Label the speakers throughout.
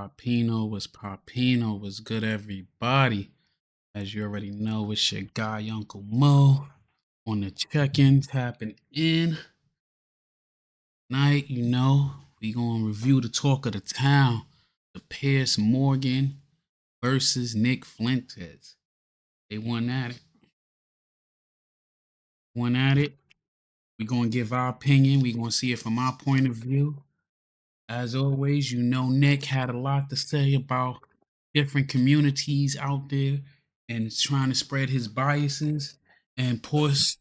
Speaker 1: Papino was good, everybody. As you already know, it's your guy, Uncle Moe, on the check-in, tapping in. Tonight, we gonna review the talk of the town, the Piers Morgan versus Nick Fuentes. They won at it. We're gonna give our opinion. We're gonna see it from our point of view. As always, Nick had a lot to say about different communities out there and is trying to spread his biases. And Piers,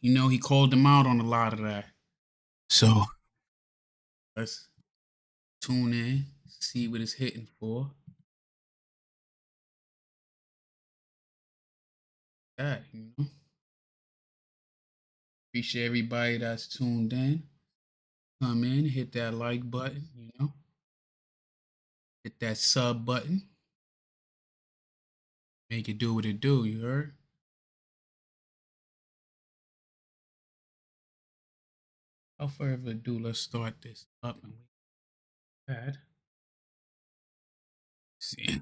Speaker 1: he called them out on a lot of that. So let's tune in, see what it's hitting for. Appreciate everybody that's tuned in. Come in, hit that like button, hit that sub button. Make it do what it do, you heard? Without further ado, let's start this up and we had. See. Let's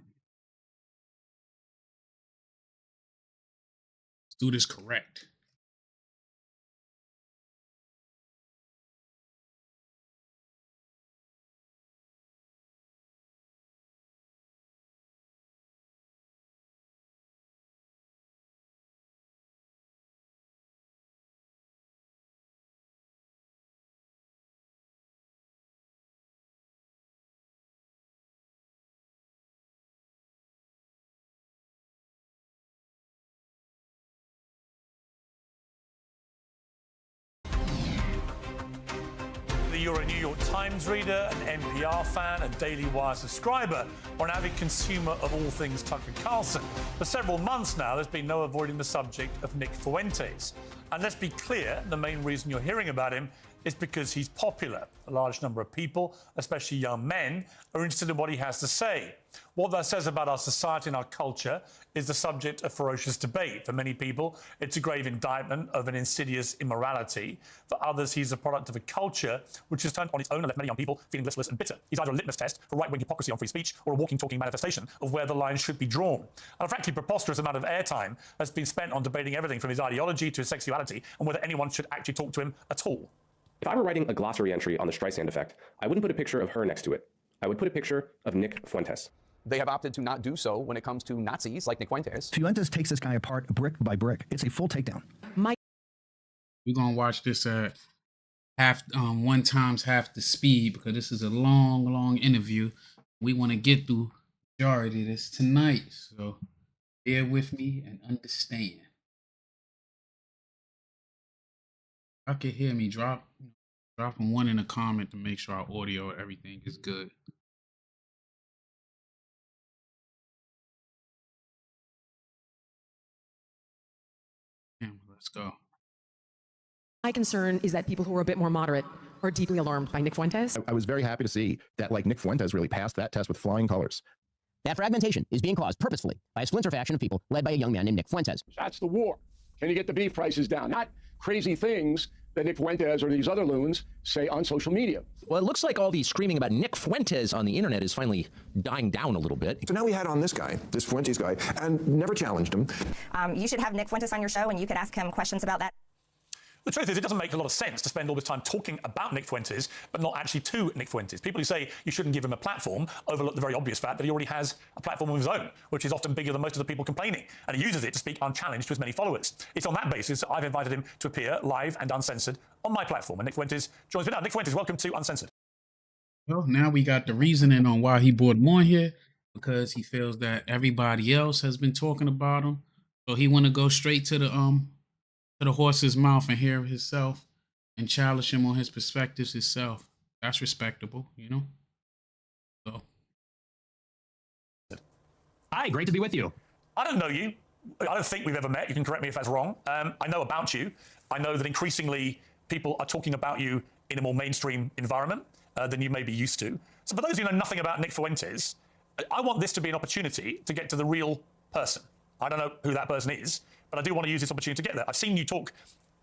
Speaker 1: do this correct.
Speaker 2: You're a New York Times reader, an NPR fan, a Daily Wire subscriber, or an avid consumer of all things Tucker Carlson. For several months now, there's been no avoiding the subject of Nick Fuentes. And let's be clear, the main reason you're hearing about him is because he's popular. A large number of people, especially young men, are interested in what he has to say. What that says about our society and our culture is the subject of ferocious debate. For many people, it's a grave indictment of an insidious immorality. For others, he's a product of a culture which has turned on its own and left many young people feeling listless and bitter. He's either a litmus test for right-wing hypocrisy on free speech or a walking, talking manifestation of where the line should be drawn. And a frankly preposterous amount of airtime has been spent on debating everything from his ideology to his sexuality and whether anyone should actually talk to him at all.
Speaker 3: If I were writing a glossary entry on the Streisand effect, I wouldn't put a picture of her next to it. I would put a picture of Nick Fuentes.
Speaker 4: They have opted to not do so when it comes to Nazis like Nick Fuentes.
Speaker 5: Fuentes takes this guy apart brick by brick. It's a full takedown.
Speaker 1: We're gonna watch this at one times half the speed because this is a long interview. We want to get through the majority of this tonight, so bear with me and understand. I can hear me dropping one in a comment to make sure our audio, everything is good. Let's go.
Speaker 6: My concern is that people who are a bit more moderate are deeply alarmed by Nick Fuentes.
Speaker 7: I was very happy to see that, Nick Fuentes really passed that test with flying colors.
Speaker 8: That fragmentation is being caused purposefully by a splinter faction of people led by a young man named Nick Fuentes.
Speaker 9: That's the war. Can you get the beef prices down? Not crazy things that Nick Fuentes or these other loons say on social media.
Speaker 8: Well, it looks like all the screaming about Nick Fuentes on the internet is finally dying down a little bit.
Speaker 7: So now we had on this guy, this Fuentes guy, and never challenged him.
Speaker 10: You should have Nick Fuentes on your show and you could ask him questions about that.
Speaker 2: The truth is, it doesn't make a lot of sense to spend all this time talking about Nick Fuentes, but not actually to Nick Fuentes. People who say you shouldn't give him a platform overlook the very obvious fact that he already has a platform of his own, which is often bigger than most of the people complaining, and he uses it to speak unchallenged to his many followers. It's on that basis I've invited him to appear live and uncensored on my platform, and Nick Fuentes joins me now. Nick Fuentes, welcome to Uncensored.
Speaker 1: Well, now we got the reasoning on why he brought him on here, because he feels that everybody else has been talking about him, so he want to go straight to the horse's mouth and hear himself and challenge him on his perspectives himself. That's respectable, So.
Speaker 8: Hi, great to be with you.
Speaker 2: I don't know you. I don't think we've ever met. You can correct me if that's wrong. I know about you. I know that increasingly people are talking about you in a more mainstream environment than you may be used to. So for those who know nothing about Nick Fuentes, I want this to be an opportunity to get to the real person. I don't know who that person is, but I do want to use this opportunity to get there. I've seen you talk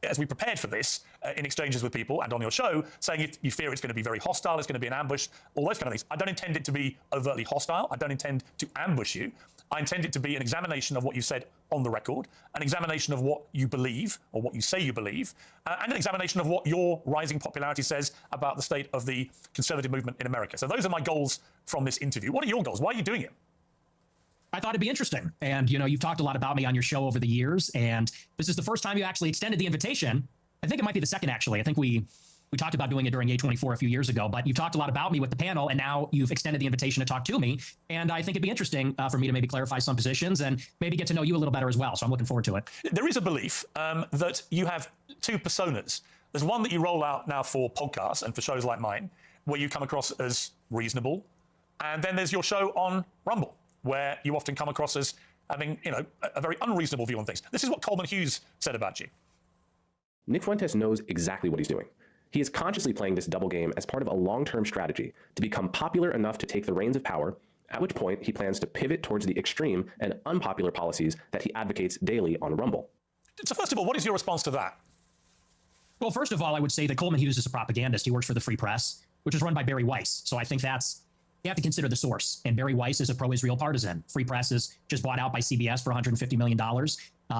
Speaker 2: as we prepared for this, in exchanges with people and on your show, saying if you fear it's going to be very hostile, it's going to be an ambush, all those kind of things. I don't intend it to be overtly hostile. I don't intend to ambush you. I intend it to be an examination of what you said on the record, an examination of what you believe, or what you say you believe, and an examination of what your rising popularity says about the state of the conservative movement in America. So those are my goals from this interview. What are your goals? Why are you doing it?
Speaker 11: I thought it'd be interesting. And, you know, you've talked a lot about me on your show over the years, and this is the first time you actually extended the invitation. I think it might be the second, actually. I think we talked about doing it during A24 a few years ago, but you've talked a lot about me with the panel, and now you've extended the invitation to talk to me. And I think it'd be interesting for me to maybe clarify some positions and maybe get to know you a little better as well. So I'm looking forward to it. There is a belief that you have two personas. There's one that you roll out now for podcasts and for shows like mine, where you come across as reasonable. And then there's your show on Rumble, where you often come across as having, you know, a very unreasonable view on things. This is what Coleman Hughes said about you.
Speaker 3: Nick Fuentes knows exactly what he's doing. He is consciously playing this double game as part of a long-term strategy to become popular enough to take the reins of power, at which point he plans to pivot towards the extreme and unpopular policies that he advocates daily on Rumble.
Speaker 2: So first of all, what is your response to that?
Speaker 11: Well, first of all, I would say that Coleman Hughes is a propagandist. He works for the Free Press, which is run by Barry Weiss. So I think you have to consider the source. And Barry Weiss is a pro-Israel partisan. Free Press is just bought out by CBS for $150 million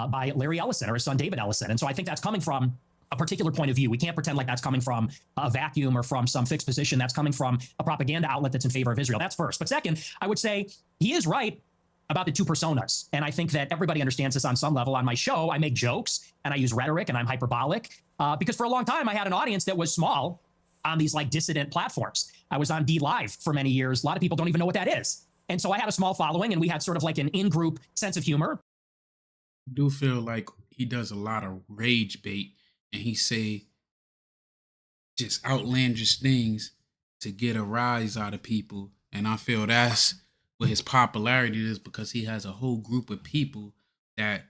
Speaker 11: by Larry Ellison or his son David Ellison. And so I think that's coming from a particular point of view. We can't pretend like that's coming from a vacuum or from some fixed position. That's coming from a propaganda outlet that's in favor of Israel. That's first. But second, I would say he is right about the two personas. And I think that everybody understands this on some level. On my show, I make jokes and I use rhetoric and I'm hyperbolic because for a long time I had an audience that was small on these like dissident platforms. I was on D Live for many years. A lot of people don't even know what that is. And so I had a small following and we had sort of like an in-group sense of humor.
Speaker 1: I do feel like he does a lot of rage bait and he say just outlandish things to get a rise out of people. And I feel that's what his popularity is, because he has a whole group of people that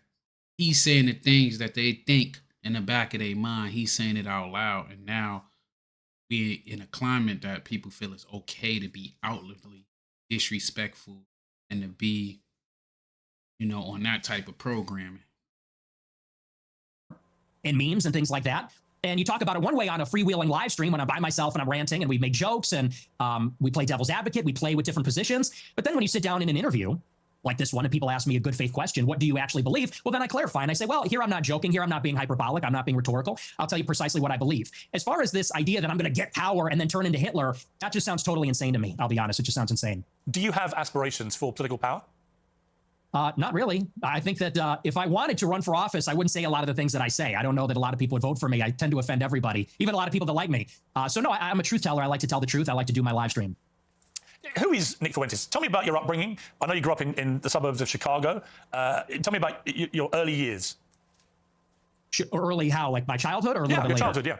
Speaker 1: he's saying the things that they think in the back of their mind. He's saying it out loud. And now we're in a climate that people feel it's okay to be outwardly disrespectful and to be, you know, on that type of programming.
Speaker 11: And memes and things like that. And you talk about it one way on a freewheeling live stream when I'm by myself and I'm ranting and we make jokes and we play devil's advocate, we play with different positions. But then when you sit down in an interview like this one and people ask me a good faith question, what do you actually believe? Well, then I clarify and I say, well, here I'm not joking. Here I'm not being hyperbolic. I'm not being rhetorical. I'll tell you precisely what I believe. As far as this idea that I'm going to get power and then turn into Hitler, that just sounds totally insane to me. I'll be honest. It just sounds insane.
Speaker 2: Do you have aspirations for political power?
Speaker 11: Not really. I think that if I wanted to run for office, I wouldn't say a lot of the things that I say. I don't know that a lot of people would vote for me. I tend to offend everybody, even a lot of people that like me. So no, I'm a truth teller. I like to tell the truth. I like to do my live stream.
Speaker 2: Who is Nick Fuentes? Tell me about your upbringing. I know you grew up in the suburbs of Chicago. Tell me about your early years.
Speaker 11: Early how? Like my childhood or a little bit later?
Speaker 2: Childhood, yeah.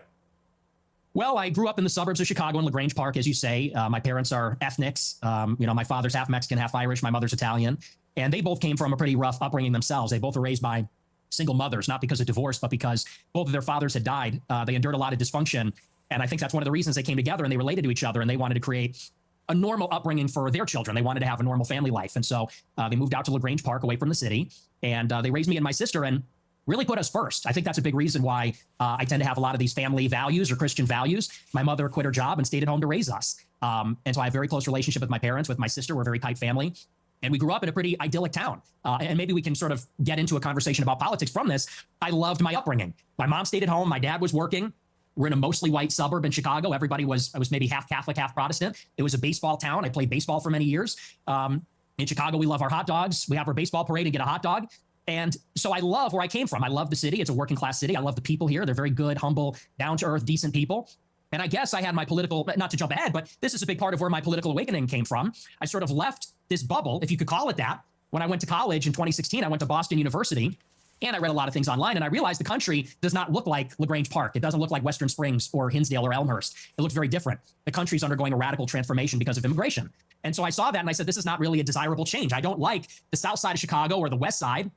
Speaker 11: Well, I grew up in the suburbs of Chicago in LaGrange Park, as you say. My parents are ethnics. You know, my father's half Mexican, half Irish. My mother's Italian. And they both came from a pretty rough upbringing themselves. They both were raised by single mothers, not because of divorce, but because both of their fathers had died. They endured a lot of dysfunction. And I think that's one of the reasons they came together and they related to each other and they wanted to create a normal upbringing for their children. They wanted to have a normal family life. And so they moved out to LaGrange Park away from the city. And they raised me and my sister and really put us first. I think that's a big reason why I tend to have a lot of these family values or Christian values. My mother quit her job and stayed at home to raise us. And so I have a very close relationship with my parents, with my sister. We're a very tight family. And we grew up in a pretty idyllic town. And maybe we can sort of get into a conversation about politics from this. I loved my upbringing. My mom stayed at home. My dad was working. We're in a mostly white suburb in Chicago. I was maybe half Catholic, half Protestant. It was a baseball town. I played baseball for many years. In Chicago, we love our hot dogs. We have our baseball parade and get a hot dog. And so I love where I came from. I love the city. It's a working class city. I love the people here. They're very good, humble, down to earth, decent people. And I guess I had my political, not to jump ahead, but this is a big part of where my political awakening came from. I sort of left this bubble, if you could call it that. When I went to college in 2016, I went to Boston University and I read a lot of things online and I realized the country does not look like LaGrange Park. It doesn't look like Western Springs or Hinsdale or Elmhurst. It looks very different. The country's undergoing a radical transformation because of immigration. And so I saw that and I said, this is not really a desirable change. I don't like the south side of Chicago or the west side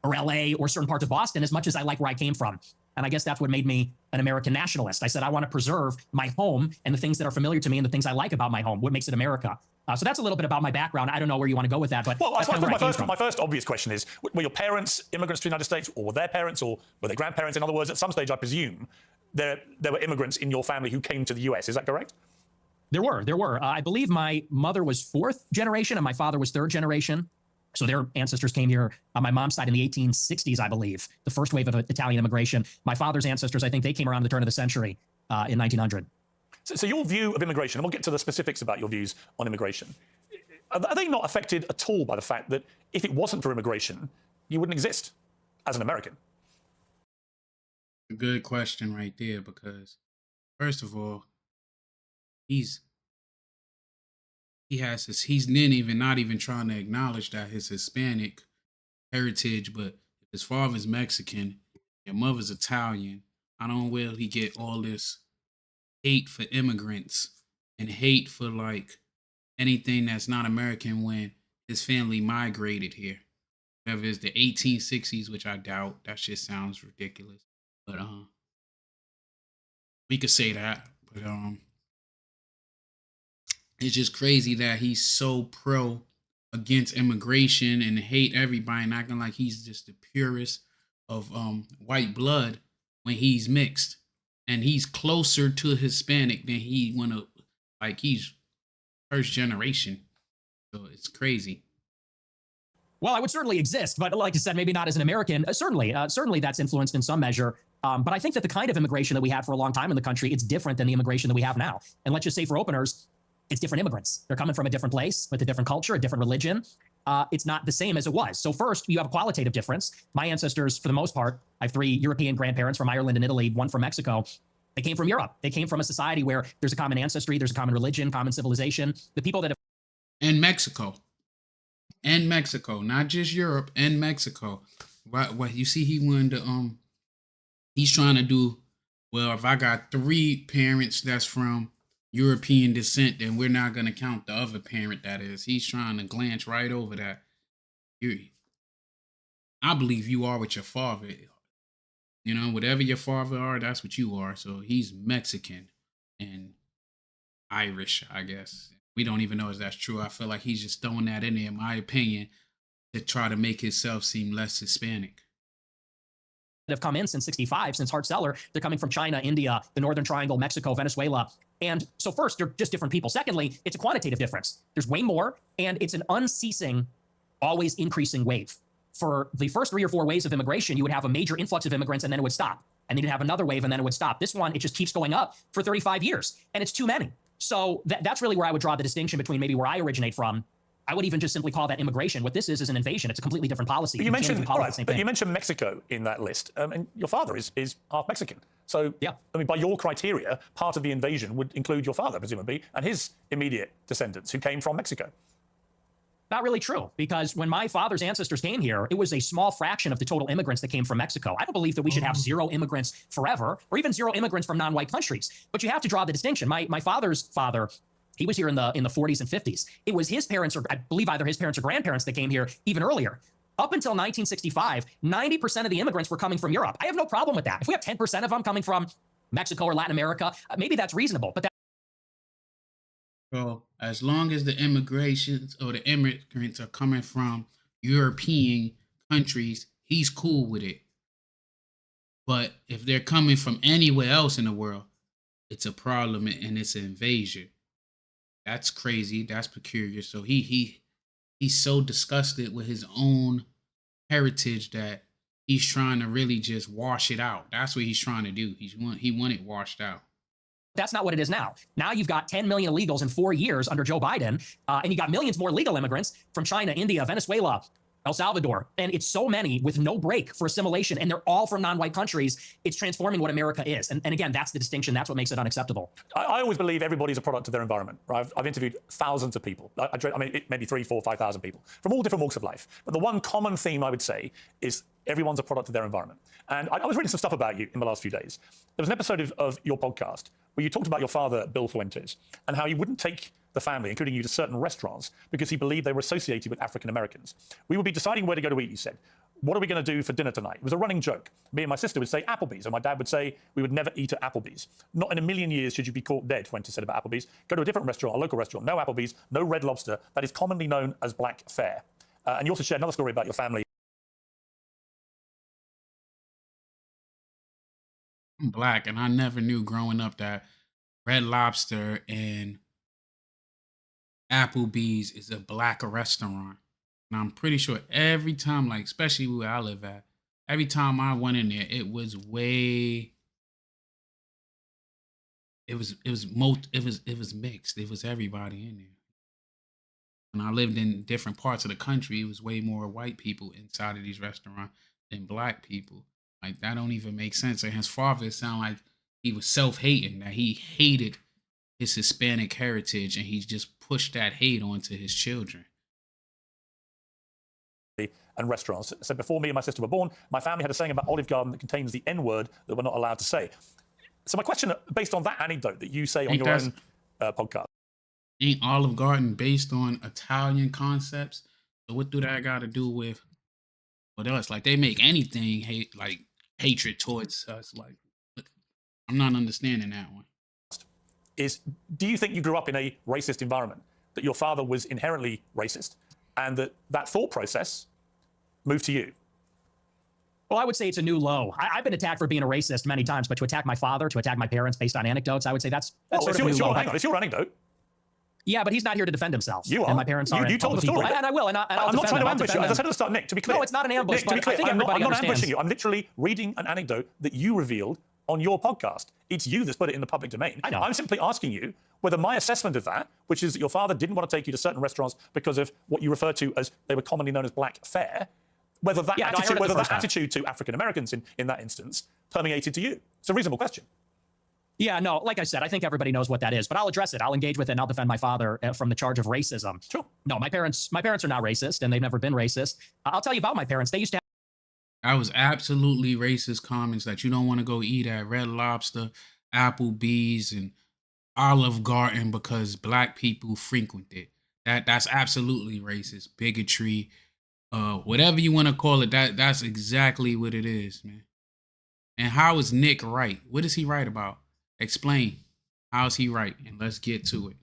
Speaker 11: or LA or certain parts of Boston as much as I like where I came from. And I guess that's what made me an American nationalist. I said, I want to preserve my home and the things that are familiar to me and the things I like about my home, what makes it America. So that's a little bit about my background. I don't know where you want to go with that, but
Speaker 2: well, I
Speaker 11: that's
Speaker 2: suppose my first obvious question is, were your parents immigrants to the United States, or were their parents, or were their grandparents? In other words, at some stage, I presume, there were immigrants in your family who came to the US. Is that correct?
Speaker 11: There were. I believe my mother was 4th generation and my father was 3rd generation. So their ancestors came here on my mom's side in the 1860s, I believe, the first wave of Italian immigration. My father's ancestors, I think they came around the turn of the century in 1900.
Speaker 2: So your view of immigration, and we'll get to the specifics about your views on immigration, are they not affected at all by the fact that if it wasn't for immigration, you wouldn't exist as an American?
Speaker 1: A good question right there, because first of all, he's not even trying to acknowledge that his Hispanic heritage, but if his father's Mexican, your mother's Italian, I don't will he get all this hate for immigrants and hate for like anything that's not American when his family migrated here. Whether it's the 1860s, which I doubt, that shit sounds ridiculous. But we could say that. But it's just crazy that he's so pro against immigration and hate everybody and acting like he's just the purest of white blood when he's mixed. And he's closer to Hispanic than he's first generation. So it's crazy.
Speaker 11: Well, I would certainly exist, but like I said, maybe not as an American. Certainly that's influenced in some measure. But I think that the kind of immigration that we had for a long time in the country, it's different than the immigration that we have now. And let's just say for openers, it's different immigrants. They're coming from a different place with a different culture, a different religion. It's not the same as it was. So first, you have a qualitative difference. My ancestors, for the most part, I have 3 European grandparents from Ireland and Italy, 1 from Mexico. They came from Europe. They came from a society where there's a common ancestry, there's a common religion, common civilization. The people that have...
Speaker 1: And Mexico, not just Europe, and Mexico. What you see, he wanted to, he's trying to do, well, if I got 3 parents that's from European descent, then we're not going to count the other parent that is. He's trying to glance right over that. I believe you are what your father is. You know, whatever your father are, that's what you are. So he's Mexican and Irish, I guess. We don't even know if that's true. I feel like he's just throwing that in there, in my opinion, to try to make himself seem less Hispanic.
Speaker 11: Have come in since 65, since Hart-Celler. They're coming from China, India, the Northern Triangle, Mexico, Venezuela. And so first, they're just different people. Secondly, it's a quantitative difference. There's way more, and it's an unceasing, always increasing wave. For the first 3 or 4 waves of immigration, you would have a major influx of immigrants, and then it would stop. And then you'd have another wave, and then it would stop. This one, it just keeps going up for 35 years, and it's too many. So that's really where I would draw the distinction between maybe where I originate from. I would even just simply call that immigration. What this is an invasion. It's a completely different policy.
Speaker 2: But you mentioned Mexico in that list, and your father is half Mexican. So, yeah, I mean, by your criteria, part of the invasion would include your father, presumably, and his immediate descendants who came from Mexico.
Speaker 11: Not really true, because when my father's ancestors came here, it was a small fraction of the total immigrants that came from Mexico. I don't believe that we should have 0 immigrants forever, or even 0 immigrants from non-white countries. But you have to draw the distinction. My father's father, he was here in the 40s and 50s. It was his parents, or I believe either his parents or grandparents, that came here even earlier. Up until 1965, 90% of the immigrants were coming from Europe. I have no problem with that. If we have 10% of them coming from Mexico or Latin America, maybe that's reasonable. But
Speaker 1: so as long as the immigrants or the immigrants are coming from European countries, he's cool with it. But if they're coming from anywhere else in the world, it's a problem and it's an invasion. That's crazy. That's peculiar. So he's so disgusted with his own heritage that he's trying to really just wash it out. That's what he's trying to do. He want it washed out.
Speaker 11: That's not what it is now. Now you've got 10 million illegals in 4 years under Joe Biden, and you got millions more legal immigrants from China, India, Venezuela, El Salvador. And it's so many with no break for assimilation, and they're all from non-white countries. It's transforming what America is. And again, that's the distinction. That's what makes it unacceptable.
Speaker 2: I always believe everybody's a product of their environment. Right? I've interviewed thousands of people. I mean, maybe 3, 4, 5,000 people from all different walks of life. But the one common theme I would say is everyone's a product of their environment. And I was reading some stuff about you in the last few days. There was an episode of your podcast where you talked about your father, Bill Fuentes, and how he wouldn't take the family, including you, to certain restaurants because he believed they were associated with African Americans. We would be deciding where to go to eat, you said, what are we going to do for dinner tonight? It was a running joke. Me and my sister would say Applebee's, and my dad would say we would never eat at Applebee's. Not in a million years should you be caught dead, Fuentes said about Applebee's. Go to a different restaurant, a local restaurant. No Applebee's, no Red Lobster. That is commonly known as black fare. And you also shared another story about your family.
Speaker 1: I'm black, and I never knew growing up that Red Lobster and Applebee's is a black restaurant. And I'm pretty sure every time, like especially where I live at, every time I went in there, it was way. It was mixed. It was everybody in there. When I lived in different parts of the country, it was way more white people inside of these restaurants than black people. Like that don't even make sense. And his father sounded like he was self-hating, that he hated his Hispanic heritage and he just pushed that hate onto his children.
Speaker 2: And restaurants. So before me and my sister were born, my family had a saying about Olive Garden that contains the N-word that we're not allowed to say. So my question, based on that anecdote that you say on your own podcast.
Speaker 1: Ain't Olive Garden based on Italian concepts? So what do that got to do with what else? Like they make anything hatred towards us. Like I'm not understanding that one.
Speaker 2: Do you think you grew up in a racist environment? That your father was inherently racist, and that thought process moved to you?
Speaker 11: Well, I would say it's a new low. I've been attacked for being a racist many times, but to attack my father, to attack my parents based on anecdotes, I would say that's sort of a new low.
Speaker 2: Hang on, it's your anecdote.
Speaker 11: Yeah, but he's not here to defend himself.
Speaker 2: You are.
Speaker 11: And my parents are.
Speaker 2: You told the story.
Speaker 11: And I will. And
Speaker 2: I'm not trying to ambush you. As I said at the start, Nick, to be clear.
Speaker 11: No, it's not an ambush.
Speaker 2: Nick, to be clear,
Speaker 11: I think
Speaker 2: I'm not
Speaker 11: understands.
Speaker 2: ambushing you. I'm literally reading an anecdote that you revealed on your podcast. It's you that's put it in the public domain.
Speaker 11: I know.
Speaker 2: I'm simply asking you whether my assessment of that, which is that your father didn't want to take you to certain restaurants because of what you refer to as, they were commonly known as black fare, whether that attitude to African Americans in that instance permeated to you. It's a reasonable question.
Speaker 11: Yeah, no, like I said, I think everybody knows what that is, but I'll address it. I'll engage with it and I'll defend my father from the charge of racism.
Speaker 2: Sure.
Speaker 11: No, my parents are not racist and they've never been racist. I'll tell you about my parents. They used to
Speaker 1: That was absolutely racist comments that you don't want to go eat at Red Lobster, Applebee's, and Olive Garden because black people frequent it. That's absolutely racist. Bigotry, whatever you want to call it, that's exactly what it is, man. And how is Nick right? What is he right about? Explain. How's he right? And let's get to it.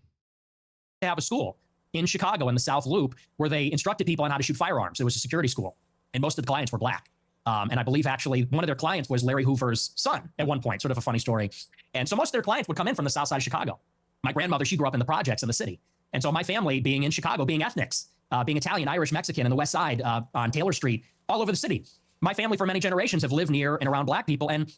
Speaker 11: have a school in Chicago in the South Loop where they instructed people on how to shoot firearms. It was a security school, and most of the clients were black. And I believe actually one of their clients was Larry Hoover's son at one point, sort of a funny story. And so most of their clients would come in from the South Side of Chicago. My grandmother, she grew up in the projects in the city. And so my family being in Chicago, being ethnics, being Italian, Irish, Mexican in the West Side on Taylor Street, all over the city. My family for many generations have lived near and around black people. And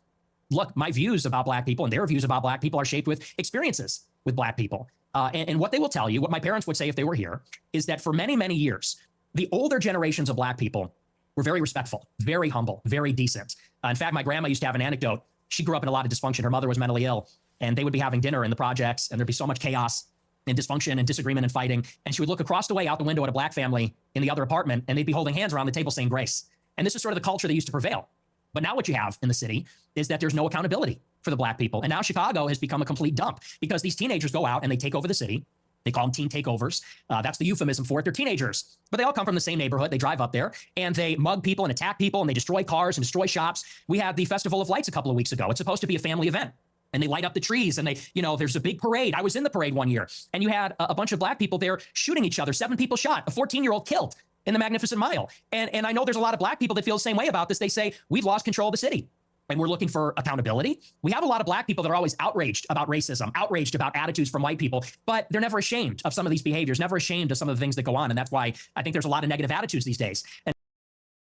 Speaker 11: look, my views about black people and their views about black people are shaped with experiences with black people. And what they will tell you, what my parents would say if they were here, is that for many, many years, the older generations of black people were very respectful, very humble, very decent. In fact, my grandma used to have an anecdote. She grew up in a lot of dysfunction. Her mother was mentally ill, and they would be having dinner in the projects, and there'd be so much chaos and dysfunction and disagreement and fighting. And she would look across the way out the window at a black family in the other apartment, and they'd be holding hands around the table saying grace. And this is sort of the culture that used to prevail. But now what you have in the city is that there's no accountability for the black people. And now Chicago has become a complete dump because these teenagers go out and they take over the city. They call them teen takeovers. That's the euphemism for it. They're teenagers, but they all come from the same neighborhood. They drive up there and they mug people and attack people and they destroy cars and destroy shops. We had the Festival of Lights a couple of weeks ago. It's supposed to be a family event. And they light up the trees and they, there's a big parade. I was in the parade one year and you had a bunch of black people there shooting each other. 7 people shot, a 14-year-old killed in the Magnificent Mile. And I know there's a lot of black people that feel the same way about this. They say, we've lost control of the city and we're looking for accountability. We have a lot of black people that are always outraged about racism, outraged about attitudes from white people, but they're never ashamed of some of these behaviors, never ashamed of some of the things that go on. And that's why I think there's a lot of negative attitudes these days. And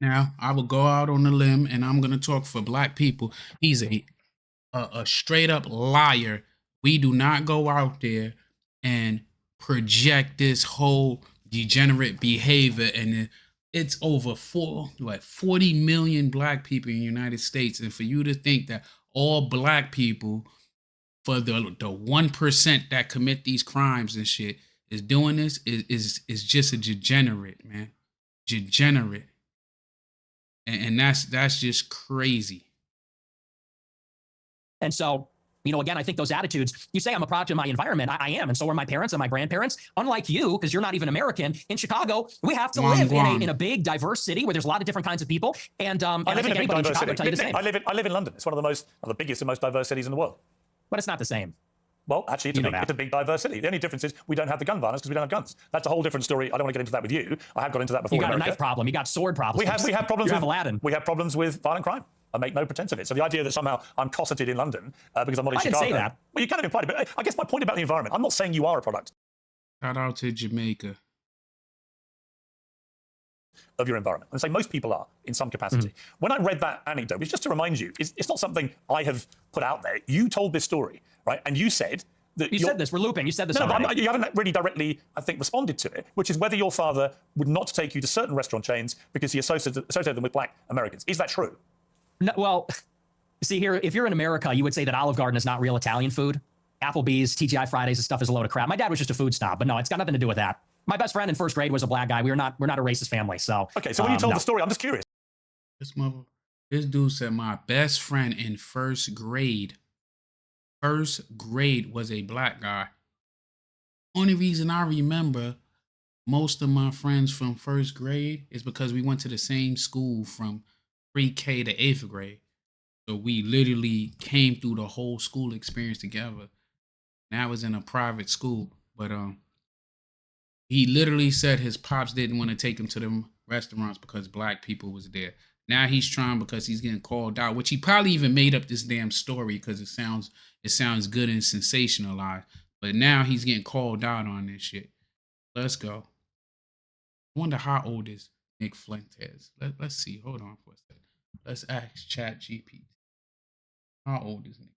Speaker 1: now I will go out on a limb and I'm going to talk for black people. He's a straight up liar. We do not go out there and project this whole degenerate behavior, and it's over 40 million black people in the United States, and for you to think that all black people, for the 1% that commit these crimes and shit, is doing this is just a degenerate, man, degenerate, and that's just crazy.
Speaker 11: And so again, I think those attitudes, you say I'm a product of my environment. I am. And so are my parents and my grandparents. Unlike you, because you're not even American, in Chicago, we have to live in a big, diverse city where there's a lot of different kinds of people. And
Speaker 2: I live in a big, diverse city.
Speaker 11: Tell you the same.
Speaker 2: I live in London. It's one of the biggest and most diverse cities in the world.
Speaker 11: But it's not the same.
Speaker 2: Well, actually, it's a big, diverse city. The only difference is we don't have the gun violence because we don't have guns. That's a whole different story. I don't want to get into that with you. I have got into that before.
Speaker 11: You got
Speaker 2: in America.
Speaker 11: a knife problem. You got sword problems.
Speaker 2: We have problems.
Speaker 11: You have Aladdin.
Speaker 2: We have problems with violent crime. I make no pretense of it. So the idea that somehow I'm cosseted in London because I'm not in Chicago.
Speaker 11: I didn't say that.
Speaker 2: Well, you kind of implied it, but I guess my point about the environment, I'm not saying you are a product.
Speaker 1: Shout out to Jamaica.
Speaker 2: Of your environment. And say most people are in some capacity. When I read that anecdote, which just to remind you, it's not something I have put out there. You told this story, right? And you said that
Speaker 11: you said this. We're looping. You said this.
Speaker 2: No, but you haven't really directly, I think, responded to it, which is whether your father would not take you to certain restaurant chains because he associated them with black Americans. Is that true?
Speaker 11: No, well, see here, if you're in America, you would say that Olive Garden is not real Italian food. Applebee's, TGI Fridays, and stuff is a load of crap. My dad was just a food snob, but no, it's got nothing to do with that. My best friend in first grade was a black guy. We're not a racist family. So
Speaker 2: okay. So when you told the story, I'm just curious.
Speaker 1: This dude said my best friend in first grade was a black guy. Only reason I remember most of my friends from first grade is because we went to the same school from pre-K to 8th grade. So we literally came through the whole school experience together. And I was in a private school, but he literally said his pops didn't want to take him to them restaurants because black people was there. Now he's trying because he's getting called out, which he probably even made up this damn story because it sounds good and sensationalized. But now he's getting called out on this shit. Let's go. I wonder how old is Nick Fuentes. Let's see. Hold on for a second. Let's ask ChatGPT. How old is Nick?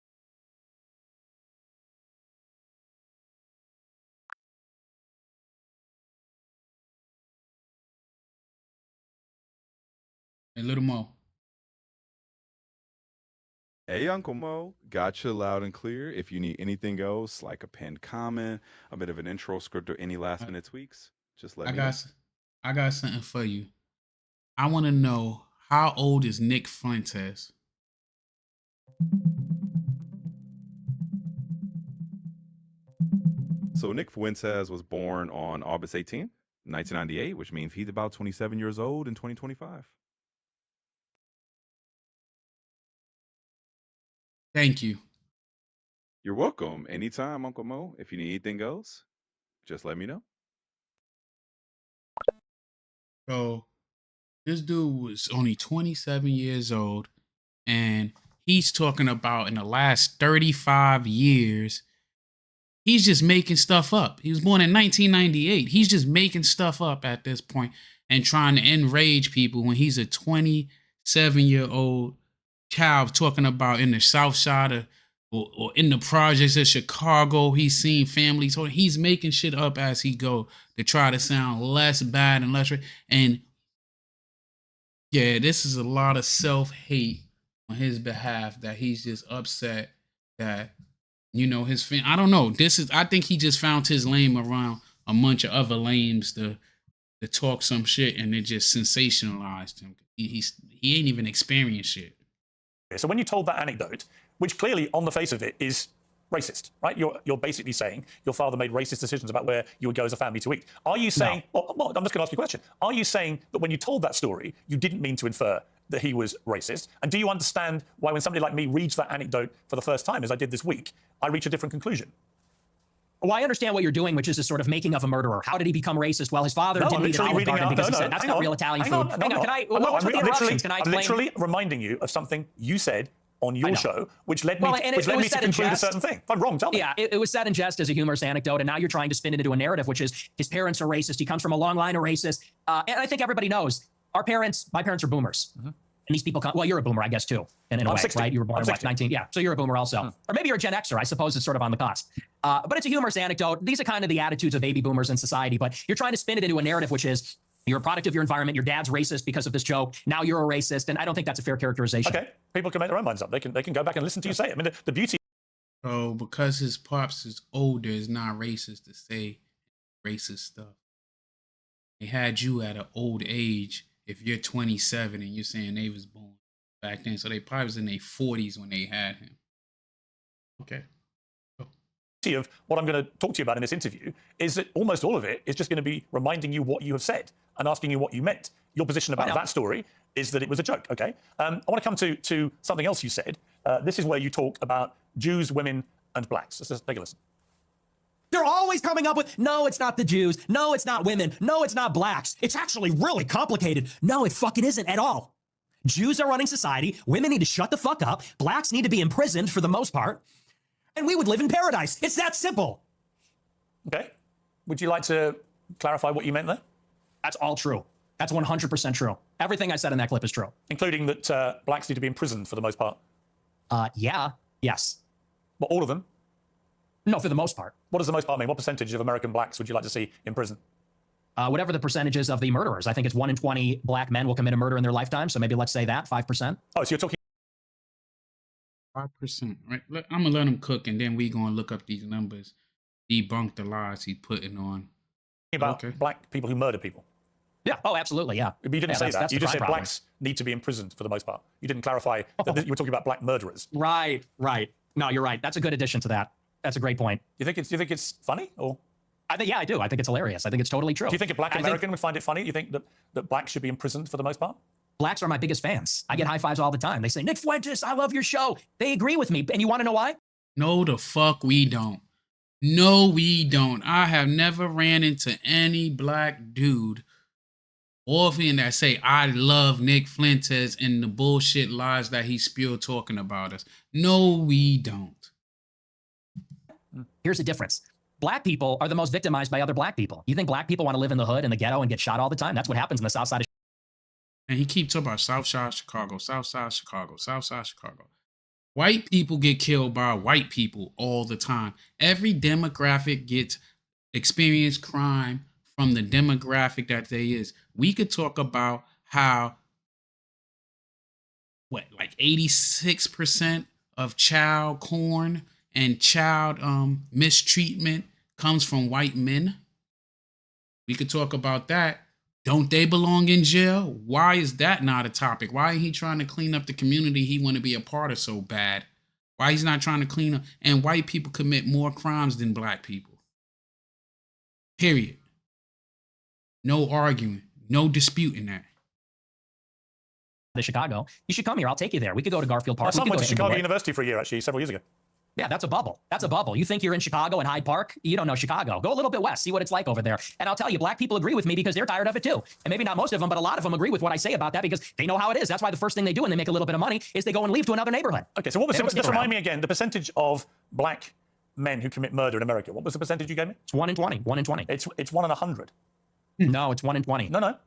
Speaker 1: Hey, Little Mo.
Speaker 12: Hey, Uncle Mo. Got you loud and clear. If you need anything else, like a pinned comment, a bit of an intro script, or any last minute tweaks, just let me know.
Speaker 1: I got something for you. I want to know, how old is Nick Fuentes?
Speaker 12: So Nick Fuentes was born on August 18th, 1998, which means he's about 27 years old in 2025.
Speaker 1: Thank you.
Speaker 12: You're welcome. Anytime, Uncle Mo. If you need anything else, just let me know.
Speaker 1: So this dude was only 27 years old, and he's talking about in the last 35 years, he's just making stuff up. He was born in 1998. He's just making stuff up at this point and trying to enrage people when he's a 27-year-old child talking about in the South Side or in the projects of Chicago. He's seen families. He's making shit up as he go to try to sound less bad and less. And yeah, this is a lot of self-hate on his behalf, that he's just upset that, his I don't know. I think he just found his lame around a bunch of other lames to talk some shit, and it just sensationalized him. He ain't even experienced shit.
Speaker 2: So when you told that anecdote, which clearly on the face of it is racist, right? You're basically saying your father made racist decisions about where you would go as a family to eat. Are you saying, well, I'm just going to ask you a question. Are you saying that when you told that story, you didn't mean to infer that he was racist? And do you understand why when somebody like me reads that anecdote for the first time, as I did this week, I reach a different conclusion?
Speaker 11: Well, I understand what you're doing, which is a sort of making of a murderer. How did he become racist? Well, his father didn't eat an Olive Garden because he said that's not real Italian food. Hang on, can I?
Speaker 2: I'm literally reminding you of something you said on your show, which led me to conclude a certain thing. If I'm wrong, tell me.
Speaker 11: Yeah, it was said in jest as a humorous anecdote, and now you're trying to spin it into a narrative, which is his parents are racist. He comes from a long line of racists, and I think everybody knows my parents are boomers. And these people come, well, you're a boomer, I guess, too, in a way,
Speaker 2: 60.
Speaker 11: right? You were born in, 19? Yeah, so you're a boomer also. Or maybe you're a Gen Xer. I suppose it's sort of on the cusp. But it's a humorous anecdote. These are kind of the attitudes of baby boomers in society, but you're trying to spin it into a narrative, which is you're a product of your environment. Your dad's racist because of this joke. Now you're a racist, and I don't think that's a fair characterization.
Speaker 2: Okay, people can make their own minds up. They can go back and listen to you say it. I mean, the beauty.
Speaker 1: So because his pops is older, it's not racist to say racist stuff. They had you at an old age. If you're 27 and you're saying they was born back then, so they probably was in their 40s when they had him. Okay.
Speaker 2: Of what I'm going to talk to you about in this interview is that almost all of it is just going to be reminding you what you have said and asking you what you meant. Your position about that story is that it was a joke, okay? I want to come to something else you said. This is where you talk about Jews, women, and blacks. Let's just take a listen.
Speaker 11: They're always coming up with, no, it's not the Jews. No, it's not women. No, it's not blacks. It's actually really complicated. No, it fucking isn't at all. Jews are running society. Women need to shut the fuck up. Blacks need to be imprisoned for the most part. And we would live in paradise. It's that simple.
Speaker 2: Okay. Would you like to clarify what you meant there?
Speaker 11: That's all true. That's 100% true. Everything I said in that clip is true.
Speaker 2: Including that blacks need to be imprisoned for the most part?
Speaker 11: Yeah. Yes.
Speaker 2: Well, all of them?
Speaker 11: No, for the most part.
Speaker 2: What does the most part mean? What percentage of American blacks would you like to see in prison?
Speaker 11: Whatever the percentages of the murderers. I think it's 1 in 20 black men will commit a murder in their lifetime. So maybe let's say that, 5%.
Speaker 2: Oh, so you're talking
Speaker 1: 5%, right? I'm gonna let him cook, and then we gonna look up these numbers, debunk the lies he's putting on.
Speaker 2: about black people who murder people.
Speaker 11: Yeah. Oh, absolutely. Yeah.
Speaker 2: But you didn't say that. You just said blacks need to be imprisoned for the most part. You didn't clarify that you were talking about black murderers.
Speaker 11: Right. Right. No, you're right. That's a good addition to that. That's a great point.
Speaker 2: Do you think it's funny or?
Speaker 11: I think, yeah, I do. I think it's hilarious. I think it's totally true.
Speaker 2: Do you think a black American would find it funny? Do you think that blacks should be imprisoned for the most part?
Speaker 11: Blacks are my biggest fans. I get high fives all the time. They say, Nick Fuentes, I love your show. They agree with me. And you want to know why?
Speaker 1: No, the fuck we don't. No, we don't. I have never ran into any black dude or fan that say, I love Nick Fuentes and the bullshit lies that he spewed talking about us. No, we don't.
Speaker 11: Here's the difference. Black people are the most victimized by other black people. You think black people want to live in the hood, in the ghetto, and get shot all the time? That's what happens in the south side of
Speaker 1: And he keeps talking about South Side Chicago, South Side Chicago, South Side Chicago. White people get killed by white people all the time. Every demographic gets experience crime from the demographic that they is. We could talk about how, like 86% of child porn and child mistreatment comes from white men. We could talk about that. Don't they belong in jail? Why is that not a topic? Why is he trying to clean up the community he want to be a part of so bad? Why he's not trying to clean up? And white people commit more crimes than black people. Period. No arguing. No disputing that.
Speaker 11: Chicago. You should come here. I'll take you there. We could go to Garfield Park.
Speaker 2: I went to Chicago University for a year, actually, several years ago.
Speaker 11: Yeah, that's a bubble. That's a bubble. You think you're in Chicago and Hyde Park? You don't know Chicago. Go a little bit west, see what it's like over there. And I'll tell you, black people agree with me because they're tired of it too. And maybe not most of them, but a lot of them agree with what I say about that because they know how it is. That's why the first thing they do when they make a little bit of money is they go and leave to another neighborhood.
Speaker 2: Okay, so what was just remind me again, the percentage of black men who commit murder in America. What was the percentage you gave me?
Speaker 11: It's 1 in 20. 1 in 20.
Speaker 2: It's 1 in 100.
Speaker 11: No, it's 1 in 20.
Speaker 2: No.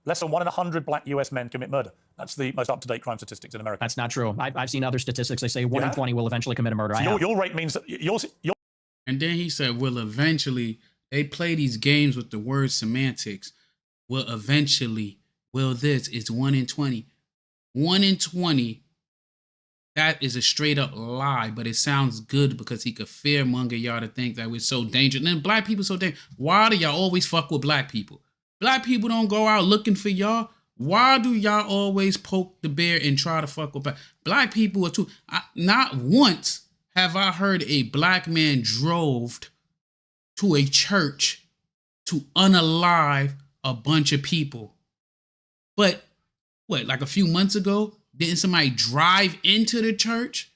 Speaker 2: Less than 1 in 100 black US men commit murder. That's the most up-to-date crime statistics in America.
Speaker 11: That's not true. I've seen other statistics. They say 1 in 20 will eventually commit a murder.
Speaker 2: So your rate means that yours.
Speaker 1: And then he said, will eventually, they play these games with the word semantics. Will eventually, will this, it's 1 in 20. 1 in 20, that is a straight up lie, but it sounds good because he could fearmonger y'all to think that we're so dangerous. And then black people so dangerous. Why do y'all always fuck with black people? Black people don't go out looking for y'all. Why do y'all always poke the bear and try to fuck with black people? Are too. Not once have I heard a black man drove to a church to unalive a bunch of people. But like a few months ago, didn't somebody drive into the church,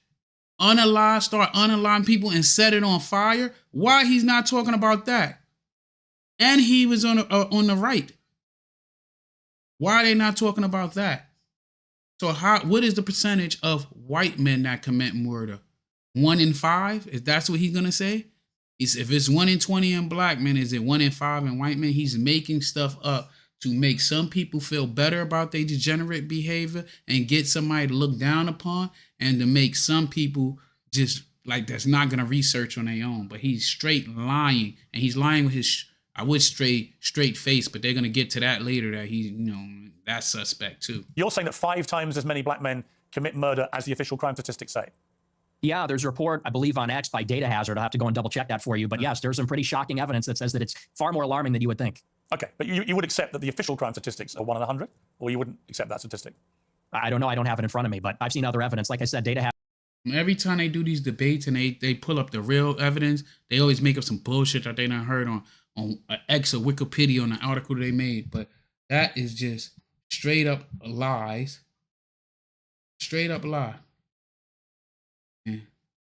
Speaker 1: start unaliving people and set it on fire? Why he's not talking about that? And he was on the right. Why are they not talking about that? So what is the percentage of white men that commit murder? 1 in 5? If that's what he's gonna say? If it's 1 in 20 in black men, is it 1 in 5 in white men? He's making stuff up to make some people feel better about their degenerate behavior and get somebody to look down upon, and to make some people just like that's not gonna research on their own. But he's straight lying, and he's lying with his straight face, but they're gonna get to that later. That he's that's suspect too.
Speaker 2: You're saying that 5 times as many black men commit murder as the official crime statistics say.
Speaker 11: Yeah, there's a report, I believe, on X by Data Hazard. I'll have to go and double check that for you. But yes, there's some pretty shocking evidence that says that it's far more alarming than you would think.
Speaker 2: Okay, but you would accept that the official crime statistics are 1 in 100, or you wouldn't accept that statistic?
Speaker 11: I don't know. I don't have it in front of me, but I've seen other evidence. Like I said, Data Hazard.
Speaker 1: Every time they do these debates and they pull up the real evidence, they always make up some bullshit that they done heard on X or Wikipedia on the article they made. But that is just straight up lies. Straight up lie. Yeah.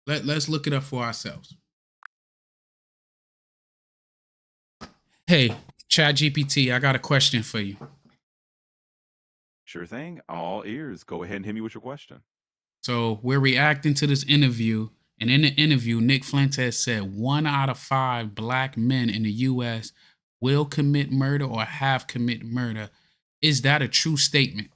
Speaker 1: Let's look it up for ourselves. Hey, ChatGPT, I got a question for you.
Speaker 12: Sure thing. I'm all ears. Go ahead and hit me with your question.
Speaker 1: So we're reacting to this interview, and in the interview, Nick Fuentes said 1 out of 5 black men in the U.S. will commit murder or have committed murder. Is that a true statement?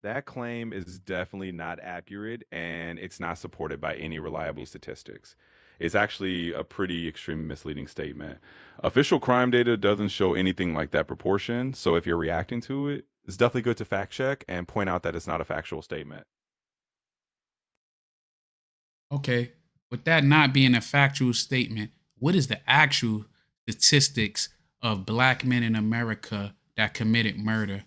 Speaker 12: That claim is definitely not accurate, and it's not supported by any reliable statistics. It's actually a pretty extremely misleading statement. Official crime data doesn't show anything like that proportion, so if you're reacting to it, it's definitely good to fact check and point out that it's not a factual statement.
Speaker 1: Okay, with that not being a factual statement, what is the actual statistics of black men in America that committed murder?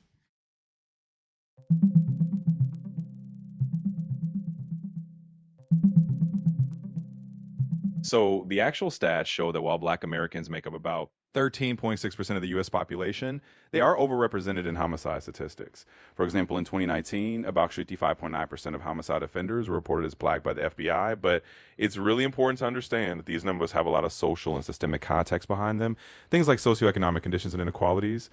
Speaker 12: So the actual stats show that while black Americans make up about 13.6% of the US population, they are overrepresented in homicide statistics. For example, in 2019, about 55.9% of homicide offenders were reported as black by the FBI, but it's really important to understand that these numbers have a lot of social and systemic context behind them, things like socioeconomic conditions and inequalities.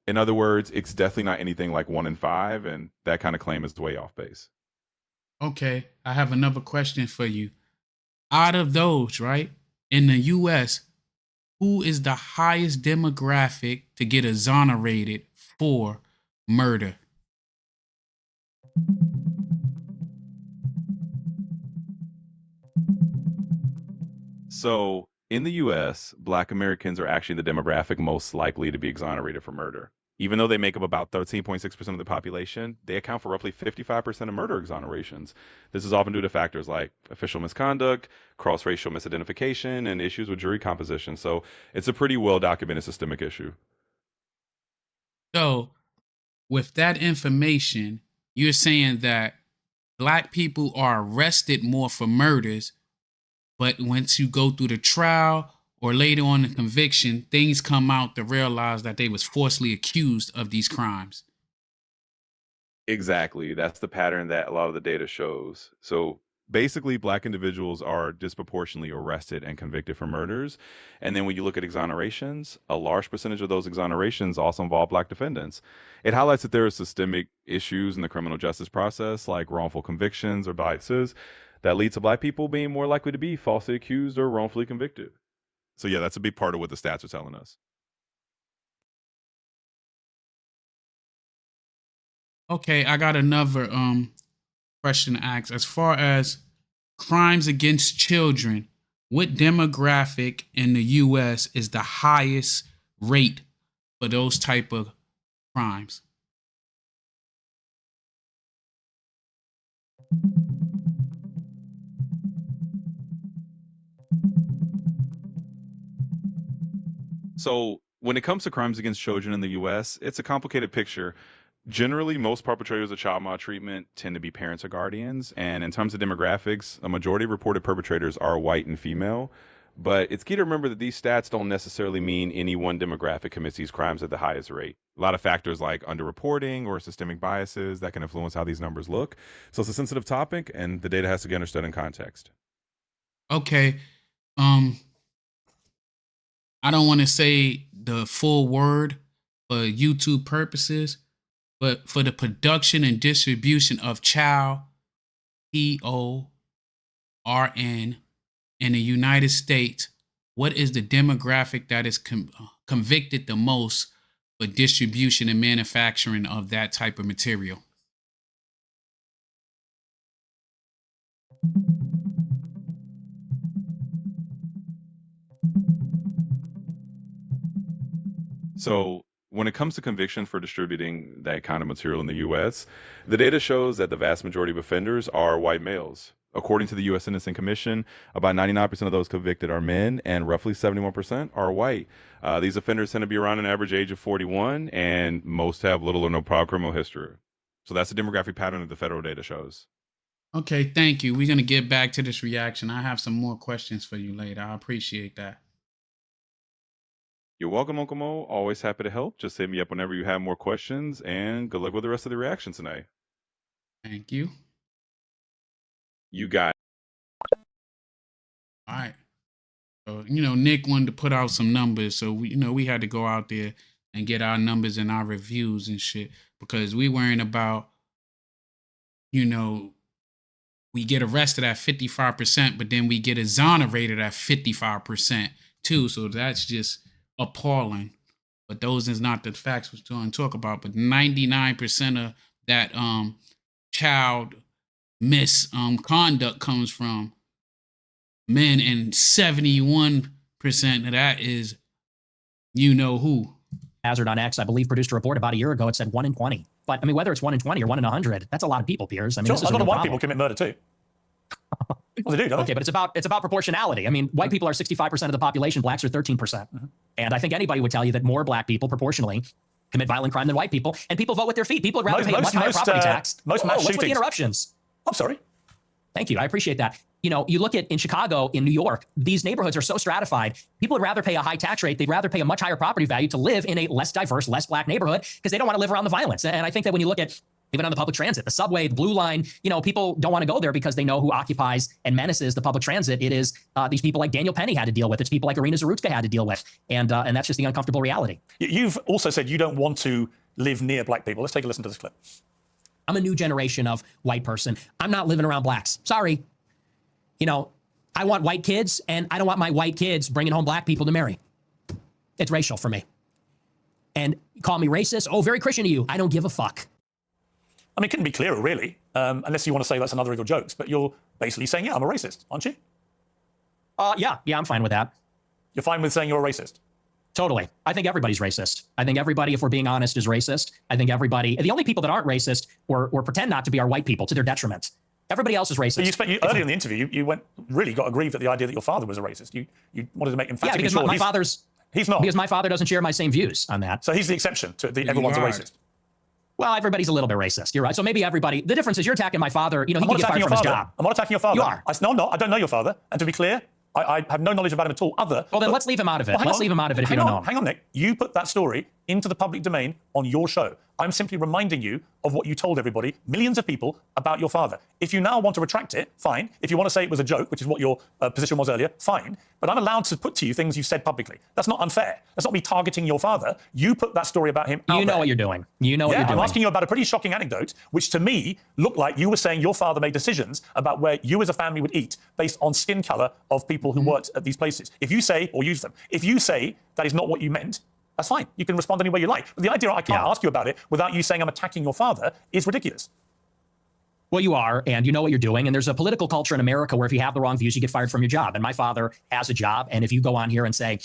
Speaker 12: In other words, it's definitely not anything like 1 in 5, and that kind of claim is way off base.
Speaker 1: Okay, I have another question for you. Out of those, right, in the US, who is the highest demographic to get exonerated for murder?
Speaker 12: So in the US, black Americans are actually the demographic most likely to be exonerated for murder. Even though they make up about 13.6% of the population, they account for roughly 55% of murder exonerations. This is often due to factors like official misconduct, cross-racial misidentification, and issues with jury composition. So it's a pretty well-documented systemic issue.
Speaker 1: So, with that information, you're saying that black people are arrested more for murders, but once you go through the trial or later on the conviction, things come out to realize that they was falsely accused of these crimes.
Speaker 12: Exactly. That's the pattern that a lot of the data shows. So basically, black individuals are disproportionately arrested and convicted for murders. And then when you look at exonerations, a large percentage of those exonerations also involve black defendants. It highlights that there are systemic issues in the criminal justice process, like wrongful convictions or biases, that lead to black people being more likely to be falsely accused or wrongfully convicted. So yeah, that's a big part of what the stats are telling us.
Speaker 1: Okay, I got another question to ask. As far as crimes against children, what demographic in the US is the highest rate for those type of crimes?
Speaker 12: So when it comes to crimes against children in the US, it's a complicated picture. Generally, most perpetrators of child maltreatment tend to be parents or guardians. And in terms of demographics, a majority of reported perpetrators are white and female. But it's key to remember that these stats don't necessarily mean any one demographic commits these crimes at the highest rate. A lot of factors like underreporting or systemic biases that can influence how these numbers look. So it's a sensitive topic, and the data has to be understood in context.
Speaker 1: Okay. I don't want to say the full word for YouTube purposes, but for the production and distribution of child porn in the United States, what is the demographic that is convicted the most for distribution and manufacturing of that type of material?
Speaker 12: So when it comes to conviction for distributing that kind of material in the US, the data shows that the vast majority of offenders are white males. According to the US Sentencing Commission, about 99% of those convicted are men and roughly 71% are white. These offenders tend to be around an average age of 41, and most have little or no prior criminal history. So that's the demographic pattern that the federal data shows.
Speaker 1: Okay, thank you. We're gonna get back to this reaction. I have some more questions for you later. I appreciate that.
Speaker 12: You're welcome, Uncle Mo. Always happy to help. Just hit me up whenever you have more questions, and good luck with the rest of the reaction tonight.
Speaker 1: Thank you.
Speaker 12: You got
Speaker 1: All right. So, Nick wanted to put out some numbers, so we had to go out there and get our numbers and our reviews and shit because we worrying about, we get arrested at 55%, but then we get exonerated at 55% too. So that's just appalling. But those is not the facts we're trying to talk about. But 99% of that child misconduct comes from men, and 71% of that is who.
Speaker 11: Hazard on X, I believe, produced a report about a year ago. It said 1 in 20. But I mean, whether it's 1 in 20 or 1 in 100, that's a lot of people, Piers. I mean,
Speaker 2: Sure,
Speaker 11: this is
Speaker 2: a lot of white
Speaker 11: problem.
Speaker 2: people commit murder too. Well, they do, don't
Speaker 11: Okay, but it's about proportionality. I mean, white people are 65% of the population. Blacks are 13%. And I think anybody would tell you that more black people proportionally commit violent crime than white people. And people vote with their feet. People would rather pay a much higher property tax.
Speaker 2: Most mass
Speaker 11: what's with the
Speaker 2: shootings.
Speaker 11: interruptions?
Speaker 2: I'm sorry.
Speaker 11: Thank you. I appreciate that. You look at in Chicago, in New York, these neighborhoods are so stratified. People would rather pay a high tax rate. They'd rather pay a much higher property value to live in a less diverse, less black neighborhood because they don't want to live around the violence. And I think that when you look at even on the public transit, the subway, the Blue Line, people don't want to go there because they know who occupies and menaces the public transit. It is these people like Daniel Penny had to deal with. It's people like Irina Zarutska had to deal with. And that's just the uncomfortable reality.
Speaker 2: You've also said you don't want to live near black people. Let's take a listen to this clip.
Speaker 11: I'm a new generation of white person. I'm not living around blacks. Sorry. I want white kids, and I don't want my white kids bringing home black people to marry. It's racial for me. And call me racist. Oh, very Christian of you. I don't give a fuck.
Speaker 2: I mean, it couldn't be clearer, really, unless you want to say that's another of your jokes. But you're basically saying, yeah, I'm a racist, aren't you?
Speaker 11: Yeah, I'm fine with that.
Speaker 2: You're fine with saying you're a racist?
Speaker 11: Totally. I think everybody's racist. I think everybody, if we're being honest, is racist. I think everybody, the only people that aren't racist or pretend not to be are white people to their detriment. Everybody else is racist.
Speaker 2: But earlier in the interview, you really got aggrieved at the idea that your father was a racist. You wanted to make emphatically
Speaker 11: because
Speaker 2: sure
Speaker 11: my father's...
Speaker 2: He's not.
Speaker 11: Because my father doesn't share my same views on that.
Speaker 2: So he's the exception to everyone's a racist.
Speaker 11: Well, everybody's a little bit racist. You're right. So maybe everybody... The difference is you're attacking my father. He can get fired from his job.
Speaker 2: I'm not attacking your father.
Speaker 11: You are.
Speaker 2: No, I'm not. I don't know your father. And to be clear, I have no knowledge about him at all.
Speaker 11: Well, then let's leave him out of it. Let's leave him out of it if you don't know him.
Speaker 2: Hang on, Nick. You put that story into the public domain on your show. I'm simply reminding you of what you told everybody, millions of people, about your father. If you now want to retract it, fine. If you want to say it was a joke, which is what your position was earlier, fine. But I'm allowed to put to you things you've said publicly. That's not unfair. That's not me targeting your father. You put that story about him out
Speaker 11: You know
Speaker 2: there.
Speaker 11: what you're doing. You know what you're doing.
Speaker 2: I'm asking you about a pretty shocking anecdote, which to me looked like you were saying your father made decisions about where you as a family would eat based on skin color of people who worked at these places. If you say, or use them, if you say that is not what you meant, that's fine. You can respond any way you like. But the idea I can't ask you about it without you saying I'm attacking your father is ridiculous.
Speaker 11: Well, you are, and you know what you're doing. And there's a political culture in America where if you have the wrong views, you get fired from your job. And my father has a job. And if you go on here and say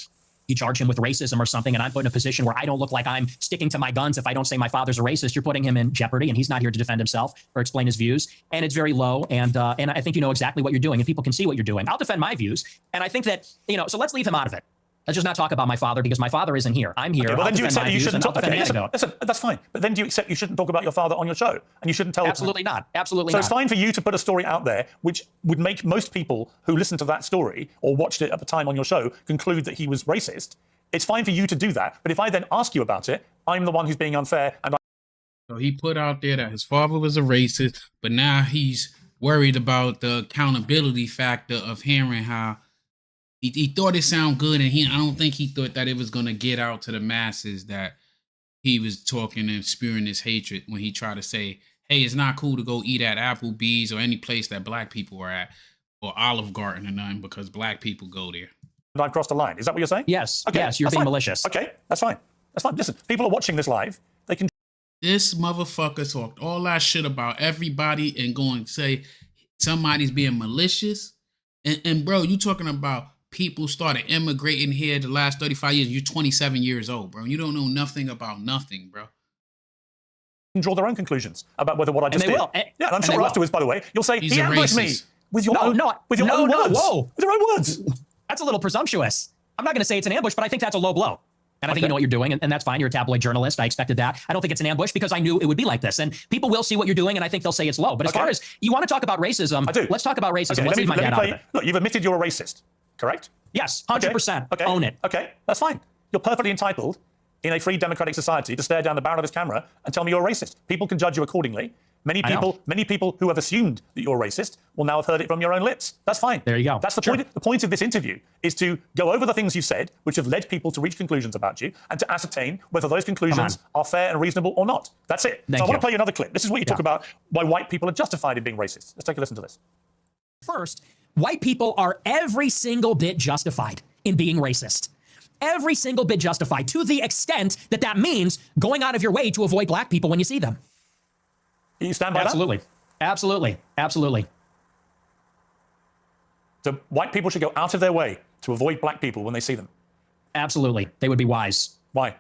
Speaker 11: you charge him with racism or something, and I'm put in a position where I don't look like I'm sticking to my guns if I don't say my father's a racist, you're putting him in jeopardy. And he's not here to defend himself or explain his views. And it's very low. And I think you know exactly what you're doing, and people can see what you're doing. I'll defend my views. And I think that, so let's leave him out of it. Let's just not talk about my father because my father isn't here. I'm here.
Speaker 2: Okay, well, then do you accept
Speaker 11: my
Speaker 2: you
Speaker 11: views
Speaker 2: shouldn't
Speaker 11: and
Speaker 2: talk?
Speaker 11: I'll
Speaker 2: Okay,
Speaker 11: defend
Speaker 2: listen, that's fine. But then do you accept you shouldn't talk about your father on your show, and you shouldn't tell?
Speaker 11: Absolutely not. Absolutely
Speaker 2: so
Speaker 11: not.
Speaker 2: So it's fine for you to put a story out there which would make most people who listened to that story or watched it at the time on your show conclude that he was racist. It's fine for you to do that. But if I then ask you about it, I'm the one who's being unfair. And
Speaker 1: So he put out there that his father was a racist, but now he's worried about the accountability factor of hearing how he thought it sounded good, and I don't think he thought that it was going to get out to the masses that he was talking and spewing this hatred when he tried to say, hey, it's not cool to go eat at Applebee's or any place that black people are at, or Olive Garden or nothing, because black people go there.
Speaker 2: I've crossed the line. Is that what you're saying?
Speaker 11: Yes.
Speaker 2: Okay,
Speaker 11: yes, you're being malicious.
Speaker 2: Okay, that's fine. That's fine. Listen, people are watching this live. They can.
Speaker 1: This motherfucker talked all that shit about everybody and going to say somebody's being malicious. And bro, you talking about people started immigrating here the last 35 years. You're 27 years old, bro. You don't know nothing about nothing, bro.
Speaker 2: Draw their own conclusions about whether what I just
Speaker 11: did.
Speaker 2: Will. Yeah, and I'm sure afterwards, by the way, you'll say, he ambushed me with your own words. With your own words.
Speaker 11: That's a little presumptuous. I'm not going to say it's an ambush, but I think that's a low blow. And I think you know what you're doing, and that's fine. You're a tabloid journalist. I expected that. I don't think it's an ambush because I knew it would be like this. And people will see what you're doing, and I think they'll say it's low. But as far as you want to talk about racism, let's talk about racism. Let's leave my dad out of it.
Speaker 2: Look, you've admitted you're a racist, correct?
Speaker 11: Yes, 100%.
Speaker 2: Okay.
Speaker 11: Own it.
Speaker 2: Okay, that's fine. You're perfectly entitled in a free democratic society to stare down the barrel of his camera and tell me you're a racist. People can judge you accordingly. Many people who have assumed that you're racist will now have heard it from your own lips. That's fine.
Speaker 11: There you go.
Speaker 2: That's the point. The point of this interview is to go over the things you've said, which have led people to reach conclusions about you, and to ascertain whether those conclusions are fair and reasonable or not. That's it. So I want to play you another clip. This is what you talk about why white people are justified in being racist. Let's take a listen to this.
Speaker 11: First, white people are every single bit justified in being racist. Every single bit justified, to the extent that that means going out of your way to avoid black people when you see them.
Speaker 2: You stand by
Speaker 11: Absolutely.
Speaker 2: that?
Speaker 11: Absolutely. Absolutely.
Speaker 2: So white people should go out of their way to avoid black people when they see them?
Speaker 11: Absolutely. They would be wise.
Speaker 2: Why?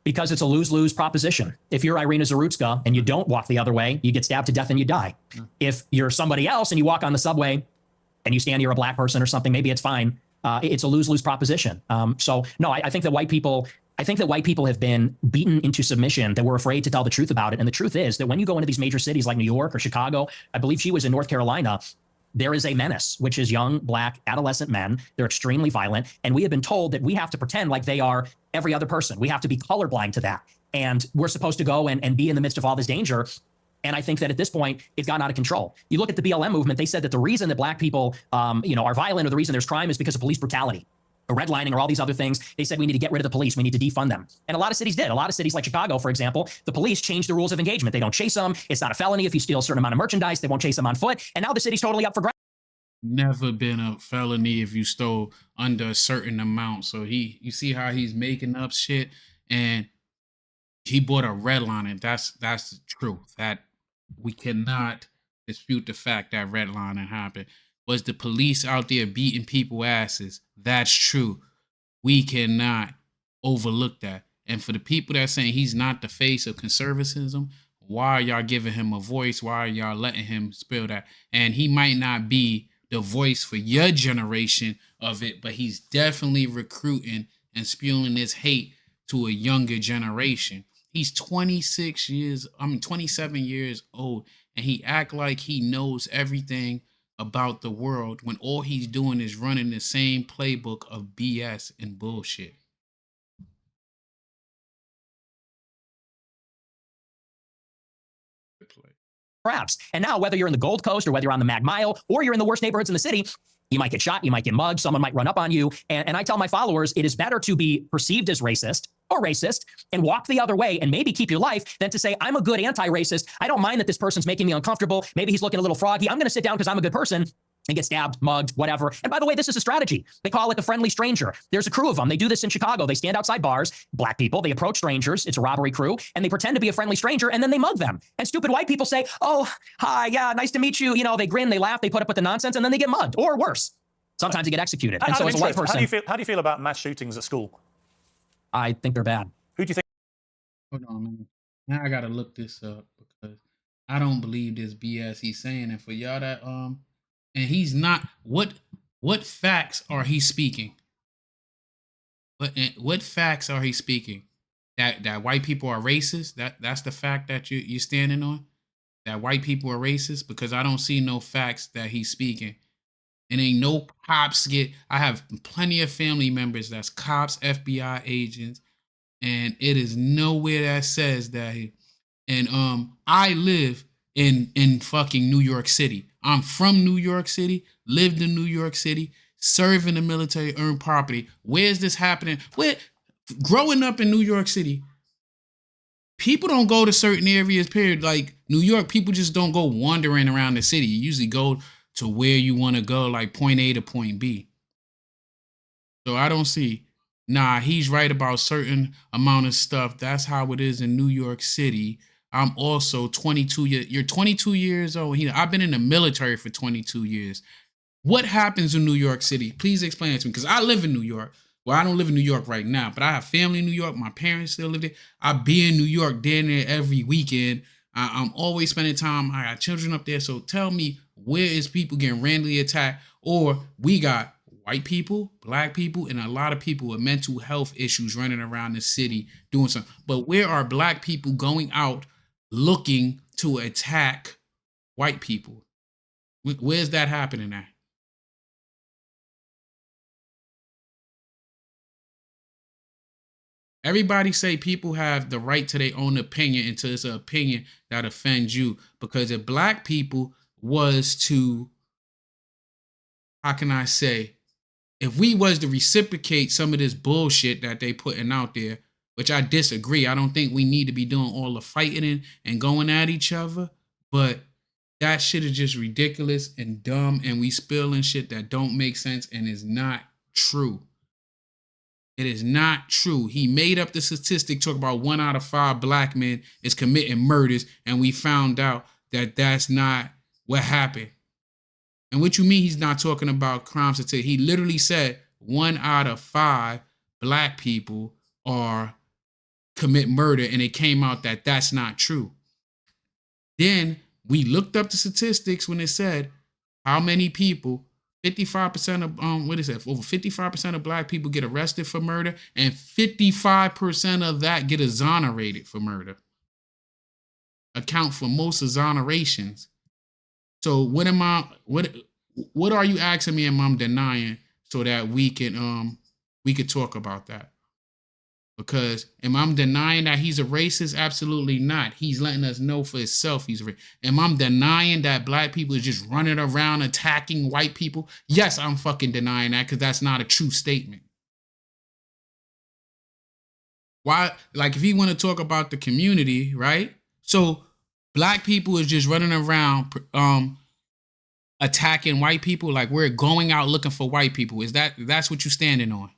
Speaker 11: Because it's a lose-lose proposition. If you're Irina Zarutska and you don't walk the other way, you get stabbed to death and you die. If you're somebody else and you walk on the subway and you stand near a black person or something, maybe it's fine. It's a lose-lose proposition. So no, I think that white people have been beaten into submission, that we're afraid to tell the truth about it. And the truth is that when you go into these major cities like New York or Chicago, I believe she was in North Carolina, there is a menace, which is young, black, adolescent men. They're extremely violent. And we have been told that we have to pretend like they are every other person. We have to be colorblind to that. And we're supposed to go and be in the midst of all this danger. And I think that at this point, it's gotten out of control. You look at the BLM movement, they said that the reason that black people are violent, or the reason there's crime, is because of police brutality, or redlining, or all these other things. They said we need to get rid of the police. We need to defund them. And a lot of cities did. A lot of cities like Chicago, for example, the police changed the rules of engagement. They don't chase them. It's not a felony if you steal a certain amount of merchandise. They won't chase them on foot. And now the city's totally up for grabs.
Speaker 1: Never been a felony if you stole under a certain amount. So you see how he's making up shit, and he bought a redlining. That's the truth. That we cannot dispute the fact that redlining happened. Was the police out there beating people asses? That's true. We cannot overlook that. And for the people that are saying he's not the face of conservatism, why are y'all giving him a voice? Why are y'all letting him spill that? And he might not be the voice for your generation of it, but he's definitely recruiting and spewing his hate to a younger generation. He's 27 years old, and he act like he knows everything about the world when all he's doing is running the same playbook of BS and bullshit.
Speaker 11: Perhaps. And now, whether you're in the Gold Coast or whether you're on the Mag Mile or you're in the worst neighborhoods in the city, you might get shot, you might get mugged, someone might run up on you. And I tell my followers, it is better to be perceived as racist or racist and walk the other way and maybe keep your life than to say, I'm a good anti-racist. I don't mind that this person's making me uncomfortable. Maybe he's looking a little froggy. I'm going to sit down because I'm a good person and get stabbed, mugged, whatever. And by the way, this is a strategy. They call it the friendly stranger. There's a crew of them. They do this in Chicago. They stand outside bars, black people. They approach strangers. It's a robbery crew. And they pretend to be a friendly stranger, and then they mug them. And stupid white people say, oh, hi, yeah, nice to meet you. You know, they grin, they laugh, they put up with the nonsense, and then they get mugged, or worse. Sometimes they get executed. And so as a white person,
Speaker 2: how do you feel about mass shootings at school?
Speaker 11: I think they're bad.
Speaker 2: Who do you think?
Speaker 1: Hold on, man. Now I gotta look this up because I don't believe this BS he's saying. And for y'all that and he's not, what facts are he speaking? What facts are he speaking? That white people are racist? That's the fact that you're standing on? That white people are racist? Because I don't see no facts that he's speaking. And ain't no cops I have plenty of family members that's cops, FBI agents, and it is nowhere that says that. And I live in fucking New York City. I'm from New York City, lived in New York City, served in the military, earned property. Where's this happening? Growing up in New York City, people don't go to certain areas, period. Like New York, people just don't go wandering around the city. You usually go to where you want to go, like point A to point B. So I don't see, he's right about certain amount of stuff. That's how it is in New York City. I'm also 22 years, you're 22 years old. I've been in the military for 22 years. What happens in New York City? Please explain it to me, because I live in New York. Well, I don't live in New York right now, but I have family in New York. My parents still live there. I be in New York down there every weekend. I'm always spending time. I got children up there. So tell me, where is people getting randomly attacked? Or we got white people, black people, and a lot of people with mental health issues running around the city doing something. But where are black people going out looking to attack white people? Where's that happening at? Everybody say people have the right to their own opinion until it's an opinion that offends you. Because if black people was to, how can I say, if we was to reciprocate some of this bullshit that they putting out there, which I disagree. I don't think we need to be doing all the fighting and going at each other. But that shit is just ridiculous and dumb. And we spilling shit that don't make sense and is not true. It is not true. He made up the statistic, talk about 1 out of 5 black men is committing murders, and we found out that that's not what happened. And what you mean he's not talking about crime statistics? He literally said 1 out of 5 black people are commit murder, and it came out that that's not true. Then we looked up the statistics when it said how many people. 55% of what is that? Over 55% of black people get arrested for murder, and 55% of that get exonerated for murder. Account for most exonerations. So what are you asking me, and I'm denying so that we could talk about that? Because am I denying that he's a racist? Absolutely not. He's letting us know for himself he's a racist. Am I denying that black people is just running around attacking white people? Yes, I'm fucking denying that because that's not a true statement. Why? Like if you want to talk about the community, right? So black people is just running around attacking white people. Like we're going out looking for white people. That's what you're standing on?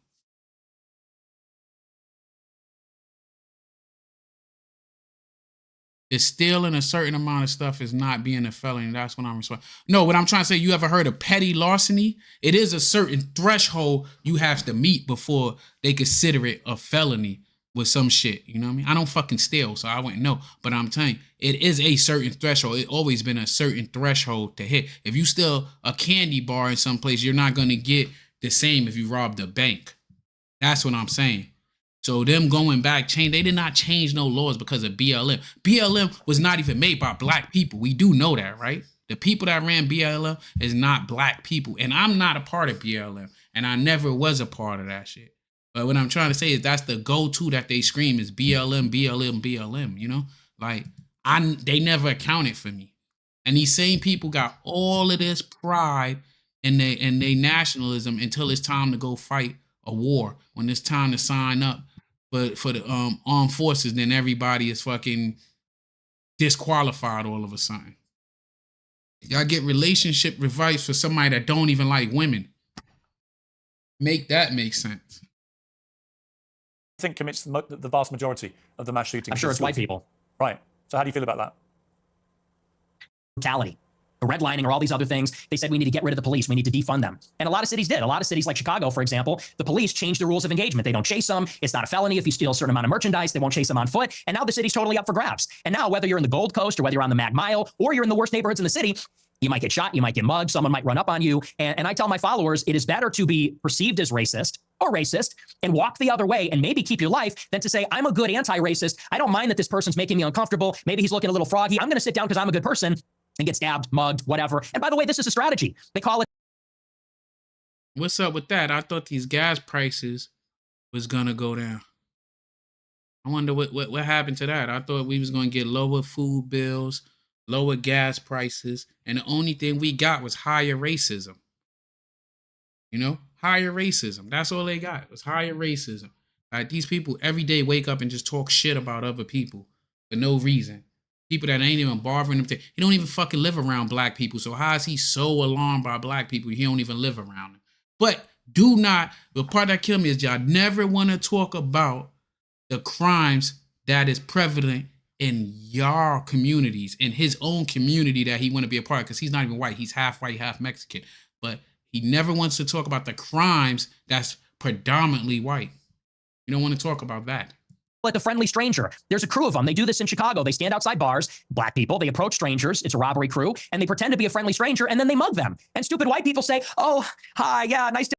Speaker 1: Is stealing a certain amount of stuff is not being a felony. That's what I'm responding. No, what I'm trying to say, you ever heard of petty larceny? It is a certain threshold you have to meet before they consider it a felony with some shit. You know what I mean? I don't fucking steal, so I wouldn't know. But I'm telling you, it is a certain threshold. It's always been a certain threshold to hit. If you steal a candy bar in some place, you're not going to get the same if you robbed a bank. That's what I'm saying. So them going back, they did not change no laws because of BLM. BLM was not even made by black people. We do know that, right? The people that ran BLM is not black people. And I'm not a part of BLM. And I never was a part of that shit. But what I'm trying to say is that's the go-to that they scream is BLM, BLM, BLM, you know? Like, they never accounted for me. And these same people got all of this pride in their nationalism until it's time to go fight a war. When it's time to sign up for the armed forces, then everybody is fucking disqualified all of a sudden. Y'all get relationship advice for somebody that don't even like women. Make that make sense.
Speaker 2: I think commits the vast majority of the mass shootings.
Speaker 11: I'm sure it's white people.
Speaker 2: Right. So how do you feel about that?
Speaker 11: Brutality. The redlining or all these other things, they said we need to get rid of the police. We need to defund them. And a lot of cities did. A lot of cities like Chicago, for example, the police changed the rules of engagement. They don't chase them. It's not a felony if you steal a certain amount of merchandise. They won't chase them on foot. And now the city's totally up for grabs. And now whether you're in the Gold Coast or whether you're on the Mag Mile or you're in the worst neighborhoods in the city, you might get shot, you might get mugged, someone might run up on you. And I tell my followers, it is better to be perceived as racist or racist and walk the other way and maybe keep your life than to say, I'm a good anti-racist. I don't mind that this person's making me uncomfortable. Maybe he's looking a little froggy. I'm going to sit down because I'm a good person and get stabbed, mugged, whatever. And by the way, this is a strategy. They call it.
Speaker 1: What's up with that? I thought these gas prices was going to go down. I wonder what happened to that. I thought we was going to get lower food bills, lower gas prices, and the only thing we got was higher racism. You know, higher racism. That's all they got. It was higher racism. Like these people every day wake up and just talk shit about other people for no reason. People that ain't even bothering him. He don't even fucking live around black people. So how is he so alarmed by black people? He don't even live around them. But do not, the part that killed me is y'all never want to talk about the crimes that is prevalent in y'all communities, in his own community that he want to be a part of, because he's not even white. He's half white, half Mexican. But he never wants to talk about the crimes that's predominantly white. You don't want to talk about that.
Speaker 11: Like a friendly stranger. There's a crew of them. They do this in Chicago. They stand outside bars, black people. They approach strangers. It's a robbery crew. And they pretend to be a friendly stranger. And then they mug them. And stupid white people say, oh, hi, yeah, nice to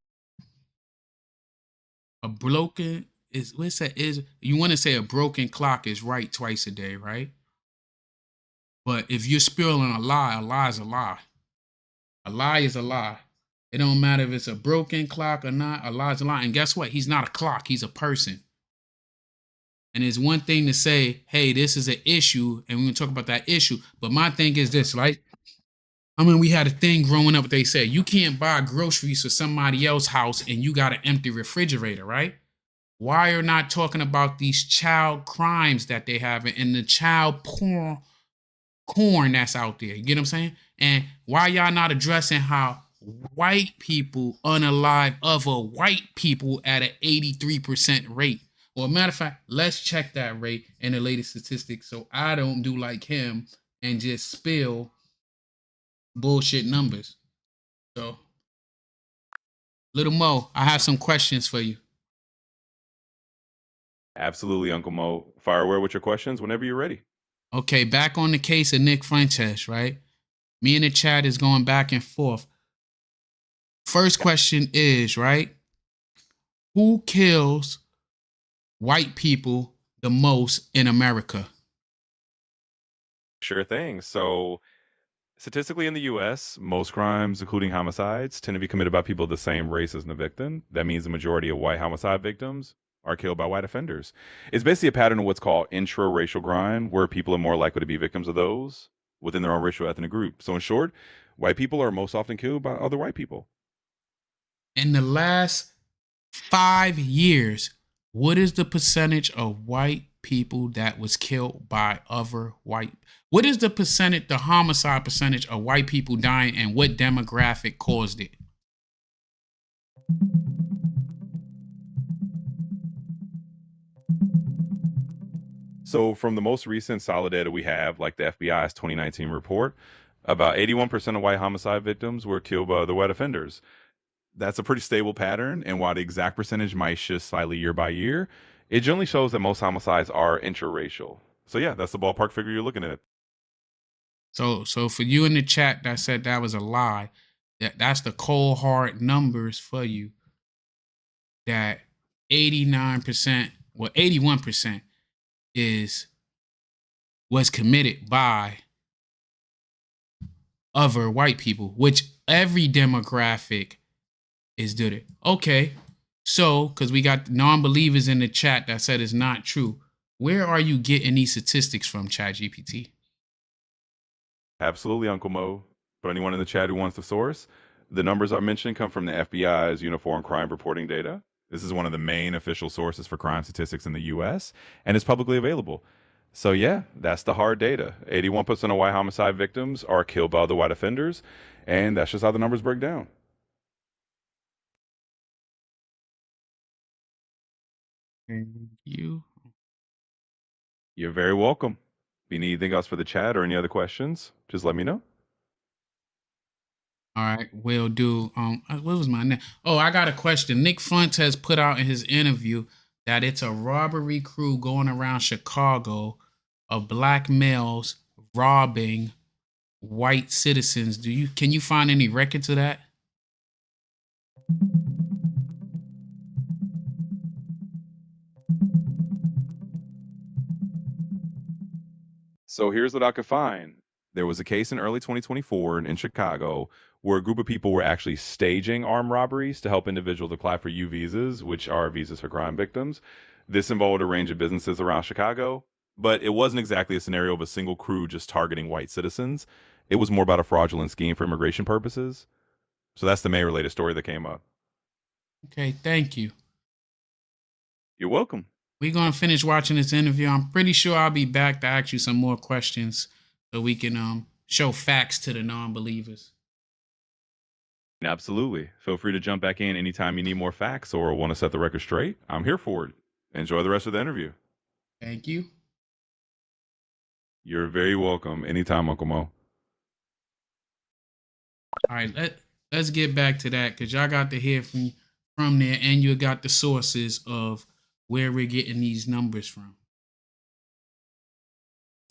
Speaker 1: A broken is what's that? Is you want to say a broken clock is right twice a day, right? But if you're spilling a lie is a lie. A lie is a lie. It don't matter if it's a broken clock or not. A lie is a lie. And guess what? He's not a clock. He's a person. And it's one thing to say, hey, this is an issue, and we're going to talk about that issue. But my thing is this, right? I mean, we had a thing growing up, they said, you can't buy groceries for somebody else's house and you got an empty refrigerator, right? Why are not talking about these child crimes that they have and the child porn that's out there? You get what I'm saying? And why y'all not addressing how white people unalive other white people at an 83% rate? Well, matter of fact, let's check that rate in the latest statistics so I don't do like him and just spill bullshit numbers. So, Little Mo, I have some questions for you.
Speaker 12: Absolutely, Uncle Mo. Fire away with your questions whenever you're ready.
Speaker 1: Okay, back on the case of Nick Fuentes, right? Me and the chat is going back and forth. First question is, right? Who kills white people the most in America?
Speaker 12: Sure thing. So, statistically in the US, most crimes, including homicides, tend to be committed by people of the same race as the victim. That means the majority of white homicide victims are killed by white offenders. It's basically a pattern of what's called intra-racial crime, where people are more likely to be victims of those within their own racial ethnic group. So in short, white people are most often killed by other white people.
Speaker 1: In the last 5 years, what is the percentage of white people that was killed by other white? What is the percentage, the homicide percentage of white people dying, and what demographic caused it?
Speaker 12: So from the most recent solid data we have, like the FBI's 2019 report, about 81% of white homicide victims were killed by other white offenders. That's a pretty stable pattern, and while the exact percentage might shift slightly year by year, it generally shows that most homicides are interracial. So yeah, that's the ballpark figure you're looking at.
Speaker 1: So for you in the chat that said that was a lie, that's the cold hard numbers for you. That 89%, well 81% was committed by other white people, which every demographic is did it. Okay, so because we got non-believers in the chat that said it's not true. Where are you getting these statistics from, ChatGPT?
Speaker 12: Absolutely, Uncle Mo. For anyone in the chat who wants the source, the numbers I mentioned come from the FBI's Uniform Crime Reporting data. This is one of the main official sources for crime statistics in the US, and it's publicly available. So yeah, that's the hard data. 81% of white homicide victims are killed by other white offenders, and that's just how the numbers break down.
Speaker 1: Thank you.
Speaker 12: You're very welcome. If you need anything else for the chat or any other questions, just let me know.
Speaker 1: All right, will do. What was my name? Oh, I got a question. Nick Fuentes put out in his interview that it's a robbery crew going around Chicago of black males robbing white citizens. Can you find any records of that?
Speaker 12: So here's what I could find. There was a case in early 2024 in Chicago where a group of people were actually staging armed robberies to help individuals apply for U visas, which are visas for crime victims. This involved a range of businesses around Chicago, but it wasn't exactly a scenario of a single crew just targeting white citizens. It was more about a fraudulent scheme for immigration purposes. So that's the May-related story that came up.
Speaker 1: Okay, thank you.
Speaker 12: You're welcome.
Speaker 1: We're going to finish watching this interview. I'm pretty sure I'll be back to ask you some more questions so we can show facts to the non-believers.
Speaker 12: Absolutely. Feel free to jump back in anytime you need more facts or want to set the record straight. I'm here for it. Enjoy the rest of the interview.
Speaker 1: Thank you.
Speaker 12: You're very welcome. Anytime, Uncle Mo.
Speaker 1: All right, let's get back to that because y'all got to hear from there, and you got the sources of where we're getting these numbers from.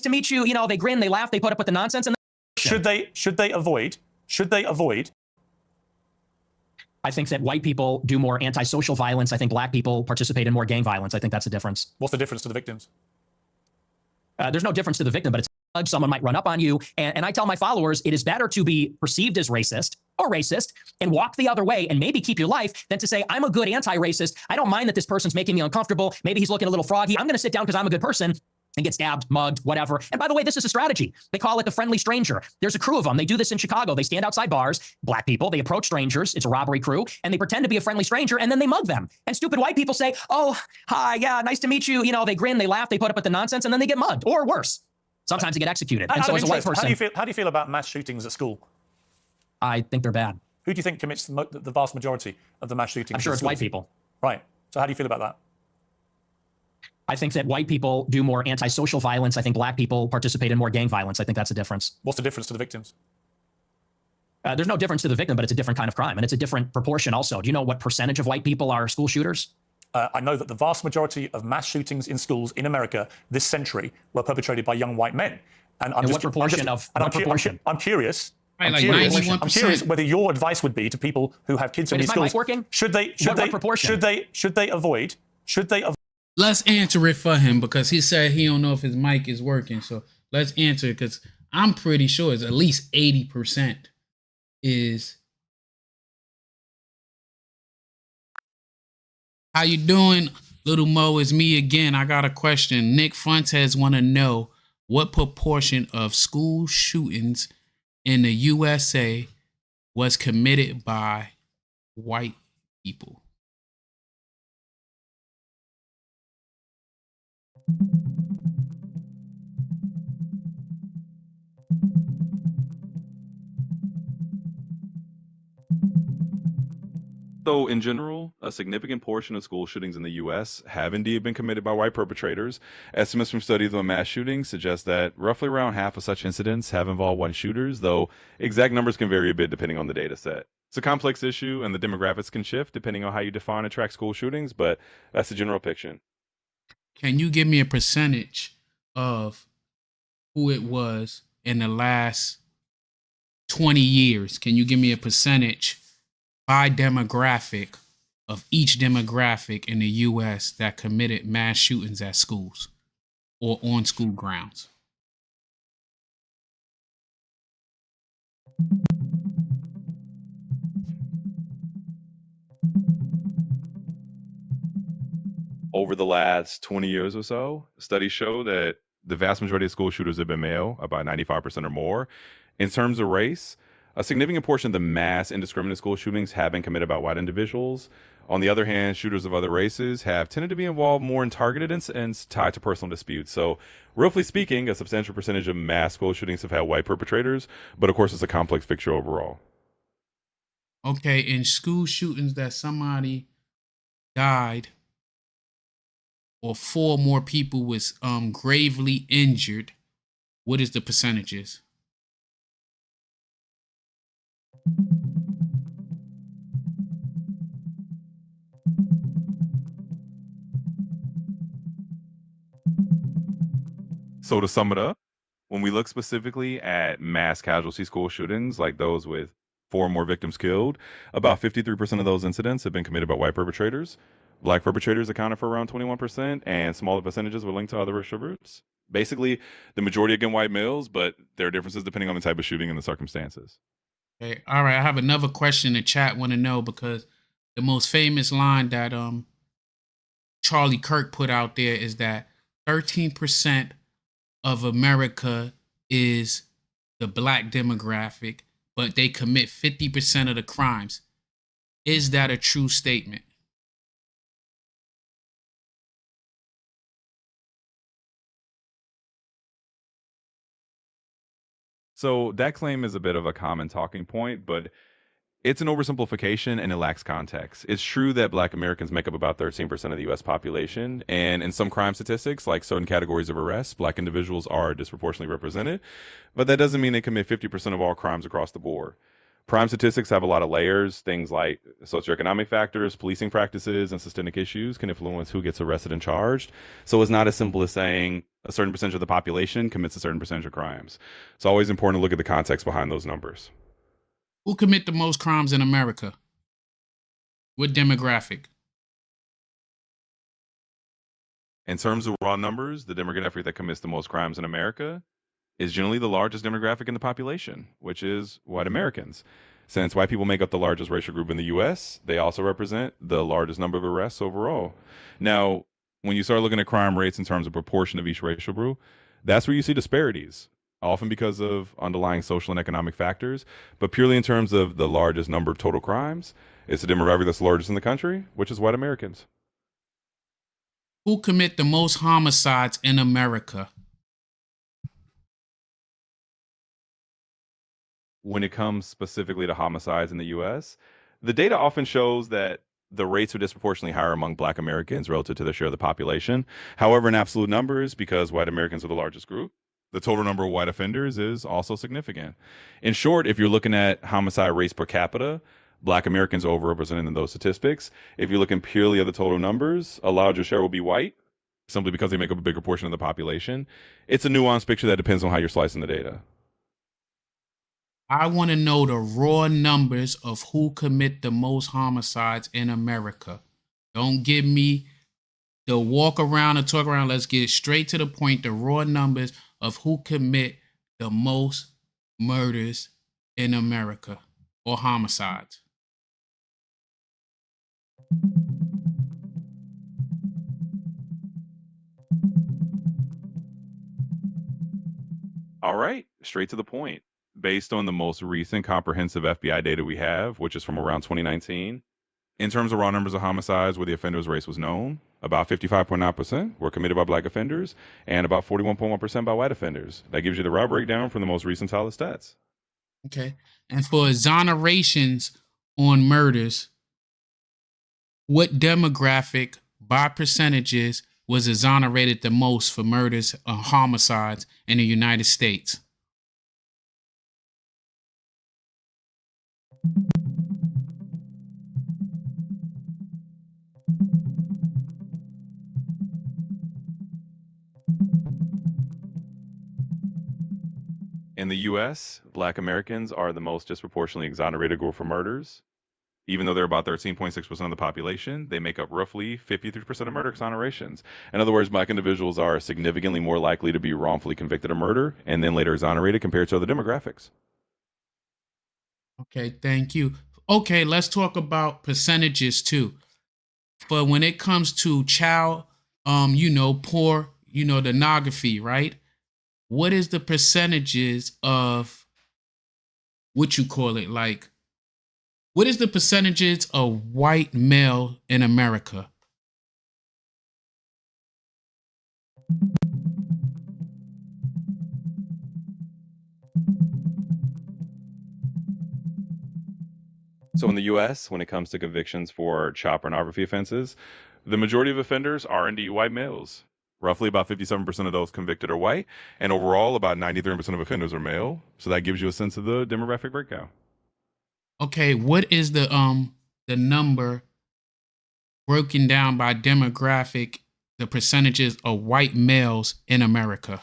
Speaker 11: To meet you, they grin, they laugh, they put up with the nonsense. And
Speaker 2: should they avoid?
Speaker 11: I think that white people do more antisocial violence. I think black people participate in more gang violence. I think that's a difference.
Speaker 2: What's the difference to the victims?
Speaker 11: There's no difference to the victim, but it's someone might run up on you. And I tell my followers, it is better to be perceived as racist or racist and walk the other way and maybe keep your life than to say, I'm a good anti-racist. I don't mind that this person's making me uncomfortable. Maybe he's looking a little froggy. I'm going to sit down because I'm a good person and get stabbed, mugged, whatever. And by the way, this is a strategy. They call it the friendly stranger. There's a crew of them. They do this in Chicago. They stand outside bars, black people. They approach strangers. It's a robbery crew. And they pretend to be a friendly stranger. And then they mug them. And stupid white people say, oh, hi, yeah, nice to meet you. You know, they grin, they laugh, they put up with the nonsense, and then they get mugged. Or worse. Sometimes they get executed. And so as a white person,
Speaker 2: how do you feel about mass shootings at school?
Speaker 11: I think they're bad.
Speaker 2: Who do you think commits the vast majority of the mass shootings?
Speaker 11: I'm sure it's white people.
Speaker 2: Right. So how do you feel about that?
Speaker 11: I think that white people do more antisocial violence. I think black people participate in more gang violence. I think that's a difference.
Speaker 2: What's the difference to the victims?
Speaker 11: There's no difference to the victim, but it's a different kind of crime. And it's a different proportion also. Do you know what percentage of white people are school shooters?
Speaker 2: I know that the vast majority of mass shootings in schools in America this century were perpetrated by young white men. And
Speaker 11: what proportion?
Speaker 2: I'm curious.
Speaker 1: Right,
Speaker 2: I'm curious whether your advice would be to people who have kids in these schools. Should they avoid?
Speaker 1: Let's answer it for him because he said he don't know if his mic is working. So let's answer it because I'm pretty sure it's at least 80% is. How you doing, Little Mo? It's me again. I got a question. Nick Fuentes want to know what proportion of school shootings in the USA was committed by white people.
Speaker 12: So, in general, a significant portion of school shootings in the U.S. have indeed been committed by white perpetrators. Estimates from studies on mass shootings suggest that roughly around half of such incidents have involved white shooters, though exact numbers can vary a bit depending on the data set. It's a complex issue, and the demographics can shift depending on how you define and track school shootings, but that's the general picture.
Speaker 1: Can you give me a percentage of who it was in the last 20 years? Can you give me a percentage by demographic of each demographic in the U.S. that committed mass shootings at schools or on school grounds?
Speaker 12: Over the last 20 years or so, studies show that the vast majority of school shooters have been male, about 95% or more. In terms of race, a significant portion of the mass indiscriminate school shootings have been committed by white individuals. On the other hand, shooters of other races have tended to be involved more in targeted incidents tied to personal disputes. So, roughly speaking, a substantial percentage of mass school shootings have had white perpetrators, but of course, it's a complex picture overall.
Speaker 1: Okay, in school shootings that somebody died or 4 more people was gravely injured, what is the percentages?
Speaker 12: So to sum it up, when we look specifically at mass casualty school shootings, like those with 4 or more victims killed, about 53% of those incidents have been committed by white perpetrators. Black perpetrators accounted for around 21%, and smaller percentages were linked to other racial groups. Basically, the majority again white males, but there are differences depending on the type of shooting and the circumstances.
Speaker 1: Okay, all right. I have another question the chat want to know because the most famous line that Charlie Kirk put out there is that 13% of America is the black demographic, but they commit 50% of the crimes. Is that a true statement?
Speaker 12: So that claim is a bit of a common talking point, but it's an oversimplification and it lacks context. It's true that Black Americans make up about 13% of the U.S. population, and in some crime statistics, like certain categories of arrests, Black individuals are disproportionately represented, but that doesn't mean they commit 50% of all crimes across the board. Crime statistics have a lot of layers. Things like socioeconomic factors, policing practices, and systemic issues can influence who gets arrested and charged. So it's not as simple as saying a certain percentage of the population commits a certain percentage of crimes. It's always important to look at the context behind those numbers.
Speaker 1: Who commit the most crimes in America? What demographic?
Speaker 12: In terms of raw numbers, the demographic that commits the most crimes in America is generally the largest demographic in the population, which is white Americans. Since white people make up the largest racial group in the US, they also represent the largest number of arrests overall. Now, when you start looking at crime rates in terms of proportion of each racial group, that's where you see disparities, often because of underlying social and economic factors, but purely in terms of the largest number of total crimes, it's the demographic that's the largest in the country, which is white Americans.
Speaker 1: Who commit the most homicides in America?
Speaker 12: When it comes specifically to homicides in the US, the data often shows that the rates are disproportionately higher among Black Americans relative to their share of the population. However, in absolute numbers, because white Americans are the largest group, the total number of white offenders is also significant. In short, if you're looking at homicide rates per capita, Black Americans are overrepresented in those statistics. If you're looking purely at the total numbers, a larger share will be white, simply because they make up a bigger portion of the population. It's a nuanced picture that depends on how you're slicing the data.
Speaker 1: I want to know the raw numbers of who commit the most homicides in America. Don't give me the walk around and talk around. Let's get straight to the point. The raw numbers of who commit the most murders in America or homicides.
Speaker 12: All right, straight to the point. Based on the most recent comprehensive FBI data we have, which is from around 2019, in terms of raw numbers of homicides where the offender's race was known, about 55.9% were committed by Black offenders and about 41.1% by white offenders. That gives you the raw breakdown from the most recent Tyler stats.
Speaker 1: Okay. And for exonerations on murders, what demographic by percentages was exonerated the most for murders or homicides in the United States?
Speaker 12: In the US, Black Americans are the most disproportionately exonerated group for murders. Even though they're about 13.6% of the population, they make up roughly 53% of murder exonerations. In other words, Black individuals are significantly more likely to be wrongfully convicted of murder and then later exonerated compared to other demographics.
Speaker 1: Okay, thank you. Okay, let's talk about percentages too. But when it comes to child, poor, the pornography, right? What is the percentages of what you call it? Like, what is the percentages of white male in America?
Speaker 12: So in the US, when it comes to convictions for child pornography offenses, the majority of offenders are indeed white males. Roughly about 57% of those convicted are white, and overall about 93% of offenders are male. So that gives you a sense of the demographic breakdown.
Speaker 1: Okay, what is the number broken down by demographic, the percentages of white males in America?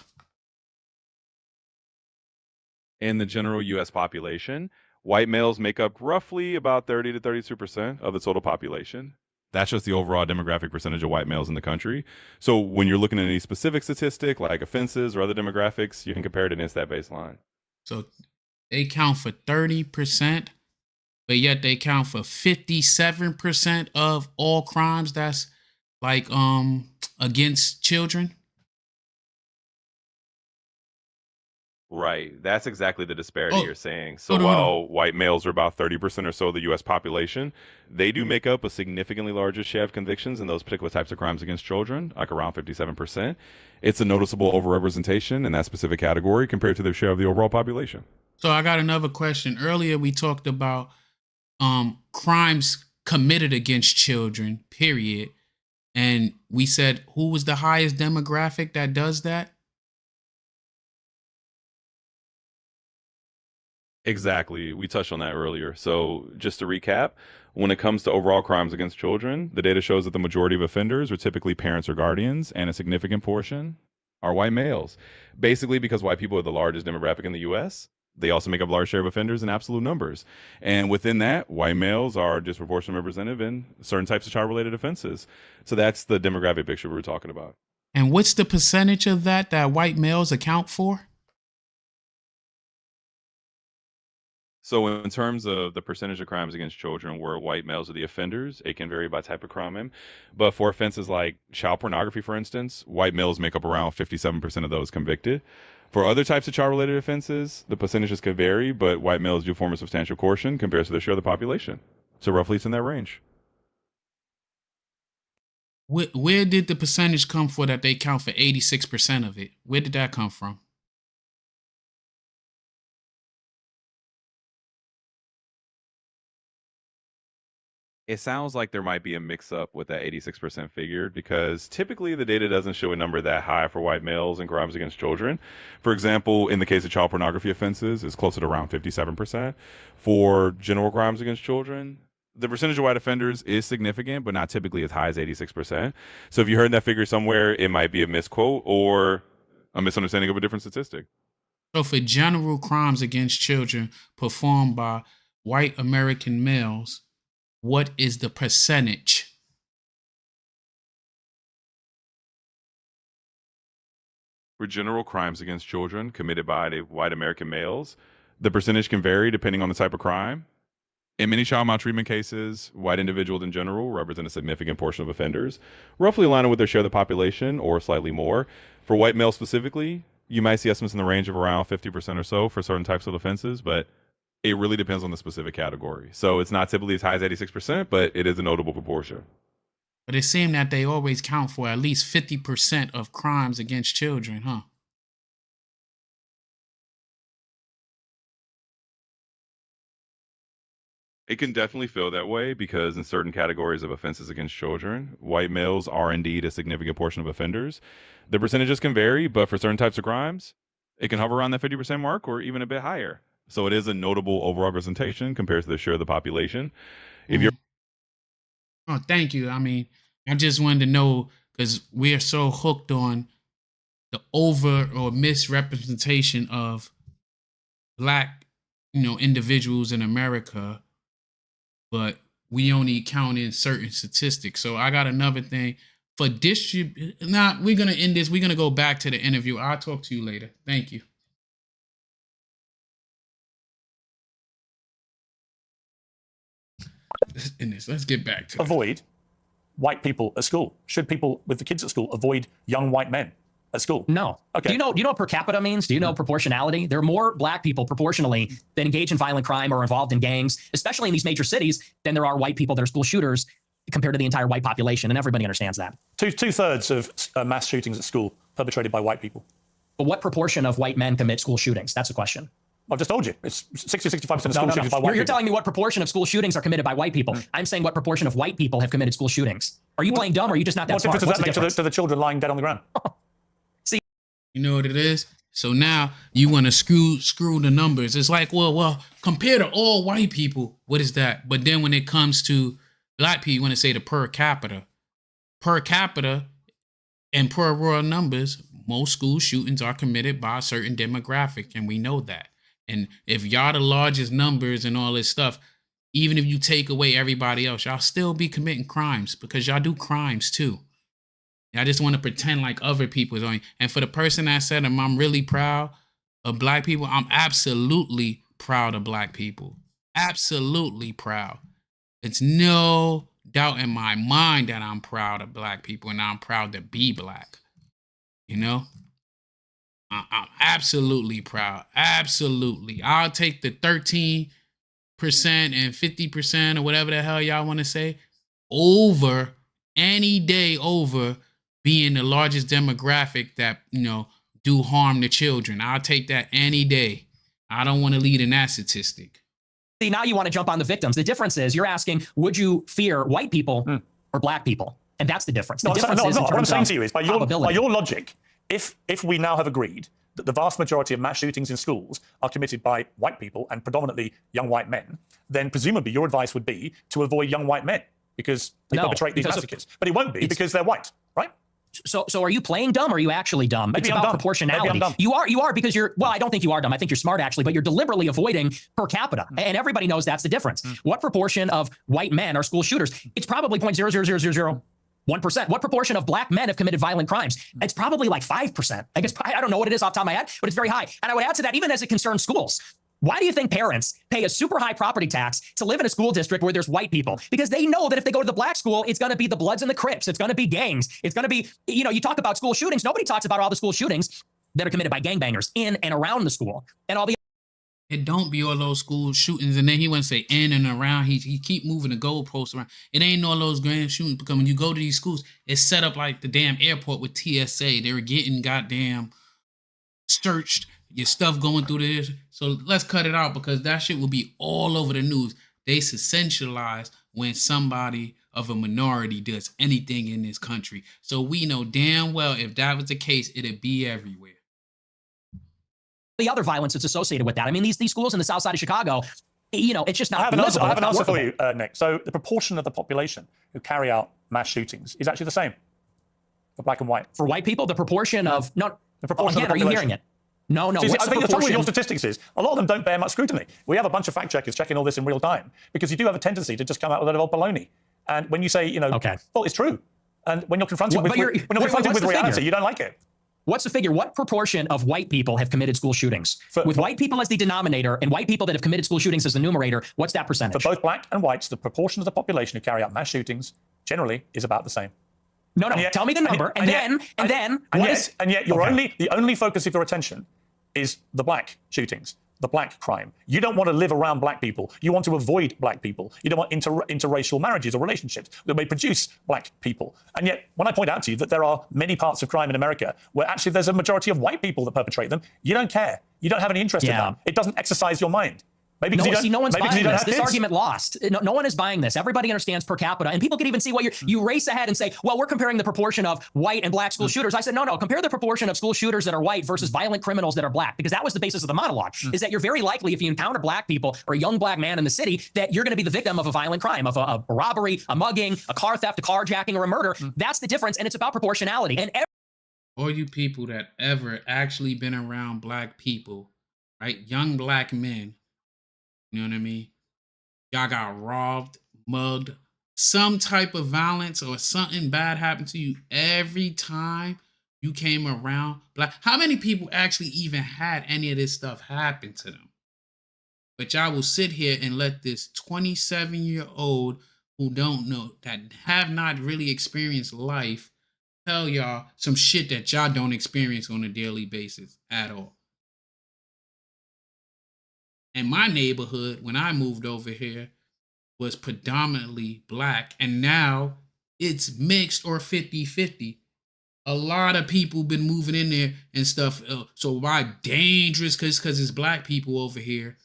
Speaker 12: In the general US population, white males make up roughly about 30 to 32% of the total population. That's just the overall demographic percentage of white males in the country. So when you're looking at any specific statistic like offenses or other demographics, you can compare it against that baseline.
Speaker 1: So they count for 30%, but yet they count for 57% of all crimes that's like against children.
Speaker 12: Right. That's exactly the disparity you're saying. So
Speaker 1: hold on.
Speaker 12: while white males are about 30% or so of the U.S. population, they do make up a significantly larger share of convictions in those particular types of crimes against children, like around 57%. It's a noticeable overrepresentation in that specific category compared to their share of the overall population.
Speaker 1: So I got another question. Earlier we talked about crimes committed against children, period. And we said, who was the highest demographic that does that?
Speaker 12: Exactly. We touched on that earlier. So just to recap, when it comes to overall crimes against children, the data shows that the majority of offenders are typically parents or guardians, and a significant portion are white males. Basically, because white people are the largest demographic in the US, They also make up a large share of offenders in absolute numbers. And within that, white males are disproportionately represented in certain types of child-related offenses. So that's the demographic picture we were talking about.
Speaker 1: And what's the percentage of that white males account for?
Speaker 12: So in terms of the percentage of crimes against children where white males are the offenders, it can vary by type of crime. But for offenses like child pornography, for instance, white males make up around 57% of those convicted. For other types of child-related offenses, the percentages can vary, but white males do form a substantial portion compared to their share of the population. So roughly it's in that range.
Speaker 1: Where did the percentage come for that they count for 86% of it? Where did that come from?
Speaker 12: It sounds like there might be a mix-up with that 86% figure because typically the data doesn't show a number that high for white males and crimes against children. For example, in the case of child pornography offenses, it's closer to around 57%. For general crimes against children, the percentage of white offenders is significant, but not typically as high as 86%. So if you heard that figure somewhere, it might be a misquote or a misunderstanding of a different statistic.
Speaker 1: So for general crimes against children performed by white American males, what is the percentage?
Speaker 12: For general crimes against children committed by the white American males, the percentage can vary depending on the type of crime. In many child maltreatment cases, white individuals in general represent a significant portion of offenders, roughly aligning with their share of the population or slightly more. For white males specifically, you might see estimates in the range of around 50% or so for certain types of offenses, but it really depends on the specific category. So it's not typically as high as 86%, but it is a notable proportion.
Speaker 1: But it seemed that they always count for at least 50% of crimes against children, huh?
Speaker 12: It can definitely feel that way because in certain categories of offenses against children, white males are indeed a significant portion of offenders. The percentages can vary, but for certain types of crimes, it can hover around that 50% mark or even a bit higher. So it is a notable overrepresentation compared to the share of the population. If you're
Speaker 1: Oh, thank you. I mean, I just wanted to know because we are so hooked on the over or misrepresentation of black, individuals in America, but we only count in certain statistics. So I got another thing for Now we're gonna end this. We're gonna go back to the interview. I'll talk to you later. Thank you. Let's get back to
Speaker 2: avoid white people at school. Should people with the kids at school avoid young white men at school?
Speaker 11: No.
Speaker 2: Okay.
Speaker 11: Do you know what per capita means? Do you know proportionality? There are more black people proportionally that engage in violent crime or involved in gangs, especially in these major cities, than there are white people that are school shooters compared to the entire white population, and everybody understands that.
Speaker 2: Two-thirds of mass shootings at school perpetrated by white people.
Speaker 11: But what proportion of white men commit school shootings? That's the question.
Speaker 2: I've just told you. It's 60-65% of school shootings by white people.
Speaker 11: You're telling me what proportion of school shootings are committed by white people. I'm saying what proportion of white people have committed school shootings. Are you playing dumb or are you just not that smart?
Speaker 2: What difference does that make to the children lying dead on the ground?
Speaker 11: See,
Speaker 1: you know what it is? So now you want to screw the numbers. It's like, well, compared to all white people, what is that? But then when it comes to black people, you want to say the per capita and per raw numbers, most school shootings are committed by a certain demographic, and we know that. And if y'all the largest numbers and all this stuff, even if you take away everybody else, y'all still be committing crimes because y'all do crimes too. I just want to pretend like other people don't. And for the person that said I'm really proud of black people, I'm absolutely proud of black people. Absolutely proud. It's no doubt in my mind that I'm proud of black people and I'm proud to be black. I'm absolutely proud. Absolutely. I'll take the 13% and 50% or whatever the hell y'all want to say over any day over being the largest demographic that, do harm to children. I'll take that any day. I don't want to lead in that statistic.
Speaker 11: See, now you want to jump on the victims. The difference is you're asking, would you fear white people or black people? And that's the difference. The difference is
Speaker 2: what I'm saying to you is by your logic, if we now have agreed that the vast majority of mass shootings in schools are committed by white people and predominantly young white men, then presumably your advice would be to avoid young white men because they perpetrate these massacres. But it won't be because they're white, right?
Speaker 11: So are you playing dumb or are you actually dumb?
Speaker 2: Maybe
Speaker 11: it's
Speaker 2: I'm
Speaker 11: about
Speaker 2: dumb.
Speaker 11: proportionality.
Speaker 2: Maybe I'm dumb.
Speaker 11: You are because you're, well, I don't think you are dumb. I think you're smart actually, but you're deliberately avoiding per capita. And everybody knows that's the difference. What proportion of white men are school shooters? It's probably 0.00001%. What proportion of black men have committed violent crimes? It's probably like 5%. I guess, I don't know what it is off the top of my head, but it's very high. And I would add to that, even as it concerns schools. Why do you think parents pay a super high property tax to live in a school district where there's white people? Because they know that if they go to the black school, it's going to be the Bloods and the Crips. It's going to be gangs. It's going to be, you know, you talk about school shootings. Nobody talks about all the school shootings that are committed by gangbangers in and around the school. And all the
Speaker 1: It don't be all those school shootings, and then he wouldn't say in and around. He keep moving the goalposts around. It ain't all those grand shootings because when you go to these schools, it's set up like the damn airport with TSA. They were getting goddamn searched. Your stuff going through this. So let's cut it out because that shit will be all over the news. They sensationalize when somebody of a minority does anything in this country. So we know damn well if that was the case, it'd be everywhere.
Speaker 11: The other violence that's associated with that. I mean, these schools in the south side of Chicago, you know, it's just not.
Speaker 2: I have an answer for you, Nick. So the proportion of the population who carry out mass shootings is actually the same for black and white.
Speaker 11: For white people, the proportion of the
Speaker 2: proportion
Speaker 11: again,
Speaker 2: of the population.
Speaker 11: Are you hearing it? No.
Speaker 2: See, I think the trouble with your statistics is a lot of them don't bear much scrutiny. We have a bunch of fact checkers checking all this in real time because you do have a tendency to just come out with a lot of old baloney. And when you say, you know, well, it's true. And when you're confronted with reality, you don't like it.
Speaker 11: What's the figure? What proportion of white people have committed school shootings? With white people as the denominator and white people that have committed school shootings as the numerator, what's that percentage?
Speaker 2: For both black and whites, the proportion of the population who carry out mass shootings generally is about the same.
Speaker 11: No, tell me the number, and then
Speaker 2: the only focus of your attention is the black shootings, the black crime. You don't want to live around black people. You want to avoid black people. You don't want interracial marriages or relationships that may produce black people. And yet, when I point out to you that there are many parts of crime in America where actually there's a majority of white people that perpetrate them, you don't care. You don't have any interest in that. It doesn't exercise your mind. Maybe
Speaker 11: no one's buying this. This argument lost. No one is buying this. Everybody understands per capita, and people can even see what you race ahead and say, well, we're comparing the proportion of white and black school shooters. I said, no, compare the proportion of school shooters that are white versus violent criminals that are black, because that was the basis of the monologue, is that you're very likely, if you encounter black people or a young black man in the city, that you're going to be the victim of a violent crime, of a robbery, a mugging, a car theft, a carjacking, or a murder. That's the difference, and it's about proportionality. And
Speaker 1: all you people that ever actually been around black people, right, young black men, you know what I mean? Y'all got robbed, mugged, some type of violence or something bad happened to you every time you came around black. How many people actually even had any of this stuff happen to them? But y'all will sit here and let this 27-year-old who don't know, that have not really experienced life, tell y'all some shit that y'all don't experience on a daily basis at all. And my neighborhood, when I moved over here, was predominantly black. And now it's mixed or 50-50. A lot of people been moving in there and stuff. So why dangerous? Because it's black people over here.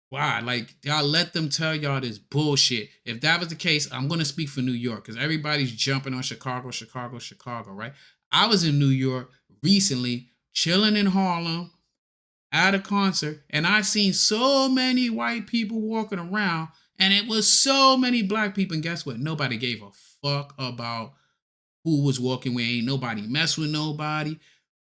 Speaker 1: Why? Like, y'all let them tell y'all this bullshit. If that was the case, I'm going to speak for New York because everybody's jumping on Chicago, right? I was in New York recently, chilling in Harlem, at a concert, and I seen so many white people walking around, and it was so many black people, and guess what? Nobody gave a fuck about who was walking where. Ain't nobody mess with nobody.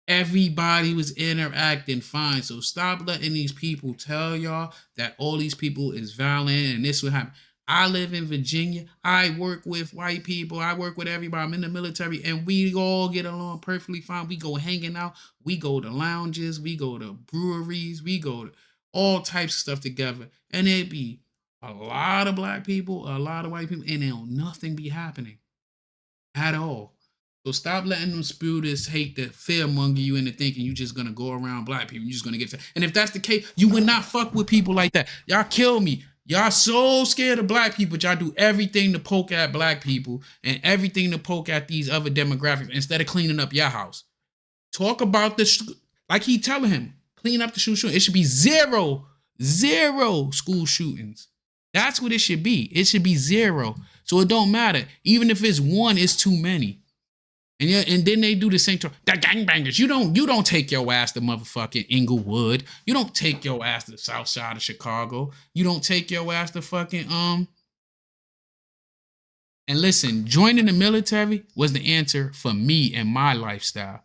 Speaker 1: Everybody was interacting fine. So stop letting these people tell y'all that all these people is violent and this will happen. I live in Virginia. I work with white people. I work with everybody. I'm in the military, and we all get along perfectly fine. We go hanging out. We go to lounges. We go to breweries. We go to all types of stuff together. And it be a lot of black people, a lot of white people, and there don't nothing be happening at all. So stop letting them spew this hate that fear-monger you into thinking you just gonna go around black people. You're just gonna get. And if that's the case, you would not fuck with people like that. Y'all kill me. Y'all so scared of black people, y'all do everything to poke at black people and everything to poke at these other demographics instead of cleaning up your house. Talk about the, like he telling him, clean up the school shooting. It should be zero school shootings. That's what it should be. It should be zero. So it don't matter. Even if it's one, it's too many. And yeah, and then they do the same to the gangbangers. You don't take your ass to motherfucking Inglewood. You don't take your ass to the south side of Chicago. You don't take your ass to fucking And listen, joining the military was the answer for me and my lifestyle.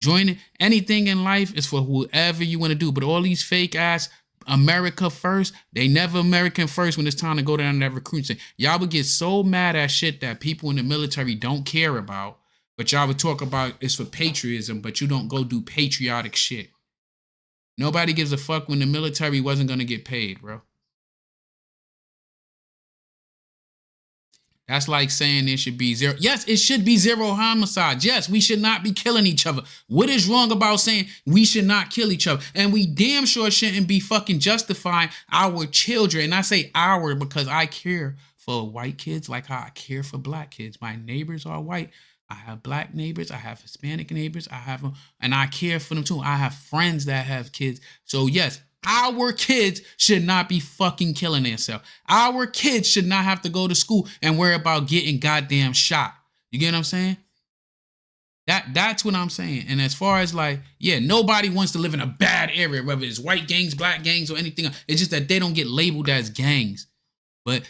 Speaker 1: Joining anything in life is for whoever you want to do. But all these fake ass America first, they never American first when it's time to go down that recruiting. Y'all would get so mad at shit that people in the military don't care about. But y'all would talk about it's for patriotism, but you don't go do patriotic shit. Nobody gives a fuck when the military wasn't going to get paid, bro. That's like saying it should be zero. Yes, it should be zero homicides. Yes, we should not be killing each other. What is wrong about saying we should not kill each other? And we damn sure shouldn't be fucking justifying our children. And I say our because I care for white kids like how I care for black kids. My neighbors are white. I have black neighbors. I have Hispanic neighbors. I have them, and I care for them too. I have friends that have kids. So yes, our kids should not be fucking killing themselves. Our kids should not have to go to school and worry about getting goddamn shot. You get what I'm saying? That's what I'm saying. And as far as like, yeah, nobody wants to live in a bad area, whether it's white gangs, black gangs, or anything else. It's just that they don't get labeled as gangs. But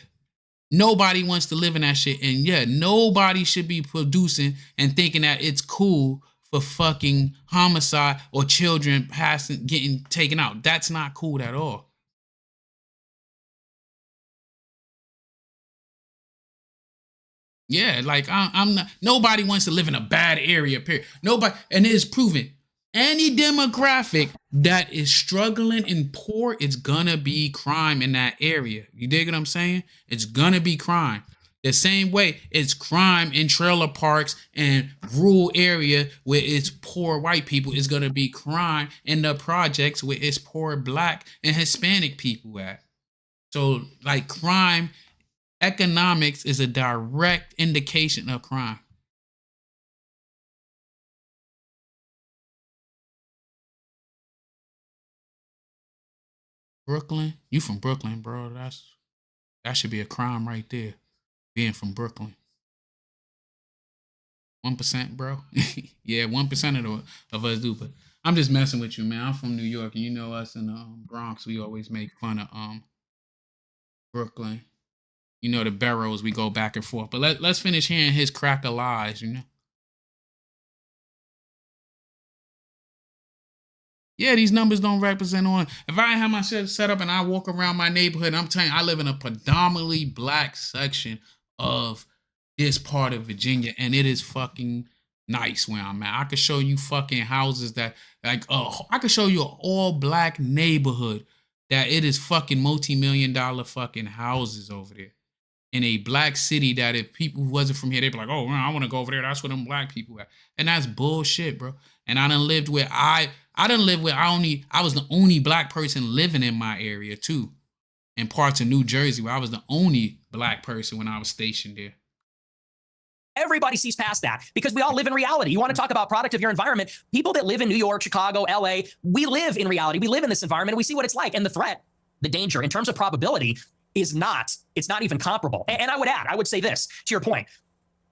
Speaker 1: nobody wants to live in that shit. And yeah, nobody should be producing and thinking that it's cool for fucking homicide or children getting taken out. That's not cool at all. Yeah, like I'm not. Nobody wants to live in a bad area. Period. Nobody, and it is proven. Any demographic that is struggling and poor, it's gonna be crime in that area. You dig what I'm saying? It's gonna be crime. The same way it's crime in trailer parks and rural area where it's poor white people. It's gonna be crime in the projects where it's poor black and Hispanic people at. So like crime, economics is a direct indication of crime. Brooklyn? You from Brooklyn, bro. That should be a crime right there. Being from Brooklyn. 1%, bro. Yeah, 1% of us do, but I'm just messing with you, man. I'm from New York, and you know us in the Bronx, we always make fun of Brooklyn. You know the boroughs, we go back and forth. But let's finish hearing his crack of lies, you know? Yeah, these numbers don't represent on. If I have my shit set up and I walk around my neighborhood, I'm telling you, I live in a predominantly black section of this part of Virginia, and it is fucking nice where I'm at. I could show you fucking houses that, like, I could show you an all black neighborhood that it is fucking multi-million-dollar fucking houses over there. In a black city that if people who wasn't from here, they'd be like, oh, man, I want to go over there. That's where them black people at. And that's bullshit, bro. And I done lived where I was the only black person living in my area too. In parts of New Jersey where I was the only black person when I was stationed there.
Speaker 11: Everybody sees past that because we all live in reality. You want to talk about product of your environment. People that live in New York, Chicago, LA, we live in reality. We live in this environment. And we see what it's like. And the threat, the danger in terms of probability it's not even comparable. And I would say this to your point.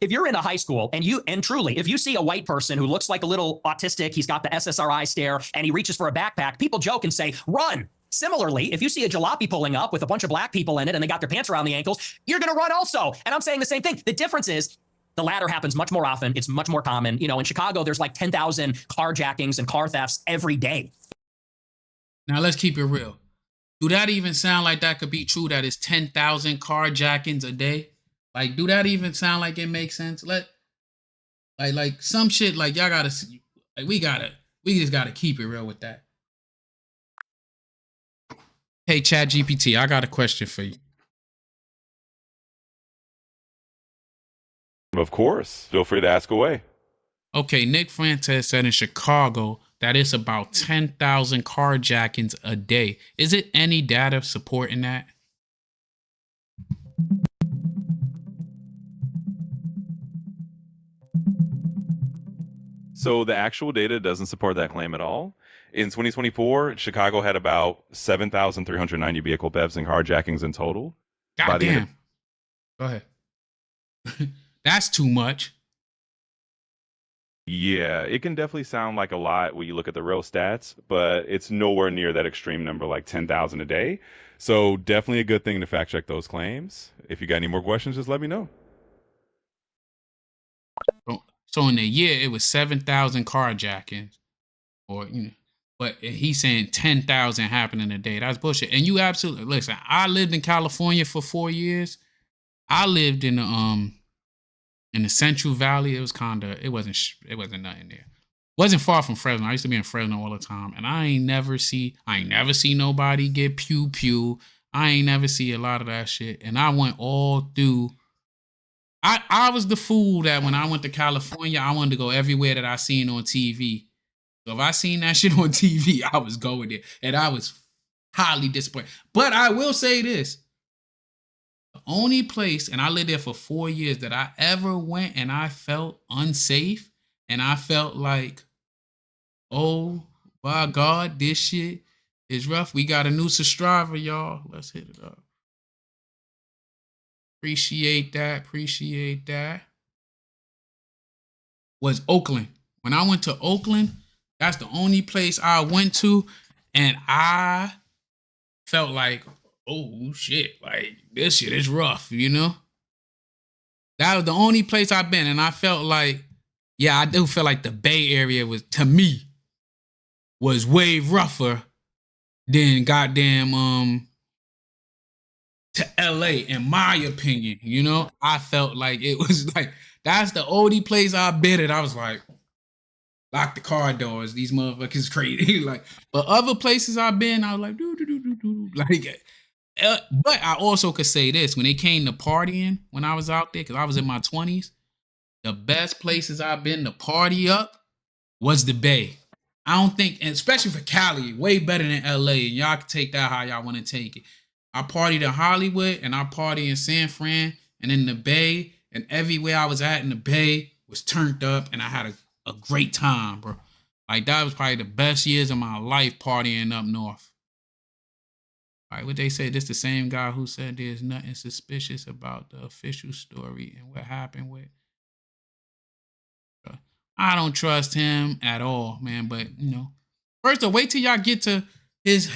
Speaker 11: If you're in a high school and truly, if you see a white person who looks like a little autistic, he's got the SSRI stare and he reaches for a backpack, people joke and say, run. Similarly, if you see a jalopy pulling up with a bunch of black people in it and they got their pants around the ankles, you're going to run also. And I'm saying the same thing. The difference is the latter happens much more often. It's much more common. You know, in Chicago, there's like 10,000 carjackings and car thefts every day.
Speaker 1: Now let's keep it real. Do that even sound like that could be true? That is 10,000 carjackings a day. Like, do that even sound like it makes sense? Like some shit. Like y'all gotta, like we just gotta keep it real with that. Hey, ChatGPT, I got a question for you.
Speaker 12: Of course, feel free to ask away.
Speaker 1: Okay, Nick Fuentes said in Chicago that it's about 10,000 carjackings a day. Is it any data supporting that?
Speaker 12: So the actual data doesn't support that claim at all. In 2024, Chicago had about 7,390 vehicle thefts and carjackings in total.
Speaker 1: God damn. Go ahead. That's too much.
Speaker 12: Yeah, it can definitely sound like a lot when you look at the real stats, but it's nowhere near that extreme number like 10,000 a day. So definitely a good thing to fact check those claims. If you got any more questions, just let me know.
Speaker 1: So in a year, it was 7,000 carjackings, or but he's saying 10,000 happened in a day. That's bullshit. And you absolutely listen. I lived in California for 4 years. I lived in the Central Valley. It was it wasn't nothing there. Wasn't far from Fresno. I used to be in Fresno all the time, and I ain't never see nobody get pew pew. I ain't never see a lot of that shit. And I went all through. I was the fool that when I went to California, I wanted to go everywhere that I seen on TV. So if I seen that shit on TV, I was going there. And I was highly disappointed. But I will say this. The only place, and I lived there for 4 years, that I ever went and I felt unsafe and I felt like, oh my God, this shit is rough. We got a new subscriber, y'all. Let's hit it up. Appreciate that. Was Oakland. When I went to Oakland, that's the only place I went to, and I felt like, oh shit, like this shit is rough, That was the only place I've been, and I felt like, yeah, I do feel like the Bay Area was, to me, was way rougher than goddamn to LA, in my opinion, I felt like it was like, that's the only place I've been at. I was like, lock the car doors, these motherfuckers crazy. Like, but other places I've been, I was like, like, but I also could say this, when it came to partying, when I was out there, because I was in my 20s, the best places I've been to party up was the Bay. I don't think, and especially for Cali, way better than LA, and y'all can take that how y'all want to take it. I partied in Hollywood, and I partied in San Fran, and in the Bay, and everywhere I was at in the Bay was turned up, and I had a great time, bro. Like, that was probably the best years of my life partying up north. All right, what they say, this the same guy who said there's nothing suspicious about the official story and what happened with. I don't trust him at all, man, but, First of all, wait till y'all get to his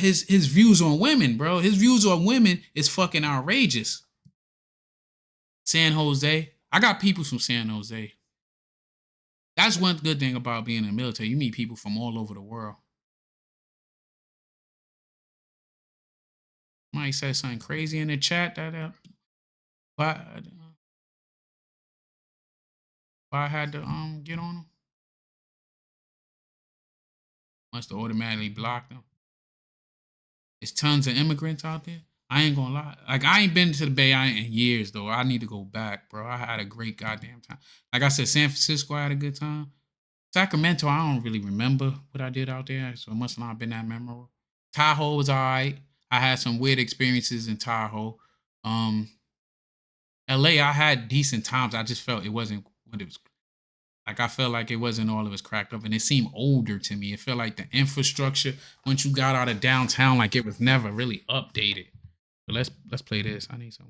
Speaker 1: views on women, bro. His views on women is fucking outrageous. San Jose. I got people from San Jose. That's one good thing about being in the military. You meet people from all over the world. Somebody said something crazy in the chat that I had to get on them. Must have automatically blocked them. There's tons of immigrants out there. I ain't gonna lie. Like, I ain't been to the Bay Area in years, though. I need to go back, bro. I had a great goddamn time. Like I said, San Francisco, I had a good time. Sacramento, I don't really remember what I did out there, so it must not have been that memorable. Tahoe was all right. I had some weird experiences in Tahoe. LA, I had decent times. I just felt it wasn't what it was. Like, I felt like it wasn't all it was cracked up, and it seemed older to me. It felt like the infrastructure, once you got out of downtown, like it was never really updated. But let's play this. I need some.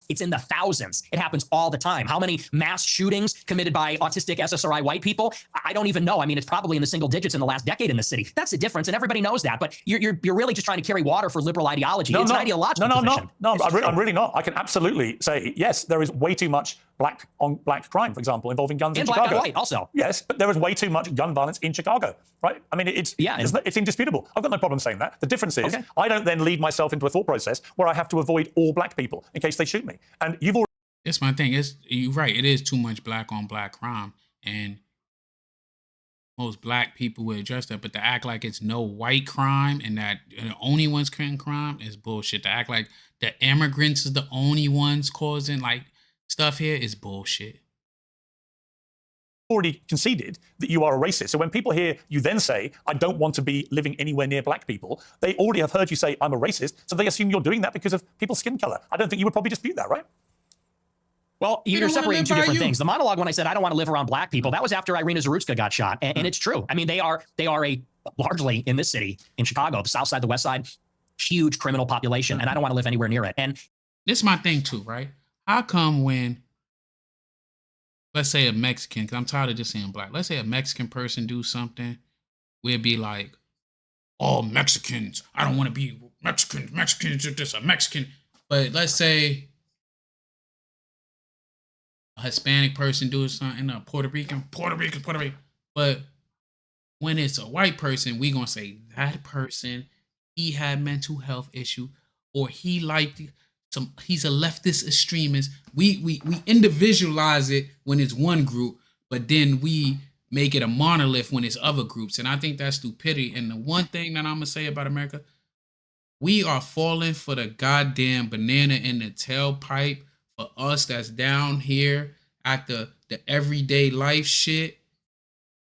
Speaker 11: It's in the thousands. It happens all the time. How many mass shootings committed by autistic SSRI white people? I don't even know. I mean, it's probably in the single digits in the last decade in the city. That's the difference, and everybody knows that. But you're really just trying to carry water for liberal ideology. It's an ideological position.
Speaker 2: No, I'm really not. I can absolutely say, yes, there is way too much black on black crime, for example, involving guns in Chicago.
Speaker 11: And black on white also.
Speaker 2: Yes, but there is way too much gun violence in Chicago, right? I mean, it's indisputable. I've got no problem saying that. The difference is I don't then lead myself into a thought process where I have to avoid all black people in case they shoot me. And you've already...
Speaker 1: That's my thing. You're right. It is too much black on black crime, and most black people would address that. But to act like it's no white crime and that the only ones committing crime is bullshit. To act like the immigrants is the only ones causing like stuff here is bullshit.
Speaker 2: Already conceded that you are a racist. So when people hear you then say, I don't want to be living anywhere near black people, they already have heard you say, I'm a racist. So they assume you're doing that because of people's skin color. I don't think you would probably dispute that, right?
Speaker 11: Well, you're separating two different things. The monologue, when I said I don't want to live around black people, that was after Irina Zarutska got shot. And it's true. I mean, they are a largely in this city, in Chicago, the South Side, the West Side, huge criminal population. And I don't want to live anywhere near it. And
Speaker 1: this is my thing too, right? How come when, let's say a Mexican, because I'm tired of just saying black, let's say a Mexican person do something, we'd be like, oh, Mexicans, I don't want to be Mexicans are just a Mexican. But let's say a Hispanic person doing something, a Puerto Rican. But when it's a white person, we gonna say that person, he had mental health issue, or he liked he's a leftist extremist. We individualize it when it's one group, but then we make it a monolith when it's other groups. And I think that's stupidity. And the one thing that I'm gonna say about America, we are falling for the goddamn banana in the tailpipe for us that's down here at the everyday life shit.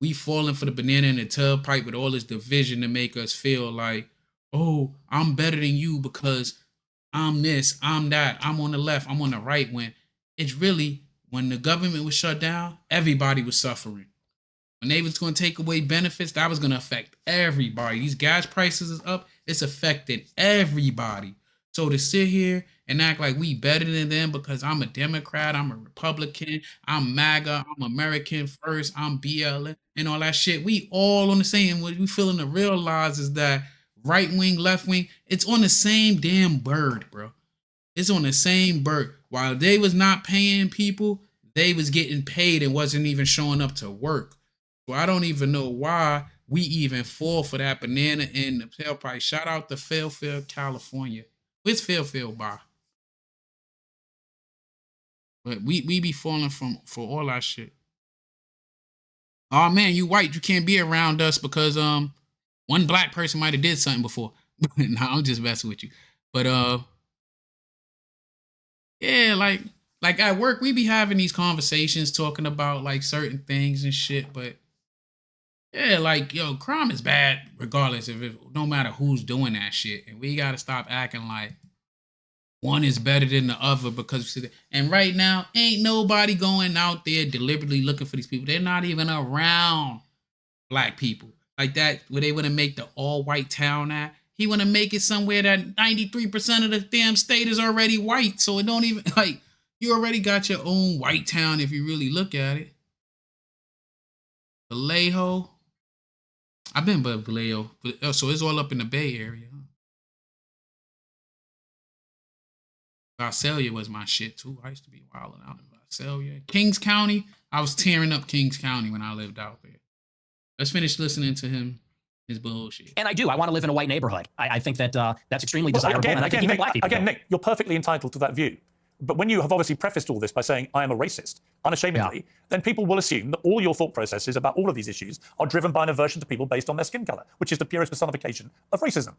Speaker 1: We falling for the banana in the tailpipe with all this division to make us feel like, oh, I'm better than you because I'm this, I'm that, I'm on the left, I'm on the right. When it's really, when the government was shut down, everybody was suffering. When they was going to take away benefits, that was going to affect everybody. These gas prices is up. It's affecting everybody. So to sit here and act like we better than them because I'm a Democrat, I'm a Republican, I'm MAGA, I'm American First, I'm BLM, and all that shit. We all on the same. What we feeling to realize is that right wing, left wing, it's on the same damn bird, bro. It's on the same bird. While they was not paying people, they was getting paid and wasn't even showing up to work. So I don't even know why we even fall for that banana in the tailpipe. Shout out to Fairfield, California. Where's Fairfield by? But we be falling for all that shit. Oh man, you white, you can't be around us because one black person might have did something before. No, I'm just messing with you. But yeah, like at work, we be having these conversations talking about like certain things and shit, but yeah, like, yo, crime is bad regardless of no matter who's doing that shit. And we got to stop acting like one is better than the other because, and right now, ain't nobody going out there deliberately looking for these people. They're not even around black people like that, where they want to make the all white town at. He want to make it somewhere that 93% of the damn state is already white. So it don't even, like, you already got your own white town if you really look at it. Vallejo. I've been by Vallejo, so it's all up in the Bay Area. Visalia was my shit too. I used to be wilding out in Visalia. Kings County, I was tearing up Kings County when I lived out there. Let's finish listening to his bullshit.
Speaker 11: And I do. I want to live in a white neighborhood. I think that that's extremely desirable. And I think even black people
Speaker 2: again, Nick, you're perfectly entitled to that view. But when you have obviously prefaced all this by saying, I am a racist, unashamedly, then people will assume that all your thought processes about all of these issues are driven by an aversion to people based on their skin color, which is the purest personification of racism.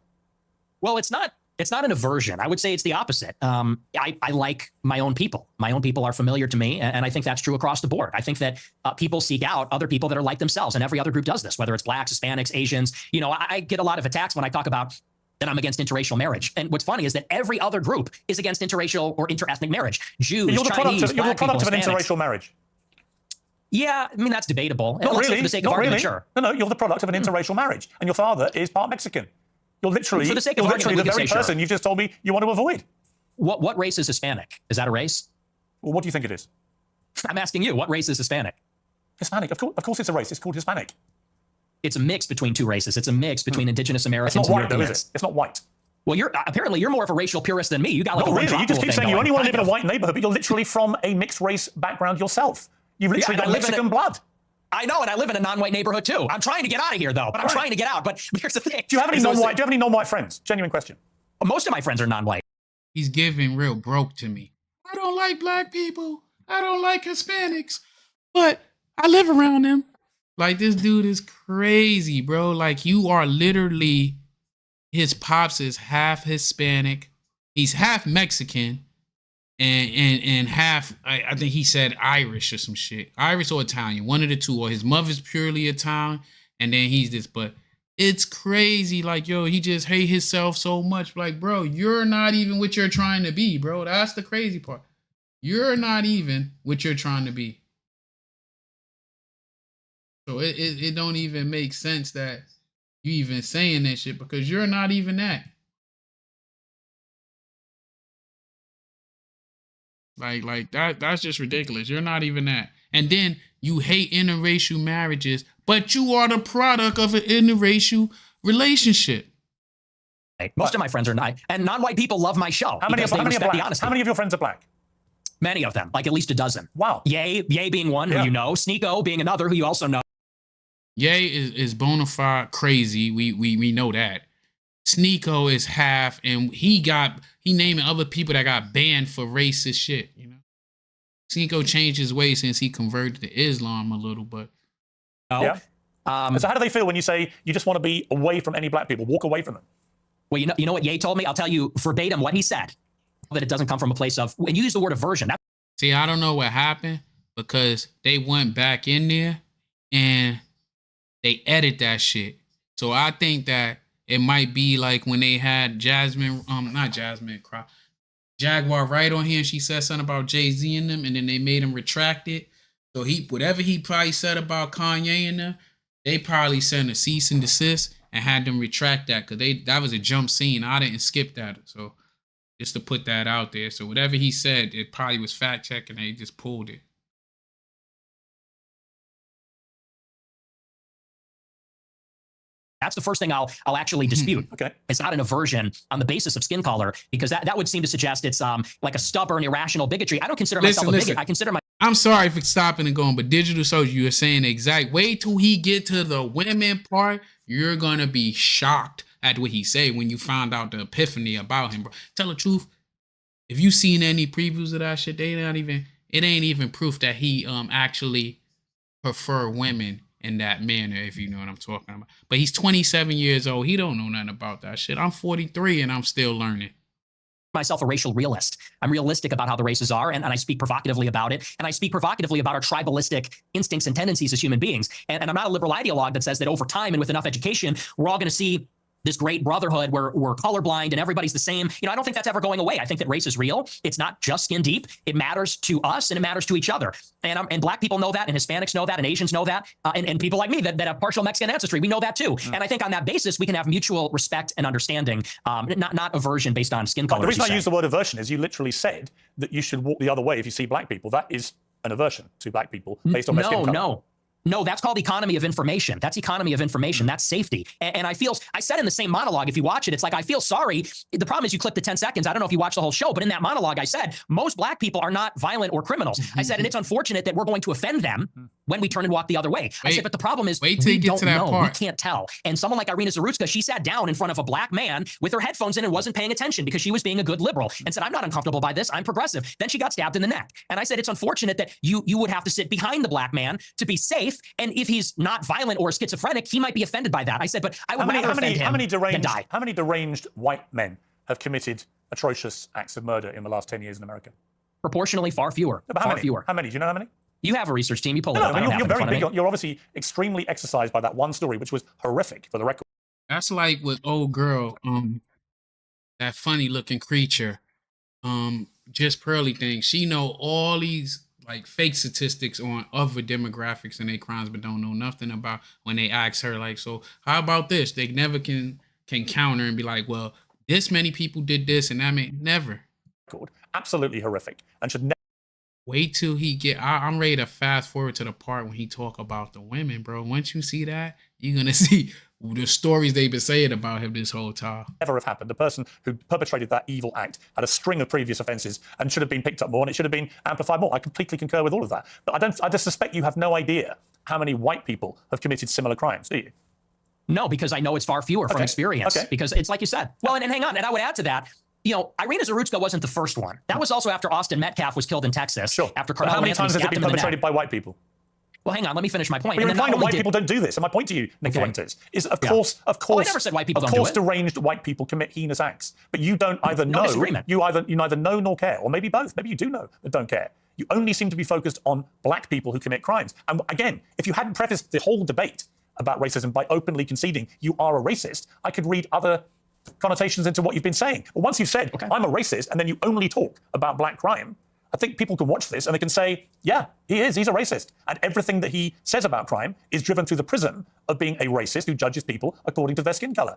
Speaker 11: Well, it's not an aversion. I would say it's the opposite. I like my own people. My own people are familiar to me, and I think that's true across the board. I think that people seek out other people that are like themselves, and every other group does this, whether it's blacks, Hispanics, Asians. You know, I get a lot of attacks when I talk about that I'm against interracial marriage. And what's funny is that every other group is against interracial or interethnic marriage. Jews,
Speaker 2: you're the
Speaker 11: Chinese,
Speaker 2: you're the product of an
Speaker 11: Hispanics.
Speaker 2: interracial marriage.
Speaker 11: Yeah, I mean, that's debatable.
Speaker 2: Not
Speaker 11: Let's say
Speaker 2: really.
Speaker 11: for the sake
Speaker 2: Not
Speaker 11: of argument,
Speaker 2: really.
Speaker 11: sure.
Speaker 2: No, you're the product of an interracial marriage. And your father is part Mexican. You're literally,
Speaker 11: For the sake of argument,
Speaker 2: the
Speaker 11: we can
Speaker 2: very
Speaker 11: say
Speaker 2: person
Speaker 11: sure.
Speaker 2: you just told me you want to avoid.
Speaker 11: What race is Hispanic? Is that a race?
Speaker 2: Well, what do you think it is?
Speaker 11: I'm asking you, what race is Hispanic?
Speaker 2: Hispanic. Of course it's a race. It's called Hispanic.
Speaker 11: It's a mix between two races. It's a mix between indigenous Americans
Speaker 2: It's not white,
Speaker 11: and
Speaker 2: though,
Speaker 11: Europeans.
Speaker 2: is it? It's not white.
Speaker 11: Well, apparently you're more of a racial purist than me. You got like
Speaker 2: Not
Speaker 11: a
Speaker 2: really. You just keep saying you only want to live in a
Speaker 11: white.
Speaker 2: white neighborhood, but you're literally from a mixed race background yourself. You've literally got Mexican blood.
Speaker 11: I know, and I live in a non-white neighborhood too. I'm trying to get out of here, though. But I'm trying to get out. But here's the thing.
Speaker 2: Do you have any non-white? Do you have any non-white friends? Genuine question.
Speaker 11: Most of my friends are non-white.
Speaker 1: He's giving real broke to me. I don't like black people. I don't like Hispanics, but I live around them. Like, this dude is crazy, bro. Like, you are literally, his pops is half Hispanic. He's half Mexican. And half, I think he said Irish or some shit. Irish or Italian, one of the two. Or his mother's purely Italian, and then he's this. But it's crazy. Like, yo, he just hate himself so much. Like, bro, you're not even what you're trying to be, bro. That's the crazy part. You're not even what you're trying to be. So it don't even make sense that you even saying that shit because you're not even that. Like that's just ridiculous. You're not even that. And then you hate interracial marriages, but you are the product of an interracial relationship.
Speaker 11: Most of my friends are not, and non-white people love my show.
Speaker 2: How many are black?
Speaker 11: The
Speaker 2: How many of your friends are black?
Speaker 11: Many of them, like at least a dozen.
Speaker 2: Wow.
Speaker 11: Ye being one who you know, Sneeko being another who you also know.
Speaker 1: Ye is bona fide crazy. We know that. Sneeko is half, and he naming other people that got banned for racist shit. You know, Sneeko changed his ways since he converted to Islam a little, but
Speaker 2: so how do they feel when you say you just want to be away from any black people, walk away from them?
Speaker 11: Well, you know what Ye told me? I'll tell you verbatim what he said. That it doesn't come from a place of, and you use the word aversion.
Speaker 1: See, I don't know what happened because they went back in there and they edit that shit. So I think that it might be like when they had Jaguar Wright on here, and she said something about Jay-Z and them, and then they made him retract it. So whatever he probably said about Kanye and them, they probably sent a cease and desist and had them retract that because that was a jump scene. I didn't skip that. So just to put that out there. So whatever he said, it probably was fact check and they just pulled it.
Speaker 11: That's the first thing I'll actually dispute.
Speaker 2: Okay.
Speaker 11: It's not an aversion on the basis of skin color, because that would seem to suggest it's like a stubborn, irrational bigotry. I don't consider myself a bigot. I consider
Speaker 1: I'm sorry for stopping and going, but Digital Soldier, you were saying the exact. Wait till he get to the women part. You're gonna be shocked at what he say when you found out the epiphany about him, bro. Tell the truth. If you seen any previews of that shit, it ain't even proof that he actually prefer women in that manner, if you know what I'm talking about. But he's 27 years old. He don't know nothing about that shit. I'm 43 and I'm still learning.
Speaker 11: Myself a racial realist. I'm realistic about how the races are, and I speak provocatively about it. And I speak provocatively about our tribalistic instincts and tendencies as human beings. And I'm not a liberal ideologue that says that over time and with enough education, we're all going to see this great brotherhood where we're colorblind and everybody's the same. You know, I don't think that's ever going away. I think that race is real. It's not just skin deep. It matters to us and it matters to each other. And black people know that, and Hispanics know that, and Asians know that, and people like me that have partial Mexican ancestry, we know that too. And I think on that basis, we can have mutual respect and understanding, not aversion based on skin color.
Speaker 2: The reason I use the word aversion is you literally said that you should walk the other way if you see black people. That is an aversion to black people based on their skin color.
Speaker 11: No, that's called economy of information. That's economy of information. That's safety. And I said in the same monologue, if you watch it, it's like, I feel sorry. The problem is you clip the 10 seconds. I don't know if you watched the whole show, but in that monologue, I said, most black people are not violent or criminals. I said, and it's unfortunate that we're going to offend them when we turn and walk the other way. I said, but the problem is we don't know. We can't tell. And someone like Irina Zarutska, she sat down in front of a black man with her headphones in and wasn't paying attention because she was being a good liberal and said, I'm not uncomfortable by this. I'm progressive. Then she got stabbed in the neck. And I said, it's unfortunate that you would have to sit behind the black man to be safe. And if he's not violent or schizophrenic, he might be offended by that. I said, but I would rather offend him than die. How
Speaker 2: many deranged white men have committed atrocious acts of murder in the last 10 years in America?
Speaker 11: Proportionally, far fewer.
Speaker 2: Far fewer. How many? Do you know how many?
Speaker 11: You have a research team. You pull it up.
Speaker 2: You're very big. You're obviously extremely exercised by that one story, which was horrific for the record.
Speaker 1: That's like with old girl, that funny looking creature, just Pearly thing. She know all these like fake statistics on other demographics and their crimes, but don't know nothing about when they ask her, like, so how about this? They never can counter and be like, well, this many people did this and that never.
Speaker 2: Absolutely horrific, and should never.
Speaker 1: Wait till he get. I'm ready to fast forward to the part when he talk about the women, bro. Once you see that, you're gonna see the stories they've been saying about him this whole time.
Speaker 2: Never have happened. The person who perpetrated that evil act had a string of previous offences and should have been picked up more, and it should have been amplified more. I completely concur with all of that. But I just suspect you have no idea how many white people have committed similar crimes, do you?
Speaker 11: No, because I know it's far fewer from experience. Because it's like you said. Well, and hang on, and I would add to that. You know, Irina Zarutska wasn't the first one. That was also after Austin Metcalf was killed in Texas.
Speaker 2: Sure.
Speaker 11: After
Speaker 2: Carmelo How many times has it been perpetrated by white people?
Speaker 11: Well, hang on, let me finish my point.
Speaker 2: But you're implying that white people don't do this. And my point to you, Nick Fuentes, is of course,
Speaker 11: I never said white people don't do it.
Speaker 2: Deranged white people commit heinous acts. But you don't either know, you neither know nor care, or maybe both. Maybe you do know but don't care. You only seem to be focused on black people who commit crimes. And again, if you hadn't prefaced the whole debate about racism by openly conceding you are a racist, I could read other connotations into what you've been saying. But once you've said, I'm a racist, and then you only talk about black crime, I think people can watch this and they can say, yeah, he's a racist. And everything that he says about crime is driven through the prism of being a racist who judges people according to their skin color.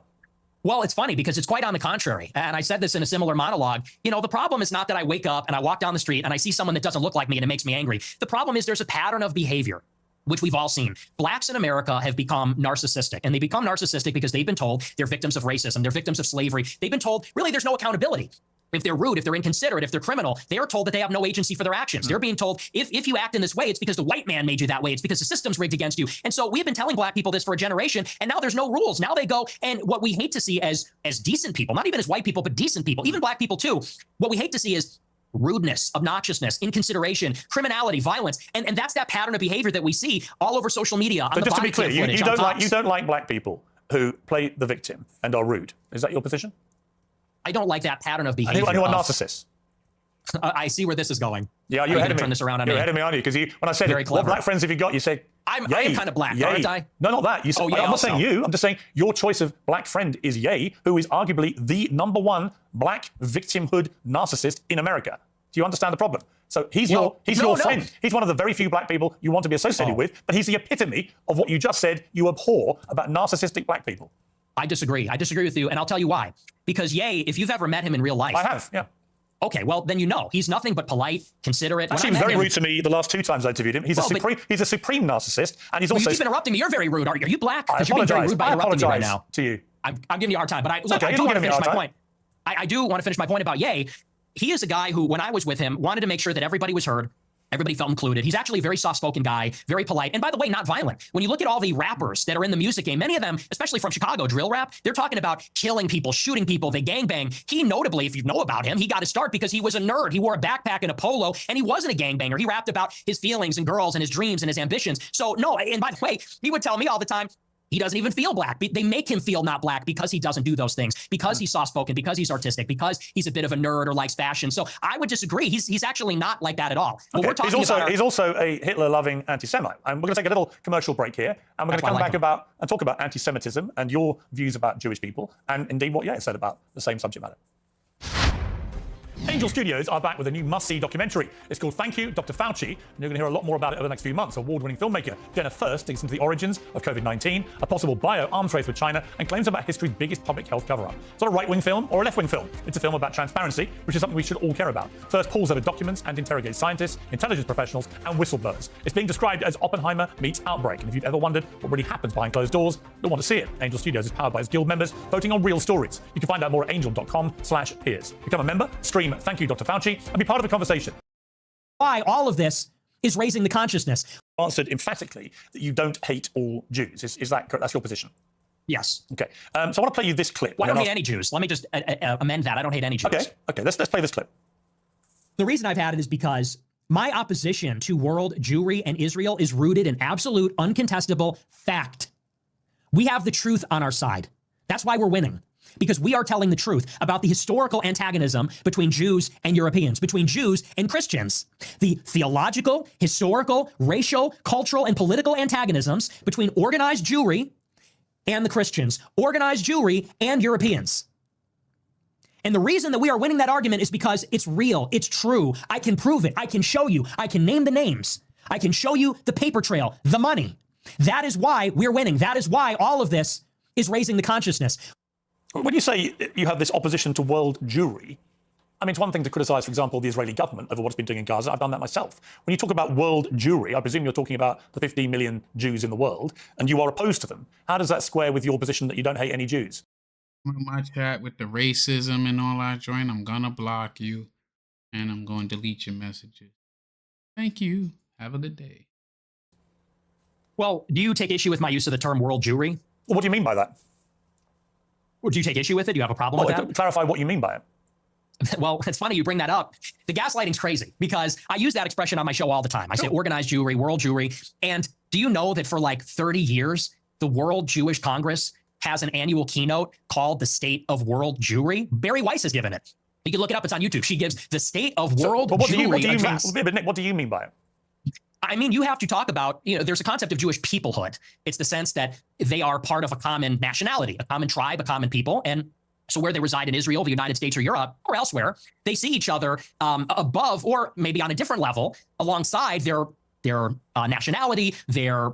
Speaker 11: Well, it's funny because it's quite on the contrary. And I said this in a similar monologue. You know, the problem is not that I wake up and I walk down the street and I see someone that doesn't look like me and it makes me angry. The problem is there's a pattern of behavior, which we've all seen. Blacks in America have become narcissistic, and they become narcissistic because they've been told they're victims of racism, they're victims of slavery. They've been told, really, there's no accountability. if they're rude, if they're inconsiderate, if they're criminal, they are told that they have no agency for their actions. They're being told, if you act in this way, it's because the white man made you that way. It's because the system's rigged against you. And so we've been telling black people this for a generation, and now there's no rules. Now they go, and what we hate to see as decent people, not even as white people, but decent people, even black people too, what we hate to see is rudeness, obnoxiousness, inconsideration, criminality, violence. And that's that pattern of behavior that we see all over social media.
Speaker 2: So just to be clear, you don't like black people who play the victim and are rude. Is that your position?
Speaker 11: I don't like that pattern of behavior.
Speaker 2: I know a narcissist.
Speaker 11: I see where this is going.
Speaker 2: Yeah, you're ahead of me.
Speaker 11: Turn this around on
Speaker 2: you're
Speaker 11: me.
Speaker 2: ahead of me, aren't you? Because when I said, what black friends have you got? You said,
Speaker 11: I am kind of black, aren't I?
Speaker 2: No, not that. You said, I'm not saying you. I'm just saying your choice of black friend is Ye, who is arguably the #1 black victimhood narcissist in America. Do you understand the problem? So he's your friend. He's one of the very few black people you want to be associated with, but he's the epitome of what you just said you abhor about narcissistic black people.
Speaker 11: I disagree. I disagree with you, and I'll tell you why. Because Ye, if you've ever met him in real life...
Speaker 2: I have, yeah.
Speaker 11: Okay, well, then you know. He's nothing but polite, considerate.
Speaker 2: Actually, he was very rude to me the last 2 times I interviewed him. He's a supreme narcissist, and he's also...
Speaker 11: You keep interrupting me. You're very rude. Are you black?
Speaker 2: I
Speaker 11: Because you're being very rude by interrupting me right
Speaker 2: apologize
Speaker 11: now.
Speaker 2: to you.
Speaker 11: I'm giving you a hard time, but I do
Speaker 2: Okay,
Speaker 11: want to finish my point. I do want to finish my point about Ye. He is a guy who, when I was with him, wanted to make sure that everybody was heard. Everybody felt included. He's actually a very soft-spoken guy, very polite, and by the way, not violent. When you look at all the rappers that are in the music game, many of them, especially from Chicago, drill rap, they're talking about killing people, shooting people, they gangbang. He notably, if you know about him, he got his start because he was a nerd. He wore a backpack and a polo, and he wasn't a gangbanger. He rapped about his feelings and girls and his dreams and his ambitions. So no, and by the way, he would tell me all the time, he doesn't even feel black. They make him feel not black because he doesn't do those things, because he's soft-spoken, because he's artistic, because he's a bit of a nerd or likes fashion. So I would disagree. He's actually not like that at all.
Speaker 2: Okay. We're talking he's also a Hitler-loving anti-Semite. And we're going to take a little commercial break here, and we're going to come back and talk about anti-Semitism and your views about Jewish people, and indeed what Ye said about the same subject matter. Angel Studios are back with a new must-see documentary. It's called Thank You, Dr. Fauci, and you're going to hear a lot more about it over the next few months. Award-winning filmmaker Jenna Furst digs into the origins of COVID-19, a possible bio-arms race with China, and claims about history's biggest public health cover-up. It's not a right-wing film or a left-wing film. It's a film about transparency, which is something we should all care about. Furst pulls over documents and interrogates scientists, intelligence professionals, and whistleblowers. It's being described as Oppenheimer meets Outbreak, and if you've ever wondered what really happens behind closed doors, you'll want to see it. Angel Studios is powered by its guild members, voting on real stories. You can find out more at angel.com/peers. Become a member, stream Thank You, Dr. Fauci, and be part of the conversation.
Speaker 11: Why all of this is raising the consciousness.
Speaker 2: Answered emphatically that you don't hate all Jews. Is that correct? That's your position?
Speaker 11: Yes.
Speaker 2: Okay. So I want to play you this clip.
Speaker 11: Well, I don't hate any Jews. Let me just amend that. I don't hate any Jews.
Speaker 2: Okay. Let's play this clip.
Speaker 11: The reason I've had it is because my opposition to world Jewry and Israel is rooted in absolute, uncontestable fact. We have the truth on our side. That's why we're winning. Because we are telling the truth about the historical antagonism between Jews and Europeans, between Jews and Christians. The theological, historical, racial, cultural, and political antagonisms between organized Jewry and the Christians, organized Jewry and Europeans. And the reason that we are winning that argument is because it's real, it's true. I can prove it, I can show you, I can name the names. I can show you the paper trail, the money. That is why we're winning. That is why all of this is raising the consciousness.
Speaker 2: When you say you have this opposition to world Jewry, I mean, it's one thing to criticize, for example, the Israeli government over what it's been doing in Gaza. I've done that myself. When you talk about world Jewry, I presume you're talking about the 15 million Jews in the world, and you are opposed to them. How does that square with your position that you don't hate any Jews?
Speaker 1: In my chat with the racism and all I join, I'm gonna block you, and I'm going to delete your messages. Thank you. Have a good day.
Speaker 11: Well, do you take issue with my use of the term world Jewry?
Speaker 2: Well, what do you mean by that?
Speaker 11: Would you take issue with it? Do you have a problem with that?
Speaker 2: Clarify what you mean by it.
Speaker 11: Well, it's funny you bring that up. The gaslighting's crazy because I use that expression on my show all the time. I say organized Jewry, world Jewry. And do you know that for like 30 years, the World Jewish Congress has an annual keynote called the State of World Jewry? Barry Weiss has given it. You can look it up. It's on YouTube. She gives the State of World Jewry address.
Speaker 2: But Nick, what do you mean by it?
Speaker 11: I mean, you have to talk about, there's a concept of Jewish peoplehood. It's the sense that they are part of a common nationality, a common tribe, a common people. And so where they reside in Israel, the United States or Europe or elsewhere, they see each other above or maybe on a different level alongside their nationality, their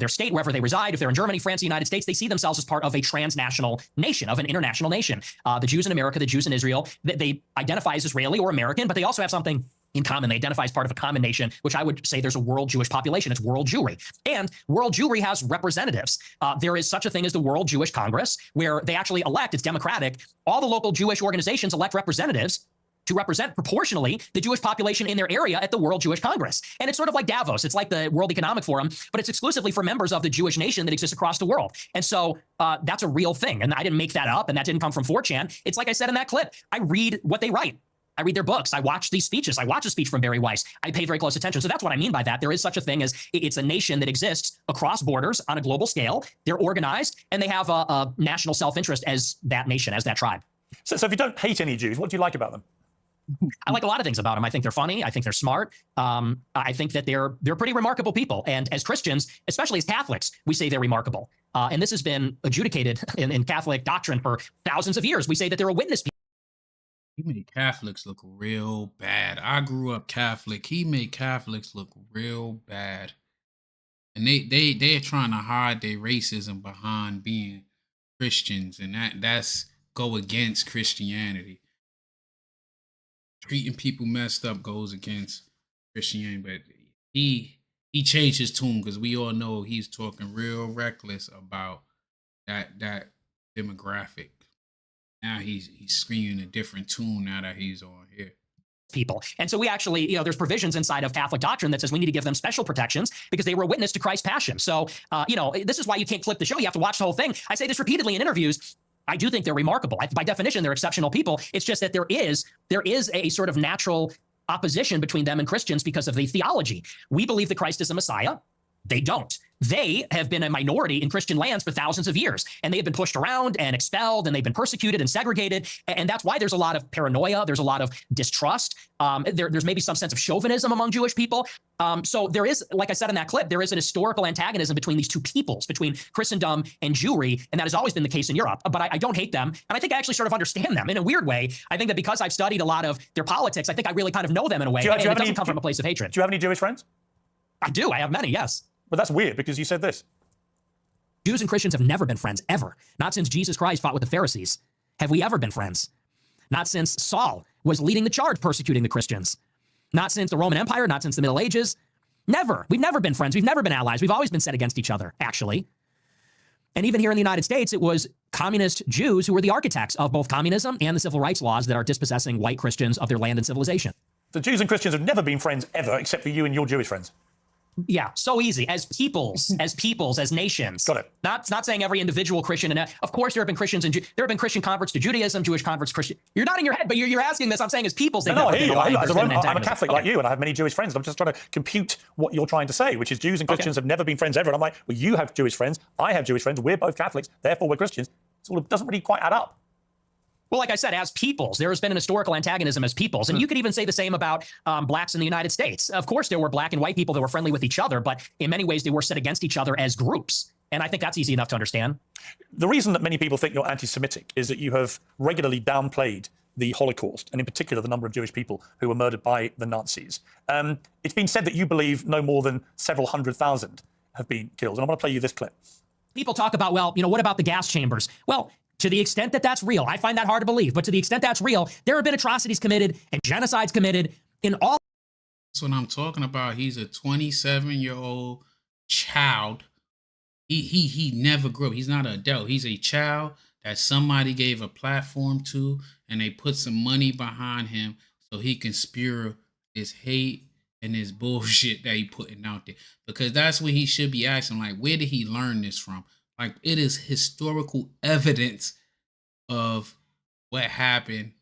Speaker 11: state, wherever they reside. If they're in Germany, France, the United States, they see themselves as part of a transnational nation, of an international nation. The Jews in America, the Jews in Israel, they identify as Israeli or American, but they also have something in common. They identify as part of a common nation, which I would say there's a world Jewish population. It's world Jewry. And world Jewry has representatives. There is such a thing as the World Jewish Congress, where they actually elect, it's democratic, all the local Jewish organizations elect representatives to represent proportionally the Jewish population in their area at the World Jewish Congress. And it's sort of like Davos. It's like the World Economic Forum, but it's exclusively for members of the Jewish nation that exists across the world. And so that's a real thing. And I didn't make that up, and that didn't come from 4chan. It's like I said in that clip, I read what they write. I read their books. I watch these speeches. I watch a speech from Barry Weiss. I pay very close attention. So that's what I mean by that. There is such a thing as it's a nation that exists across borders on a global scale. They're organized, and they have a national self-interest as that nation, as that tribe.
Speaker 2: So if you don't hate any Jews, what do you like about them?
Speaker 11: I like a lot of things about them. I think they're funny. I think they're smart. I think that they're pretty remarkable people. And as Christians, especially as Catholics, we say they're remarkable. And this has been adjudicated in Catholic doctrine for thousands of years. We say that they're a witness.
Speaker 1: He made Catholics look real bad. I grew up Catholic. He made Catholics look real bad. And they're trying to hide their racism behind being Christians. And that's go against Christianity. Treating people messed up goes against Christianity. But he changed his tune because we all know he's talking real reckless about that demographic. Now he's screaming a different tune now that he's on here.
Speaker 11: People. And so we actually, there's provisions inside of Catholic doctrine that says we need to give them special protections because they were a witness to Christ's passion. So, this is why you can't clip the show. You have to watch the whole thing. I say this repeatedly in interviews. I do think they're remarkable. By definition, they're exceptional people. It's just that there is a sort of natural opposition between them and Christians because of the theology. We believe that Christ is a Messiah. They don't. They have been a minority in Christian lands for thousands of years, and they have been pushed around and expelled, and they've been persecuted and segregated. And that's why there's a lot of paranoia. There's a lot of distrust. There's maybe some sense of chauvinism among Jewish people. So there is, like I said in that clip, there is an historical antagonism between these two peoples, between Christendom and Jewry, and that has always been the case in Europe. But I don't hate them, and I think I actually sort of understand them in a weird way. I think that because I've studied a lot of their politics, I think I really kind of know them in a way, and it doesn't come from a place of hatred.
Speaker 2: Do you have any Jewish friends?
Speaker 11: I do. I have many, yes.
Speaker 2: But that's weird because you said this.
Speaker 11: Jews and Christians have never been friends, ever. Not since Jesus Christ fought with the Pharisees. Have we ever been friends? Not since Saul was leading the charge persecuting the Christians. Not since the Roman Empire, not since the Middle Ages. Never. We've never been friends. We've never been allies. We've always been set against each other, actually. And even here in the United States, it was communist Jews who were the architects of both communism and the civil rights laws that are dispossessing white Christians of their land and civilization.
Speaker 2: The Jews and Christians have never been friends ever, except for you and your Jewish friends.
Speaker 11: Yeah, so easy. As peoples, as nations.
Speaker 2: Got it.
Speaker 11: Not saying every individual Christian. And of course, there have been Christians and there have been Christian converts to Judaism, Jewish converts, Christian. You're nodding your head, but you're asking this. I'm saying as peoples.
Speaker 2: No, I hear you. I'm a Catholic like you, and I have many Jewish friends. I'm just trying to compute what you're trying to say, which is Jews and Christians have never been friends ever. And I'm like, well, you have Jewish friends. I have Jewish friends. We're both Catholics. Therefore, we're Christians. So it doesn't really quite add up.
Speaker 11: Well, like I said, as peoples, there has been an historical antagonism as peoples. And you could even say the same about blacks in the United States. Of course, there were black and white people that were friendly with each other, but in many ways, they were set against each other as groups. And I think that's easy enough to understand.
Speaker 2: The reason that many people think you're anti-Semitic is that you have regularly downplayed the Holocaust, and in particular, the number of Jewish people who were murdered by the Nazis. It's been said that you believe no more than several 100,000 have been killed. And I want to play you this clip.
Speaker 11: People talk about, well, what about the gas chambers? Well, to the extent that that's real, I find that hard to believe, but to the extent that's real, there have been atrocities committed and genocides committed in all.
Speaker 1: That's what I'm talking about. He's a 27-year-old child. He never grew up. He's not an adult. He's a child that somebody gave a platform to, and they put some money behind him so he can spew his hate and his bullshit that he putting out there. Because that's what he should be asking. Like, where did he learn this from? Like, it is historical evidence of what happened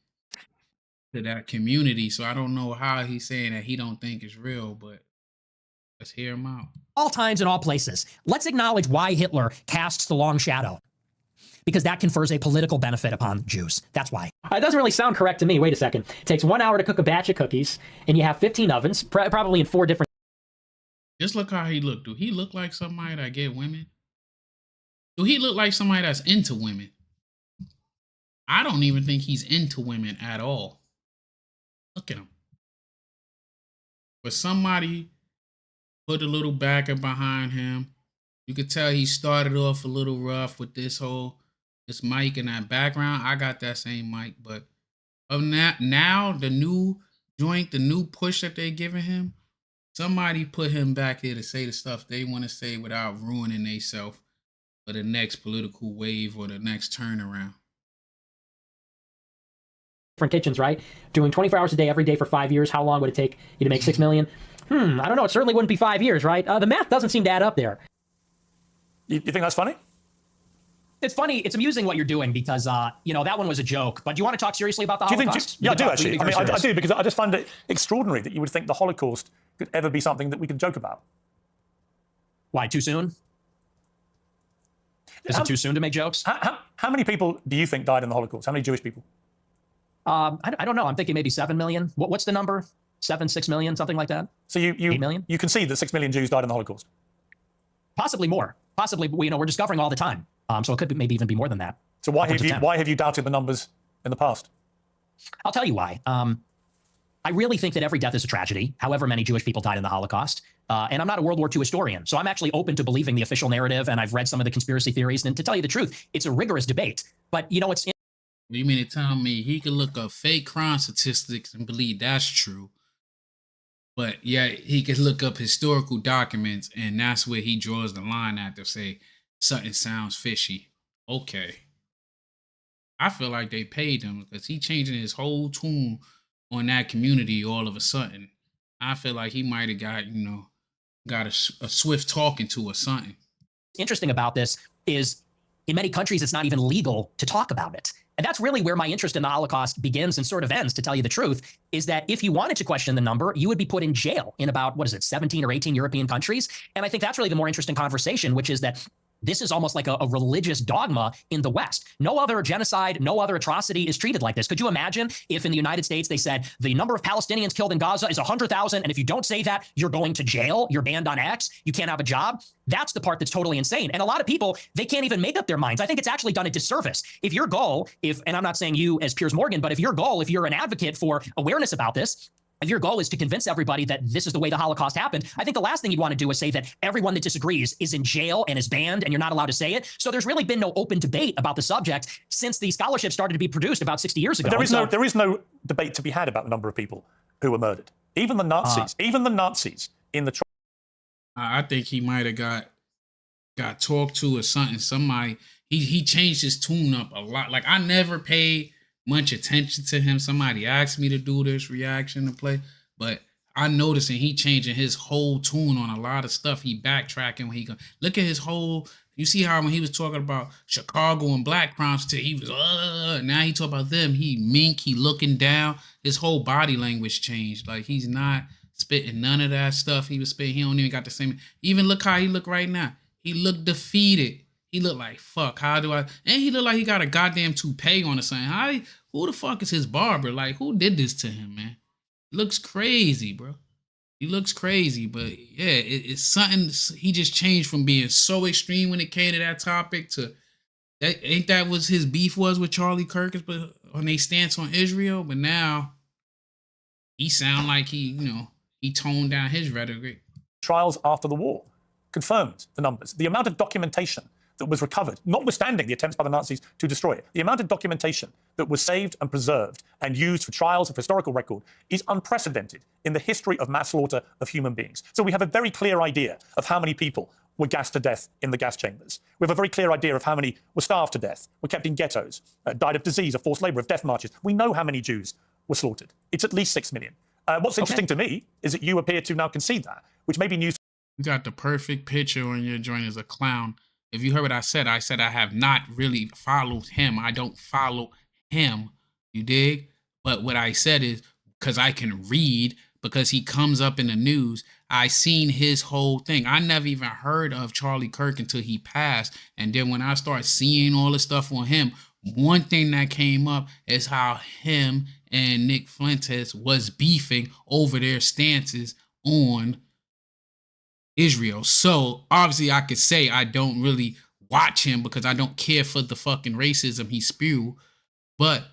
Speaker 1: to that community. So I don't know how he's saying that he don't think it's real, but let's hear him out.
Speaker 11: All times and all places. Let's acknowledge why Hitler casts the long shadow. Because that confers a political benefit upon Jews. That's why. It doesn't really sound correct to me. Wait a second. It takes 1 hour to cook a batch of cookies, and you have 15 ovens, probably in 4 different...
Speaker 1: Just look how he looked. Do he look like somebody that get women? Do he look like somebody that's into women? I don't even think he's into women at all. Look at him. But somebody put a little backer behind him. You could tell he started off a little rough with this mic in that background. I got that same mic, but now the new joint, the new push that they're giving him, somebody put him back there to say the stuff they want to say without ruining themselves for the next political wave or the next turnaround.
Speaker 11: different kitchens, right? Doing 24 hours a day, every day for 5 years. How long would it take you to make 6 million? I don't know. It certainly wouldn't be 5 years, right? The math doesn't seem to add up there.
Speaker 2: You think that's funny?
Speaker 11: It's funny. It's amusing what you're doing because, you know, that one was a joke. But do you want to talk seriously about the
Speaker 2: Do you
Speaker 11: Holocaust?
Speaker 2: think? Yeah, I do actually. I mean, I do because I just find it extraordinary that you would think the Holocaust could ever be something that we could joke about.
Speaker 11: Why, too soon? Is it too soon to make jokes?
Speaker 2: How many people do you think died in the Holocaust? How many Jewish people?
Speaker 11: I don't know. I'm thinking maybe 7 million. What's the number? 6 million, something like that?
Speaker 2: So
Speaker 11: 8 million?
Speaker 2: You concede that 6 million Jews died in the Holocaust?
Speaker 11: Possibly more. Possibly, you know, we're discovering all the time. So it could maybe even be more than that.
Speaker 2: So why have you doubted the numbers in the past?
Speaker 11: I'll tell you why. I really think that every death is a tragedy, however many Jewish people died in the Holocaust. And I'm not a World War II historian, so I'm actually open to believing the official narrative, and I've read some of the conspiracy theories. And to tell you the truth, it's a rigorous debate. But, you know, it's...
Speaker 1: You mean to tell me he could look up fake crime statistics and believe that's true? But yeah, he could look up historical documents, and that's where he draws the line at to say something sounds fishy. Okay. I feel like they paid him because he changing his whole tune on that community all of a sudden. I feel like he might have got, you know, got a swift talking to or something.
Speaker 11: Interesting about this is in many countries, it's not even legal to talk about it. And that's really where my interest in the Holocaust begins and sort of ends, to tell you the truth, is that if you wanted to question the number, you would be put in jail in about, 17 or 18 European countries. And I think that's really the more interesting conversation, which is that this is almost like a religious dogma in the West. No other genocide, no other atrocity is treated like this. Could you imagine if in the United States they said the number of Palestinians killed in Gaza is 100,000, and if you don't say that, you're going to jail, you're banned on X, you can't have a job? That's the part that's totally insane. And a lot of people, they can't even make up their minds. I think it's actually done a disservice. If your goal, and I'm not saying you as Piers Morgan, but if your goal, if you're an advocate for awareness about this, if your goal is to convince everybody that this is the way the Holocaust happened, I think the last thing you'd want to do is say that everyone that disagrees is in jail and is banned and you're not allowed to say it. So there's really been no open debate about the subject since the scholarship started to be produced about 60 years ago.
Speaker 2: But there is no debate to be had about the number of people who were murdered. Even the Nazis, in the trial.
Speaker 1: I think he might have got talked to or something. Somebody, he changed his tune up a lot. Like, I never paid much attention to him. Somebody asked me to do this reaction to play, but I noticed and he changing his whole tune on a lot of stuff. He backtracking when he go. Look at his whole. You see how when he was talking about Chicago and black crimes, he was now he talk about them. He mink. He looking down. His whole body language changed. Like, he's not spitting none of that stuff he was spitting. He don't even got the same. Even look how he look right now. He looked defeated. He looked like, fuck, how do I? And he looked like he got a goddamn toupee on or something. Who the fuck is his barber? Like, who did this to him, man? Looks crazy, bro. He looks crazy, but yeah, it's something. He just changed from being so extreme when it came to that topic to that. Ain't that what his beef was with Charlie Kirk, but on their stance on Israel? But now he sound like he toned down his rhetoric.
Speaker 2: Trials after the war confirmed the numbers. The amount of documentation that was recovered, notwithstanding the attempts by the Nazis to destroy it, the amount of documentation that was saved and preserved and used for trials of historical record is unprecedented in the history of mass slaughter of human beings. So we have a very clear idea of how many people were gassed to death in the gas chambers. We have a very clear idea of how many were starved to death, were kept in ghettos, died of disease, of forced labor, of death marches. We know how many Jews were slaughtered. It's at least 6 million. What's interesting to me is that you appear to now concede that, which may be news.
Speaker 1: You got the perfect picture on your joint as a clown. If you heard what I said I have not really followed him. I don't follow him. You dig? But what I said is because I can read, because he comes up in the news. I seen his whole thing. I never even heard of Charlie Kirk until he passed. And then when I started seeing all the stuff on him, one thing that came up is how him and Nick Fuentes was beefing over their stances on Israel. So obviously I could say I don't really watch him because I don't care for the fucking racism he spew, but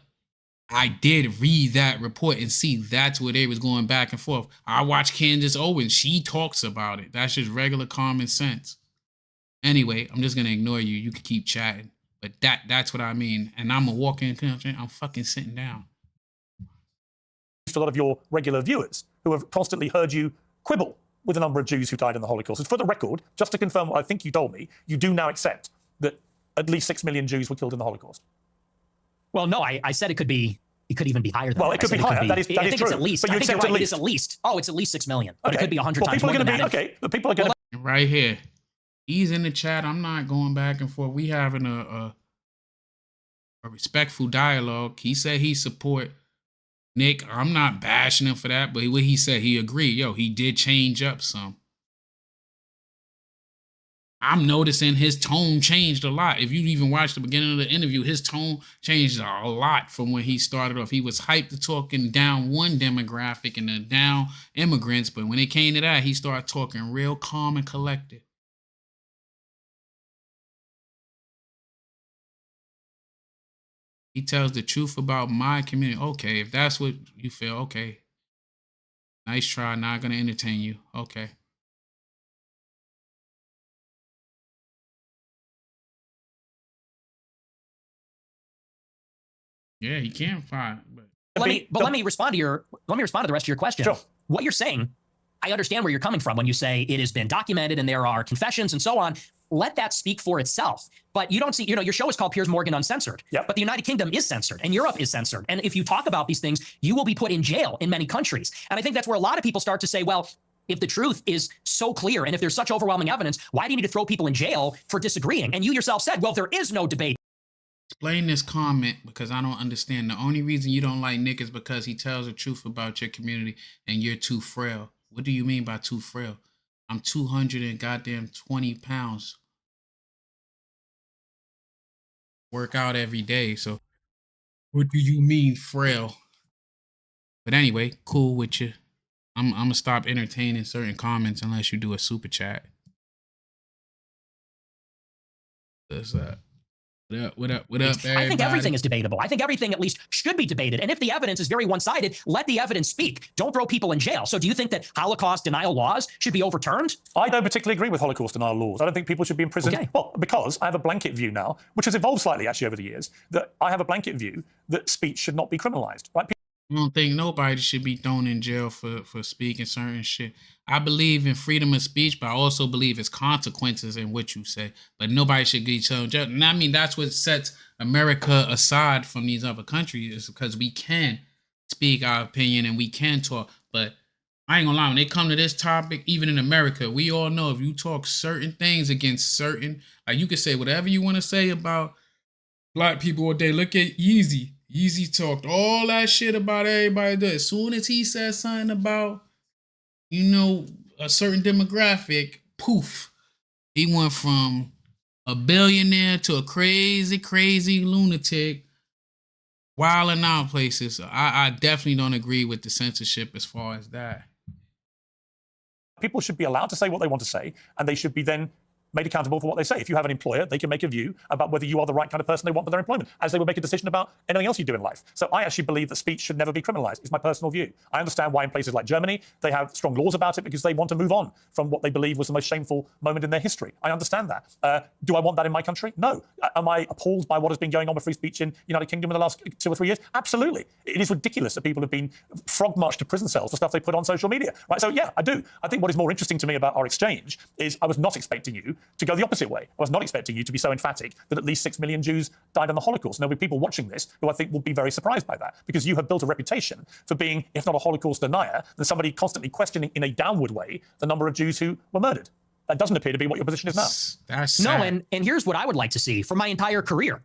Speaker 1: I did read that report and see that's where they was going back and forth. I watched Candace Owens. She talks about it. That's just regular common sense. Anyway, I'm just going to ignore you. You can keep chatting, but that's what I mean. And I'm a walk-in country. I'm fucking sitting down.
Speaker 2: A lot of your regular viewers who have constantly heard you quibble with the number of Jews who died in the Holocaust. And for the record, just to confirm what I think you told me, you do now accept that at least 6 million Jews were killed in the Holocaust.
Speaker 11: Well, no, I said it could be it could even be higher than
Speaker 2: well,
Speaker 11: that.
Speaker 2: it could be higher. That is
Speaker 11: I think
Speaker 2: true.
Speaker 11: it's at least.
Speaker 2: But
Speaker 11: I
Speaker 2: you
Speaker 11: think you're
Speaker 2: accept
Speaker 11: right.
Speaker 2: at
Speaker 11: It is at least. Oh, it's at least 6 million. But it could be 100 times
Speaker 2: people
Speaker 11: more
Speaker 2: are
Speaker 11: than
Speaker 2: going to be
Speaker 11: that.
Speaker 2: okay. The people are going to
Speaker 1: right here. He's in the chat. I'm not going back and forth. We having a respectful dialogue. He said he support Nick. I'm not bashing him for that, but what he said, he agreed. Yo, he did change up some. I'm noticing his tone changed a lot. If you even watch the beginning of the interview, his tone changed a lot from when he started off. He was hyped to talking down one demographic and then down immigrants, but when it came to that, he started talking real calm and collected. He tells the truth about my community. Okay, if that's what you feel, okay. Nice try, not gonna entertain you. Okay. Yeah, he can find. But
Speaker 11: let me respond to the rest of your question.
Speaker 2: Sure.
Speaker 11: What you're saying, I understand where you're coming from when you say it has been documented and there are confessions and so on. Let that speak for itself. But you don't see, your show is called Piers Morgan Uncensored.
Speaker 2: Yep.
Speaker 11: But the United Kingdom is censored and Europe is censored. And if you talk about these things, you will be put in jail in many countries. And I think that's where a lot of people start to say, well, if the truth is so clear and if there's such overwhelming evidence, why do you need to throw people in jail for disagreeing? And you yourself said, well, there is no debate.
Speaker 1: Explain this comment because I don't understand. The only reason you don't like Nick is because he tells the truth about your community and you're too frail. What do you mean by too frail? I'm 220 pounds. Work out every day. So what do you mean frail? But anyway, cool with you. I'm gonna stop entertaining certain comments unless you do a super chat. What's that? What up, everybody?
Speaker 11: I think everything is debatable. I think everything at least should be debated. And if the evidence is very one-sided, let the evidence speak. Don't throw people in jail. So do you think that Holocaust denial laws should be overturned?
Speaker 2: I don't particularly agree with Holocaust denial laws. I don't think people should be imprisoned.
Speaker 11: Okay.
Speaker 2: Well, because I have a blanket view now, which has evolved slightly actually over the years, that I have a blanket view that speech should not be criminalized. Right?
Speaker 1: I don't think nobody should be thrown in jail for speaking certain shit. I believe in freedom of speech, but I also believe it's consequences in what you say. But nobody should get thrown in jail. And I mean, that's what sets America aside from these other countries, is because we can speak our opinion and we can talk. But I ain't gonna lie, when they come to this topic, even in America, we all know if you talk certain things against certain, like you can say whatever you want to say about black people all day. Look at Yeezy. Yeezy talked all that shit about everybody. As soon as he said something about, a certain demographic, poof, he went from a billionaire to a crazy lunatic, wilding out places. I definitely don't agree with the censorship as far as that.
Speaker 2: People should be allowed to say what they want to say, and they should be then made accountable for what they say. If you have an employer, they can make a view about whether you are the right kind of person they want for their employment, as they would make a decision about anything else you do in life. So I actually believe that speech should never be criminalized. It's my personal view. I understand why in places like Germany, they have strong laws about it because they want to move on from what they believe was the most shameful moment in their history. I understand that. Do I want that in my country? No. Am I appalled by what has been going on with free speech in the United Kingdom in the last 2 or 3 years? Absolutely. It is ridiculous that people have been frog-marched to prison cells for stuff they put on social media. Right? So yeah, I do. I think what is more interesting to me about our exchange is I was not expecting you to go the opposite way. I was not expecting you to be so emphatic that at least 6 million Jews died in the Holocaust. And there'll be people watching this who I think will be very surprised by that, because you have built a reputation for being, if not a Holocaust denier, then somebody constantly questioning in a downward way the number of Jews who were murdered. That doesn't appear to be what your position is now.
Speaker 1: That's sad.
Speaker 11: No, and here's what I would like to see for my entire career.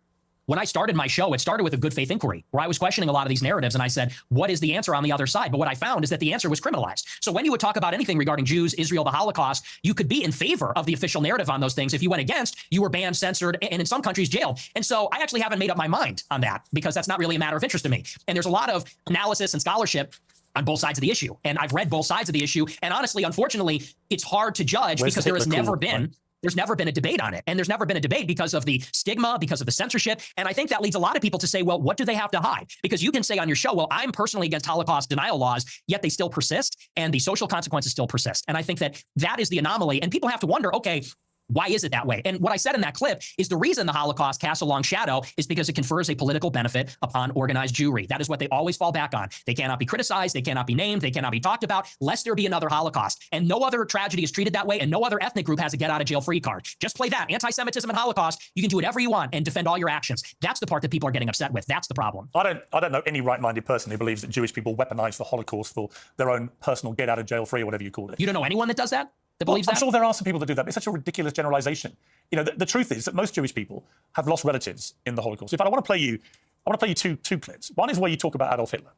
Speaker 11: When I started my show, it started with a good faith inquiry where I was questioning a lot of these narratives and I said, what is the answer on the other side? But what I found is that the answer was criminalized. So when you would talk about anything regarding Jews, Israel, the Holocaust, you could be in favor of the official narrative on those things. If you went against, you were banned, censored, and in some countries jailed. And so I actually haven't made up my mind on that because that's not really a matter of interest to me. And there's a lot of analysis and scholarship on both sides of the issue. And I've read both sides of the issue. And honestly, unfortunately, it's hard to judge because there has never been there's never been a debate on it. And there's never been a debate because of the stigma, because of the censorship. And I think that leads a lot of people to say, well, what do they have to hide? Because you can say on your show, well, I'm personally against Holocaust denial laws, yet they still persist and the social consequences still persist. And I think that that is the anomaly. And people have to wonder, okay, Why is it that way? And what I said in that clip is the reason the Holocaust casts a long shadow is because it confers a political benefit upon organized Jewry. That is what they always fall back on. They cannot be criticized. They cannot be named. They cannot be talked about, lest there be another Holocaust. And no other tragedy is treated that way, and no other ethnic group has a get-out-of-jail-free card. Just play that. Anti-Semitism and Holocaust, you can do whatever you want and defend all your actions. That's the part that people are getting upset with. That's the problem.
Speaker 2: I don't know any right-minded person who believes that Jewish people weaponize the Holocaust for their own personal get-out-of-jail-free or whatever you call it.
Speaker 11: You don't know anyone that does that? That believes
Speaker 2: I'm
Speaker 11: that?
Speaker 2: sure there are some people that do that, but it's such a ridiculous generalization. You know, the truth is that most Jewish people have lost relatives in the Holocaust. In fact, I want to play you two clips. One is where you talk about Adolf Hitler.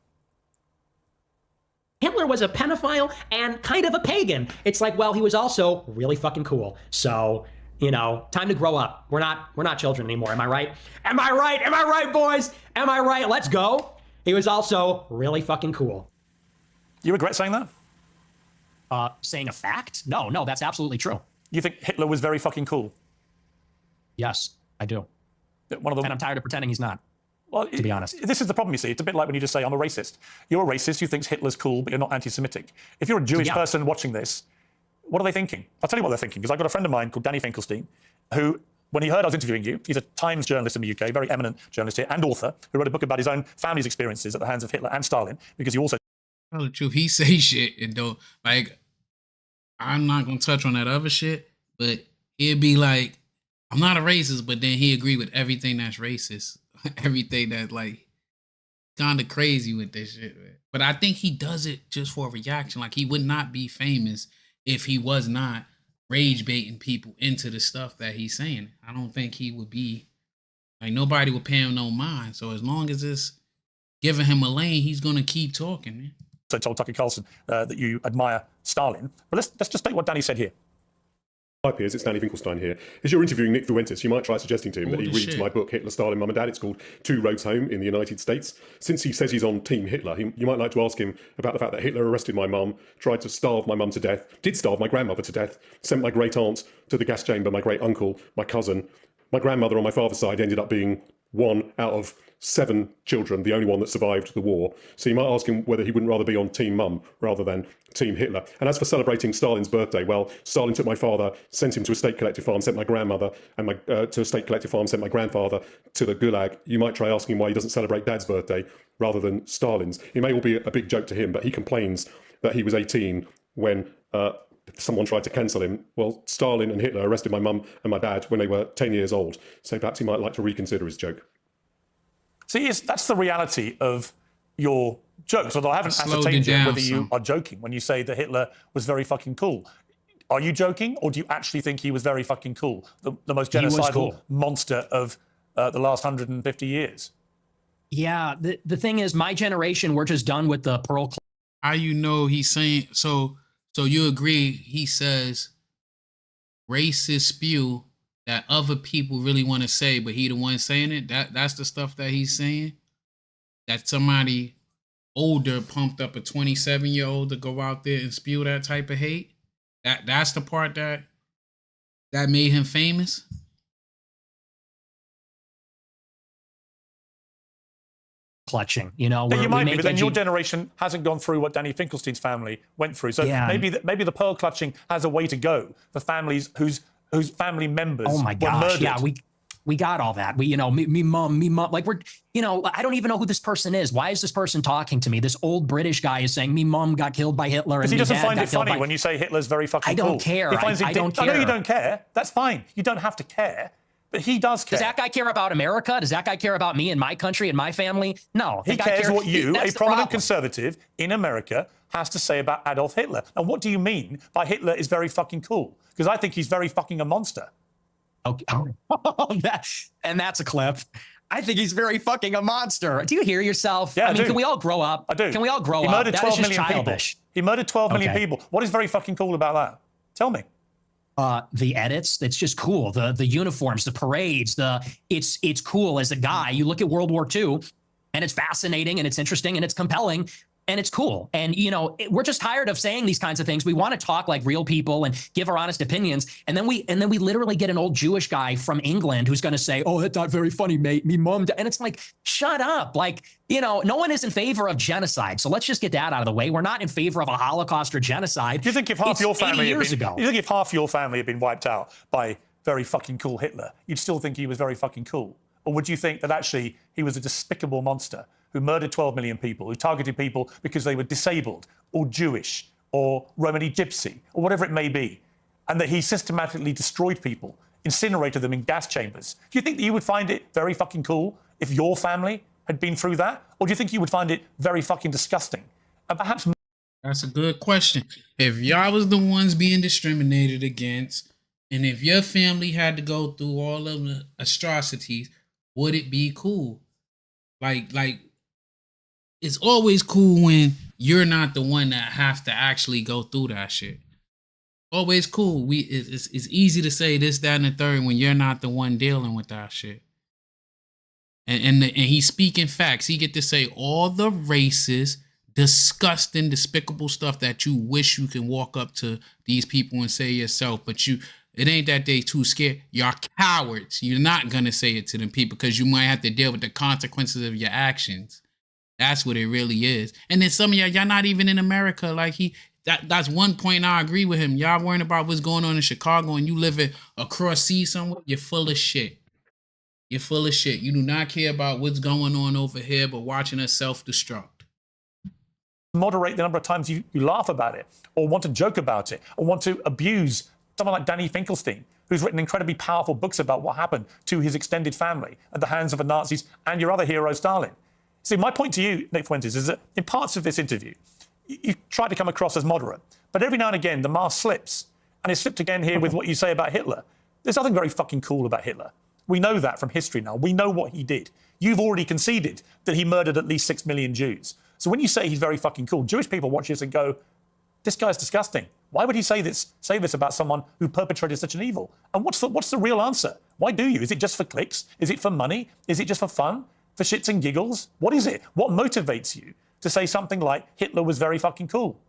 Speaker 11: Hitler was a pedophile and kind of a pagan. It's like, well, he was also really fucking cool. So, you know, time to grow up. We're not children anymore. Am I right? Am I right? Am I right, boys? Am I right? Let's go. He was also really fucking cool.
Speaker 2: You regret saying that?
Speaker 11: Saying a fact? No, that's absolutely true.
Speaker 2: You think Hitler was very fucking cool?
Speaker 11: Yes, I do. And I'm tired of pretending he's not. Well, to be honest.
Speaker 2: This is the problem, you see. It's a bit like when you just say, I'm a racist. You're a racist who thinks Hitler's cool, but you're not anti-Semitic. If you're a Jewish person watching this, what are they thinking? I'll tell you what they're thinking, because I've got a friend of mine called Danny Finkelstein, who, when he heard I was interviewing you, he's a Times journalist in the UK, very eminent journalist here, and author, who wrote a book about his own family's experiences at the hands of Hitler and Stalin, because he also...
Speaker 1: Tell the truth, he say shit and don't, like, I'm not going to touch on that other shit, but he'd be like, I'm not a racist, but then he agree with everything that's racist. Everything that, like, kind of crazy with this shit. Man. But I think he does it just for a reaction. Like, he would not be famous if he was not rage baiting people into the stuff that he's saying. I don't think he would be, like, nobody would pay him no mind. So as long as it's giving him a lane, he's going to keep talking, man.
Speaker 2: So told Tucker Carlson that you admire Stalin. But let's just take what Danny said here.
Speaker 13: Hi Piers, it's Danny Finkelstein here. As you're interviewing Nick Fuentes, you might try suggesting to him that he reads my book, Hitler, Stalin, Mum and Dad. It's called Two Roads Home in the United States. Since he says he's on Team Hitler, you might like to ask him about the fact that Hitler arrested my mum, tried to starve my mum to death, did starve my grandmother to death, sent my great aunt to the gas chamber, my great uncle, my cousin. My grandmother on my father's side ended up being one out of 7 children, the only one that survived the war. So you might ask him whether he wouldn't rather be on Team Mum rather than Team Hitler. And as for celebrating Stalin's birthday, well, Stalin took my father, sent him to a state collective farm, sent my grandmother and to a state collective farm, sent my grandfather to the Gulag. You might try asking why he doesn't celebrate Dad's birthday rather than Stalin's. It may all be a big joke to him, but he complains that he was 18 when someone tried to cancel him. Well, Stalin and Hitler arrested my mum and my dad when they were 10 years old. So perhaps he might like to reconsider his joke.
Speaker 2: See, that's the reality of your jokes, although I haven't ascertained yet whether you are joking when you say that Hitler was very fucking cool. Are you joking, or do you actually think he was very fucking cool? The most genocidal monster of the last 150 years?
Speaker 11: Yeah, the thing is, my generation, we're just done with the Pearl Club.
Speaker 1: How you know he's saying, so you agree, he says racist spew that other people really want to say, but he the one saying it? That's the stuff that he's saying? That somebody older pumped up a 27-year-old to go out there and spew that type of hate? That's the part that made him famous?
Speaker 11: Clutching, you know.
Speaker 2: You might be, but then your generation hasn't gone through what Danny Finkelstein's family went through. So maybe the pearl clutching has a way to go for families whose family members
Speaker 11: oh my gosh,
Speaker 2: were murdered.
Speaker 11: Yeah, we got all that. We, you know, me mom, like we're, you know, I don't even know who this person is. Why is this person talking to me? This old British guy is saying me mom got killed by Hitler.
Speaker 2: Because he doesn't find it funny when you say Hitler's very fucking cool.
Speaker 11: I don't care.
Speaker 2: He finds
Speaker 11: I don't care.
Speaker 2: I know you don't care. That's fine. You don't have to care. But he does care.
Speaker 11: Does that guy care about America? Does that guy care about me and my country and my family? No.
Speaker 2: He cares what you, a prominent conservative in America, has to say about Adolf Hitler. And what do you mean by Hitler is very fucking cool? Because I think he's very fucking a monster.
Speaker 11: Okay. And that's a clip. I think he's very fucking a monster. Do you hear yourself?
Speaker 2: Yeah,
Speaker 11: I mean, can we all grow up?
Speaker 2: I do.
Speaker 11: Can we all grow up?
Speaker 2: He murdered 12
Speaker 11: million
Speaker 2: childish. People. He murdered 12 million people. What is very fucking cool about that? Tell me.
Speaker 11: The edits, it's just cool. The uniforms, the parades, it's cool as a guy. You look at World War II and it's fascinating and it's interesting and it's compelling. and it's cool. And, you know, we're just tired of saying these kinds of things. We want to talk like real people and give our honest opinions. And then we literally get an old Jewish guy from England who's going to say, oh, that's not very funny, mate. Me mom. And it's like, shut up. Like, you know, no one is in favor of genocide. So let's just get that out of the way. We're not in favor of a Holocaust or genocide.
Speaker 2: Do you think if half your family
Speaker 11: years ago,
Speaker 2: you think if half your family had been wiped out by very fucking cool Hitler, you'd still think he was very fucking cool? Or would you think that actually he was a despicable monster who murdered 12 million people, who targeted people because they were disabled or Jewish or Romani Gypsy or whatever it may be, and that he systematically destroyed people, incinerated them in gas chambers? Do you think that you would find it very fucking cool if your family had been through that? Or do you think you would find it very fucking disgusting? And perhaps...
Speaker 1: That's a good question. If y'all was the ones being discriminated against, and if your family had to go through all of the atrocities, would it be cool? Like it's always cool when you're not the one that have to actually go through that shit. Always cool. It's easy to say this, that, and the third when you're not the one dealing with that shit. And he's speaking facts. He get to say all the racist, disgusting, despicable stuff that you wish you can walk up to these people and say yourself, but it ain't that they too scared. Y'all cowards. You're not gonna say it to them people because you might have to deal with the consequences of your actions. That's what it really is. And then some of y'all not even in America. Like that's one point I agree with him. Y'all worrying about what's going on in Chicago and you living across seas somewhere. You're full of shit. You're full of shit. You do not care about what's going on over here, but watching us self-destruct.
Speaker 2: Moderate the number of times you laugh about it or want to joke about it or want to abuse someone like Danny Finkelstein, who's written incredibly powerful books about what happened to his extended family at the hands of the Nazis and your other hero, Stalin. See, my point to you, Nick Fuentes, is that in parts of this interview, you try to come across as moderate, but every now and again, the mask slips. And it slipped again here with what you say about Hitler. There's nothing very fucking cool about Hitler. We know that from history now. We know what he did. You've already conceded that he murdered at least 6 million Jews. So when you say he's very fucking cool, Jewish people watch this and go, this guy's disgusting. Why would he say this about someone who perpetrated such an evil? And what's the real answer? Why do you? Is it just for clicks? Is it for money? Is it just for fun? For shits and giggles? What is it? What motivates you to say something like Hitler was very fucking cool?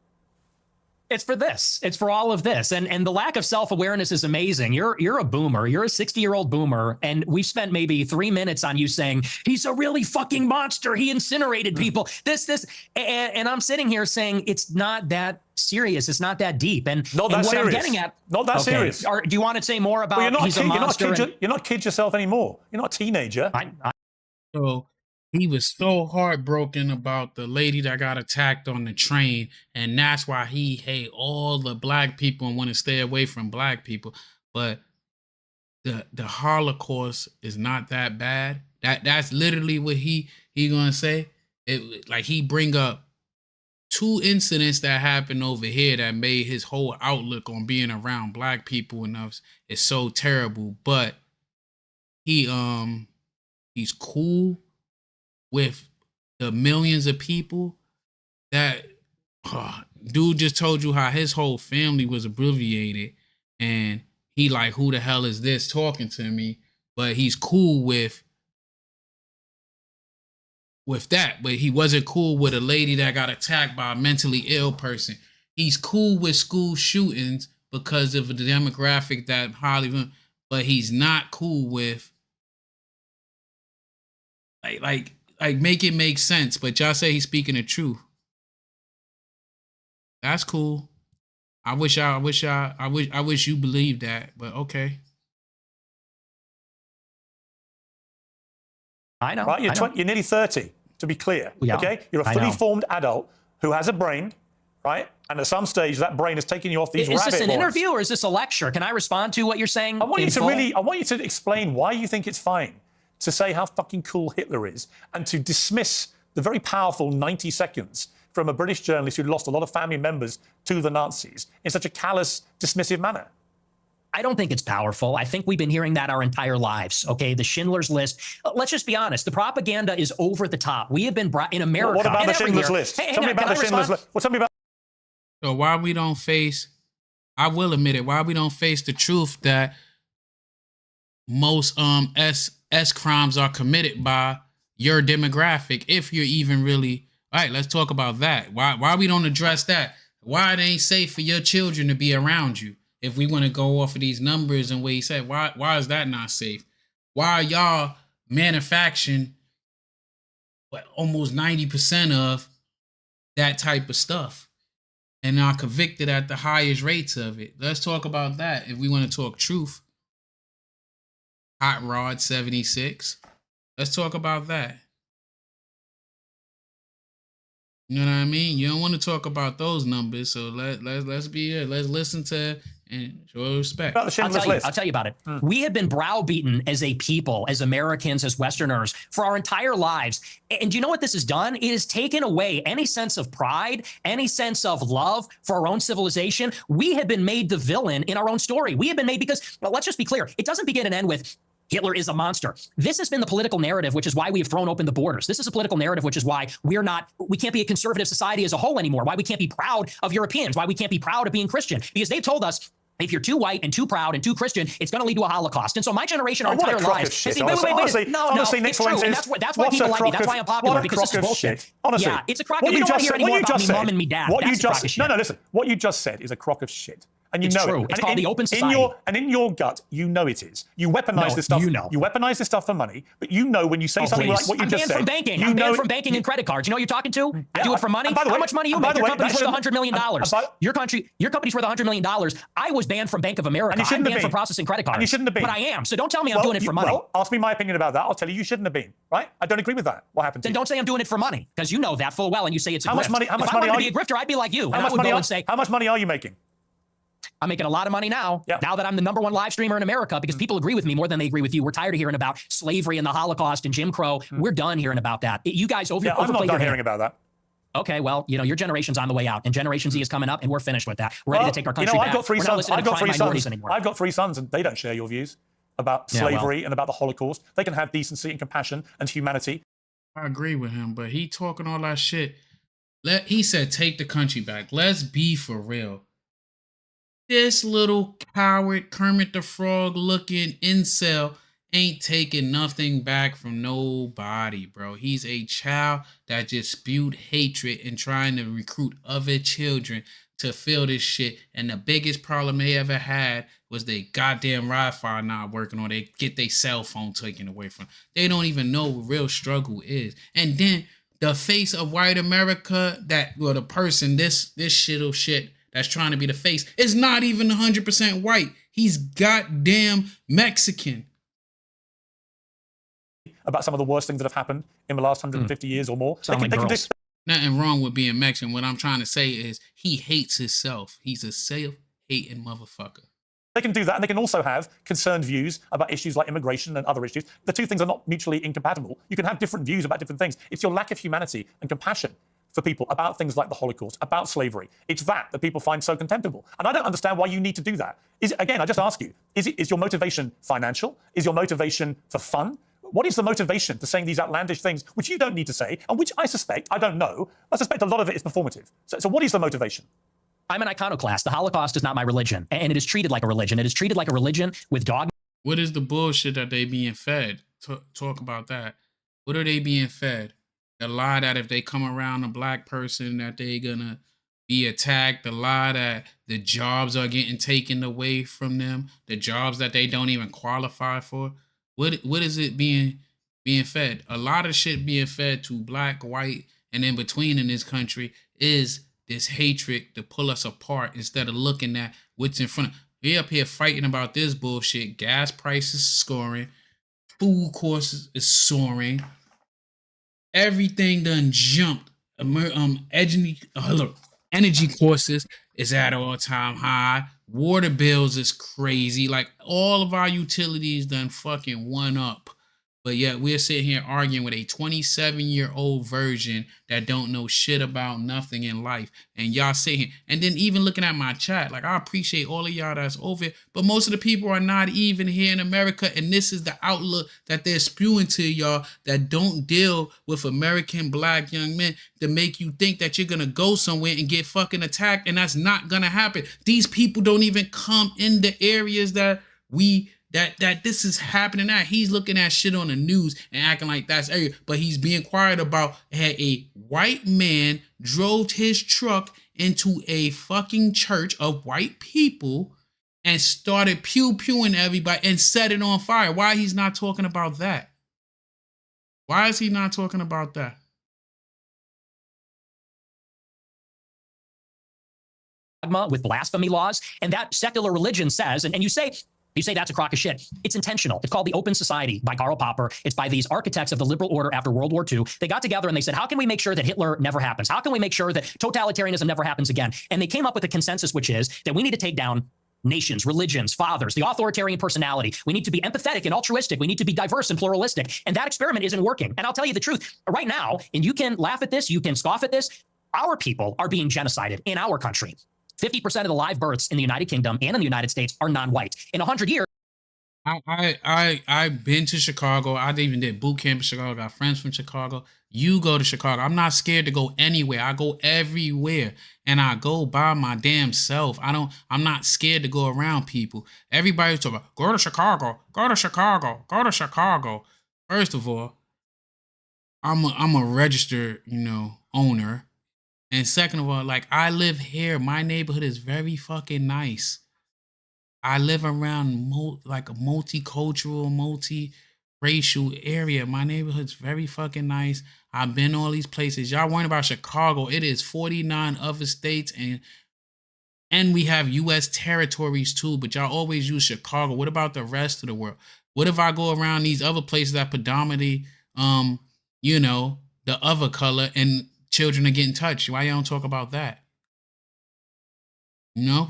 Speaker 11: It's for this. It's for all of this. And the lack of self-awareness is amazing. You're a boomer. You're a 60-year-old boomer. And we've spent maybe 3 minutes on you saying, he's a really fucking monster. He incinerated people. This. And I'm sitting here saying it's not that serious. It's not that deep. And
Speaker 2: not that
Speaker 11: what
Speaker 2: serious.
Speaker 11: I'm getting at.
Speaker 2: Not that serious.
Speaker 11: Do you want to say more about he's a monster?
Speaker 2: You're not kids yourself anymore. You're not a teenager.
Speaker 1: So he was so heartbroken about the lady that got attacked on the train, and that's why he hate all the black people and want to stay away from black people. But the Holocaust is not that bad. That's literally what he gonna say. It like he bring up 2 incidents that happened over here that made his whole outlook on being around black people and us is so terrible. But he's cool with the millions of people that dude just told you how his whole family was abbreviated, and he like, who the hell is this talking to me? But he's cool with that, but he wasn't cool with a lady that got attacked by a mentally ill person. He's cool with school shootings because of the demographic that Hollywood, but he's not cool with like make it make sense. But y'all say he's speaking the truth. That's cool. I wish you believed that, but okay.
Speaker 11: I know.
Speaker 2: Right, you're nearly 30, to be clear.
Speaker 11: Yeah,
Speaker 2: okay, you're a fully formed adult who has a brain, right? And at some stage, that brain is taking you off these rabbit
Speaker 11: Is this an
Speaker 2: warrens.
Speaker 11: interview or is this a lecture? Can I respond to what you're saying?
Speaker 2: I want you to explain why you think it's fine to say how fucking cool Hitler is and to dismiss the very powerful 90 seconds from a British journalist who'd lost a lot of family members to the Nazis in such a callous, dismissive manner.
Speaker 11: I don't think it's powerful. I think we've been hearing that our entire lives. Okay, the Schindler's List. Let's just be honest. The propaganda is over the top. We have been brought in America.
Speaker 2: What about
Speaker 11: and
Speaker 2: the Schindler's
Speaker 11: everywhere.
Speaker 2: List?
Speaker 11: Hey,
Speaker 2: tell me about the Schindler's List. Well, tell me about.
Speaker 1: So why we don't face, I will admit it, why we don't face the truth that most S crimes are committed by your demographic, if you're even really All right, let's talk about that. Why we don't address that? Why it ain't safe for your children to be around you? If we want to go off of these numbers and what he said, why is that not safe? Why are y'all manufacturing almost 90% of that type of stuff and are convicted at the highest rates of it? Let's talk about that if we want to talk truth. Hot Rod 76. Let's talk about that. You know what I mean? You don't want to talk about those numbers, so let's be here. Let's listen to and show respect.
Speaker 11: I'll tell you about it. We have been browbeaten as a people, as Americans, as Westerners, for our entire lives. And do you know what this has done? It has taken away any sense of pride, any sense of love for our own civilization. We have been made the villain in our own story. We have been made because, well, let's just be clear. It doesn't begin and end with Hitler is a monster. This has been the political narrative, which is why we have thrown open the borders. This is a political narrative, which is why we can't be a conservative society as a whole anymore, why we can't be proud of Europeans, why we can't be proud of being Christian, because they've told us if you're too white and too proud and too Christian, it's going to lead to a Holocaust. And so my generation, our entire lives.
Speaker 2: Honestly, Nick Fuentes,
Speaker 11: that's why people like me. That's why I'm popular, because this is bullshit.
Speaker 2: Honestly,
Speaker 11: yeah, it's a crock. We don't want to hear anymore about me mom and me dad.
Speaker 2: No, listen. What you just said is a crock of shit. And you know
Speaker 11: true.
Speaker 2: it.
Speaker 11: It's called the open society.
Speaker 2: In your gut, you know it is. You weaponize this stuff. You weaponize this stuff for money, but you know when you say something like what you just said.
Speaker 11: I'm banned from banking. I'm banned from banking and credit cards. You know who you're talking to? I do it for money. How much money you make? Your company's worth $100 million. Your company's worth $100 million. I was banned from Bank of America. I'm banned from processing credit cards.
Speaker 2: And you shouldn't have been.
Speaker 11: But I am. So don't tell me I'm doing it for money.
Speaker 2: Well, ask me my opinion about that. I'll tell you shouldn't have been. Right? I don't agree with that. What happened to you?
Speaker 11: Then don't say I'm doing it for money, because you know that full well, and you say it's a grift.
Speaker 2: How much money? How much
Speaker 11: if I
Speaker 2: money
Speaker 11: wanted to be a grifter, I'd be like you.
Speaker 2: How much money are you making?
Speaker 11: I'm making a lot of money now.
Speaker 2: Yep.
Speaker 11: Now that I'm the #1 live streamer in America, because people agree with me more than they agree with you. We're tired of hearing about slavery and the Holocaust and Jim Crow. We're done hearing about that. You guys
Speaker 2: I'm not done hearing about that.
Speaker 11: Okay, well, you know, your generation's on the way out, and Generation Z is coming up, and we're finished with that. We're ready to take our country back.
Speaker 2: I've got three sons. I've got three sons, and they don't share your views about slavery and about the Holocaust. They can have decency and compassion and humanity.
Speaker 1: I agree with him, but he talking all that shit. He said, take the country back. Let's be for real. This little coward Kermit the Frog looking incel ain't taking nothing back from nobody, bro. He's a child that just spewed hatred and trying to recruit other children to feel this shit. And the biggest problem they ever had was their goddamn Wi-Fi not working, or they get their cell phone taken away from them. They don't even know what real struggle is. And then the face of white America, the person, this shit that's trying to be the face, is not even 100% white. He's goddamn Mexican.
Speaker 2: About some of the worst things that have happened in the last 150 years or more.
Speaker 1: Nothing wrong with being Mexican. What I'm trying to say is he hates himself. He's a self-hating motherfucker.
Speaker 2: They can do that, and they can also have concerned views about issues like immigration and other issues. The two things are not mutually incompatible. You can have different views about different things. It's your lack of humanity and compassion for people about things like the Holocaust, about slavery. It's that people find so contemptible. And I don't understand why you need to do that. Again, I just ask you, is your motivation financial? Is your motivation for fun? What is the motivation for saying these outlandish things, which you don't need to say, and which I suspect, I don't know, I suspect a lot of it is performative. So what is the motivation?
Speaker 11: I'm an iconoclast. The Holocaust is not my religion, and it is treated like a religion. It is treated like a religion with dogma.
Speaker 1: What is the bullshit that they being fed? Talk about that. What are they being fed? The lie that if they come around a black person that they gonna be attacked. The lie that the jobs are getting taken away from them. The jobs that they don't even qualify for. What is it being fed? A lot of shit being fed to black, white, and in between in this country is this hatred to pull us apart instead of looking at what's in front of. We up here fighting about this bullshit. Gas prices soaring. Food costs is soaring. Everything done jumped. Energy costs is at all-time high. Water bills is crazy. Like, all of our utilities done fucking one up. But yet we're sitting here arguing with a 27-year-old virgin that don't know shit about nothing in life. And y'all sit here. And then even looking at my chat, like, I appreciate all of y'all that's over it, but most of the people are not even here in America. And this is the outlook that they're spewing to y'all that don't deal with American black young men to make you think that you're going to go somewhere and get fucking attacked. And that's not going to happen. These people don't even come in the areas that we that this is happening. That he's looking at shit on the news and acting like that's everything. But he's being quiet about had a white man drove his truck into a fucking church of white people and started pew-pewing everybody and set it on fire. Why he's not talking about that? Why is he not talking about that?
Speaker 11: With blasphemy laws, and that secular religion says, and you say that's a crock of shit. It's intentional. It's called The Open Society by Karl Popper. It's by these architects of the liberal order after World War II. They got together and they said, how can we make sure that Hitler never happens? How can we make sure that totalitarianism never happens again? And they came up with a consensus, which is that we need to take down nations, religions, fathers, the authoritarian personality. We need to be empathetic and altruistic. We need to be diverse and pluralistic. And that experiment isn't working. And I'll tell you the truth right now, and you can laugh at this, you can scoff at this, our people are being genocided in our country. 50% of the live births in the United Kingdom and in the United States are non-white. In 100 years.
Speaker 1: I've been to Chicago. I even did boot camp in Chicago. Got friends from Chicago. You go to Chicago. I'm not scared to go anywhere. I go everywhere. And I go by my damn self. I'm not scared to go around people. Everybody's talking about, go to Chicago, go to Chicago, go to Chicago. First of all, I'm a registered, owner. And second of all, like, I live here. My neighborhood is very fucking nice. I live around like a multicultural, multi-racial area. My neighborhood's very fucking nice. I've been all these places. Y'all worrying about Chicago. It is 49 other states and we have U.S. territories too, but y'all always use Chicago. What about the rest of the world? What if I go around these other places that predominantly, the other color and children are getting touched? Why y'all don't talk about that?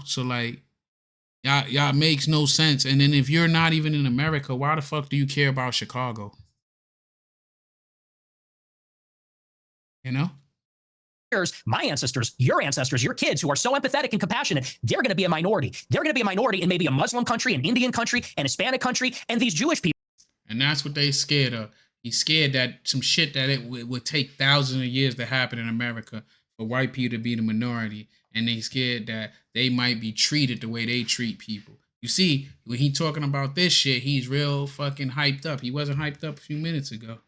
Speaker 1: So like, y'all makes no sense. And then if you're not even in America, why the fuck do you care about Chicago?
Speaker 11: My ancestors, your ancestors, your kids who are so empathetic and compassionate, they're going to be a minority. They're going to be a minority in maybe a Muslim country, an Indian country, an Hispanic country, and these Jewish people.
Speaker 1: And that's what they scared of. He's scared that some shit that it would take thousands of years to happen in America for white people to be the minority. And they scared that they might be treated the way they treat people. You see, when he talking about this shit, he's real fucking hyped up. He wasn't hyped up a few minutes ago.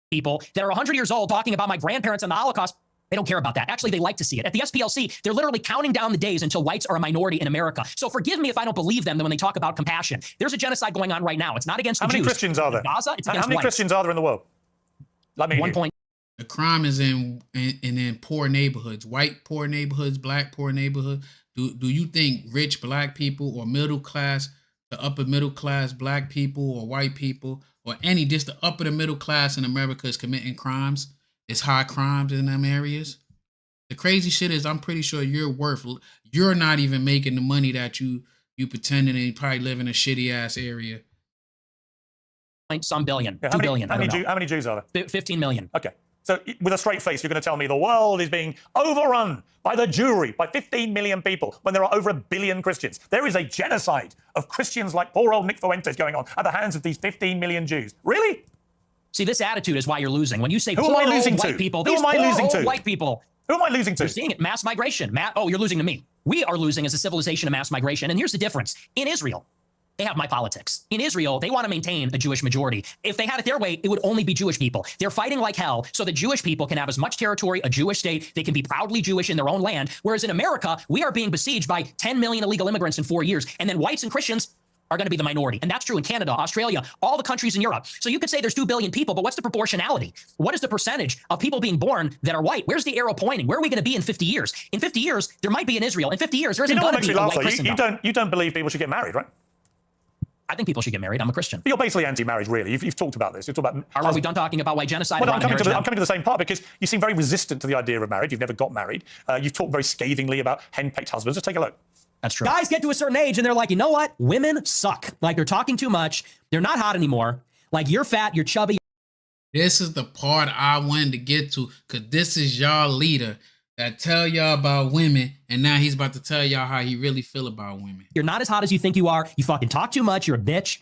Speaker 11: People that are 100 years old talking about my grandparents and the Holocaust, they don't care about that. Actually, they like to see it. At the SPLC, they're literally counting down the days until whites are a minority in America. So forgive me if I don't believe them when they talk about compassion. There's a genocide going on right now. It's not against the Jews.
Speaker 2: How many Christians are there?
Speaker 11: Gaza, it's against
Speaker 2: How many
Speaker 11: whites.
Speaker 2: Christians are there in the world? Let me
Speaker 11: 1 point.
Speaker 1: The crime is in poor neighborhoods, white poor neighborhoods, black poor neighborhoods. Do you think rich black people or middle class, the upper middle class black people or white people or just the upper the middle class in America is committing crimes? It's high crimes in them areas. The crazy shit is I'm pretty sure you're not even making the money that you pretending and you probably live in a shitty ass area.
Speaker 11: Some billion,
Speaker 2: yeah,
Speaker 11: 2 billion.
Speaker 2: How many Jews are there?
Speaker 11: 15 million.
Speaker 2: Okay. So with a straight face, you're going to tell me the world is being overrun by the Jewry, by 15 million people, when there are over 1 billion Christians. There is a genocide of Christians like poor old Nick Fuentes going on at the hands of these 15 million Jews. Really?
Speaker 11: See, this attitude is why you're losing. When you say
Speaker 2: who am I losing
Speaker 11: white
Speaker 2: to?
Speaker 11: people,
Speaker 2: Who am I losing to?
Speaker 11: White people.
Speaker 2: Who am I losing to?
Speaker 11: You're seeing it. Mass migration. You're losing to me. We are losing as a civilization of mass migration. And here's the difference. In Israel, they have my politics. In Israel, they want to maintain a Jewish majority. If they had it their way, it would only be Jewish people. They're fighting like hell so that Jewish people can have as much territory, a Jewish state. They can be proudly Jewish in their own land. Whereas in America, we are being besieged by 10 million illegal immigrants in 4 years. And then whites and Christians are going to be the minority. And that's true in Canada, Australia, all the countries in Europe. So you could say there's 2 billion people, but what's the proportionality? What is the percentage of people being born that are white? Where's the arrow pointing? Where are we going to be in 50 years? In 50 years, there might be an Israel. In 50 years, there isn't going to be a white Christendom.
Speaker 2: You don't believe people should get married, right?
Speaker 11: I think people should get married. I'm a Christian.
Speaker 2: But you're basically anti-marriage, really. You've talked about this. You've talked about.
Speaker 11: Are we done talking about white genocide?
Speaker 2: Well, I'm coming to the same part because you seem very resistant to the idea of marriage. You've never got married. You've talked very scathingly about henpecked husbands. Just take a look.
Speaker 11: That's true. Guys get to a certain age and they're like, you know what? Women suck. Like, they're talking too much. They're not hot anymore. Like, you're fat, you're chubby.
Speaker 1: This is the part I wanted to get to, because this is y'all leader that tell y'all about women, and now he's about to tell y'all how he really feel about women.
Speaker 11: You're not as hot as you think you are. You fucking talk too much. You're a bitch.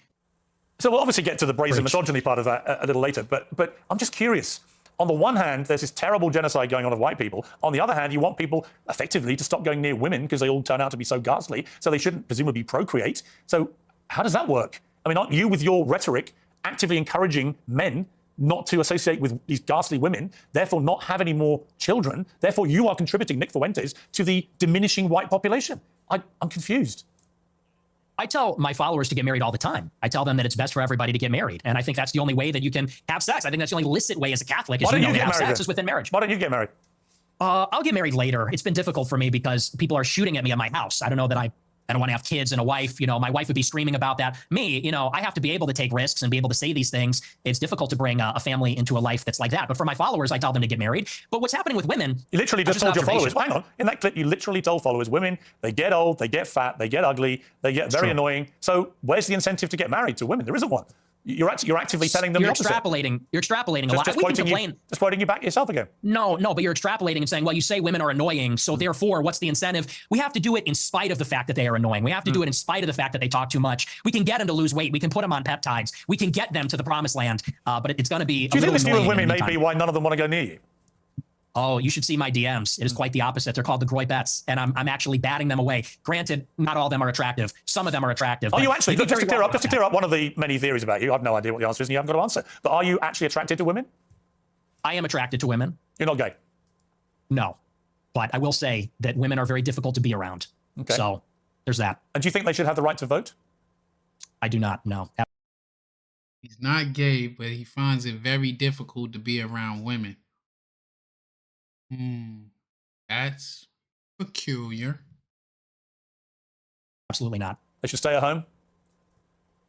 Speaker 2: So we'll obviously get to the brazen misogyny part of that a little later, but I'm just curious. On the one hand, there's this terrible genocide going on of white people. On the other hand, you want people effectively to stop going near women because they all turn out to be so ghastly, so they shouldn't presumably procreate. So how does that work? I mean, aren't you, with your rhetoric, actively encouraging men not to associate with these ghastly women, therefore not have any more children? Therefore, you are contributing, Nick Fuentes, to the diminishing white population. I'm confused.
Speaker 11: I tell my followers to get married all the time. I tell them that it's best for everybody to get married. And I think that's the only way that you can have sex. I think that's the only licit way as a Catholic,
Speaker 2: Why
Speaker 11: as
Speaker 2: don't
Speaker 11: you know,
Speaker 2: you
Speaker 11: to
Speaker 2: get
Speaker 11: have
Speaker 2: married
Speaker 11: sex
Speaker 2: then?
Speaker 11: is within marriage.
Speaker 2: Why don't you get married?
Speaker 11: I'll get married later. It's been difficult for me because people are shooting at me at my house. I don't know that I don't want to have kids and a wife. You know, my wife would be screaming about that. Me, you know, I have to be able to take risks and be able to say these things. It's difficult to bring a family into a life that's like that. But for my followers, I tell them to get married. But what's happening with women?
Speaker 2: You literally just told your followers, hang on, in that clip, you literally told followers, women, they get old, they get fat, they get ugly, they get very annoying. So where's the incentive to get married to women? There isn't one. You're actively telling them
Speaker 11: You're
Speaker 2: the opposite.
Speaker 11: You're extrapolating a lot.
Speaker 2: Just
Speaker 11: We can
Speaker 2: quoting
Speaker 11: complain.
Speaker 2: just quoting you back yourself again.
Speaker 11: No, but you're extrapolating and saying, well, you say women are annoying, so therefore, what's the incentive? We have to do it in spite of the fact that they are annoying. We have to do it in spite of the fact that they talk too much. We can get them to lose weight. We can put them on peptides. We can get them to the promised land, but it's going to be.
Speaker 2: Do you think this view of women may be why none of them want to go near you?
Speaker 11: Oh, you should see my DMs. It is quite the opposite. They're called the Groy-bets, and I'm actually batting them away. Granted, not all of them are attractive. Some of them are attractive.
Speaker 2: Are you actually, just to clear up one of the many theories about you, I have no idea what the answer is and you haven't got to answer, but are you actually attracted to women?
Speaker 11: I am attracted to women.
Speaker 2: You're not gay?
Speaker 11: No, but I will say that women are very difficult to be around.
Speaker 2: Okay.
Speaker 11: So there's that.
Speaker 2: And do you think they should have the right to vote?
Speaker 11: I do not, no.
Speaker 1: He's not gay, but he finds it very difficult to be around women. That's peculiar.
Speaker 11: Absolutely not.
Speaker 2: They should stay at home?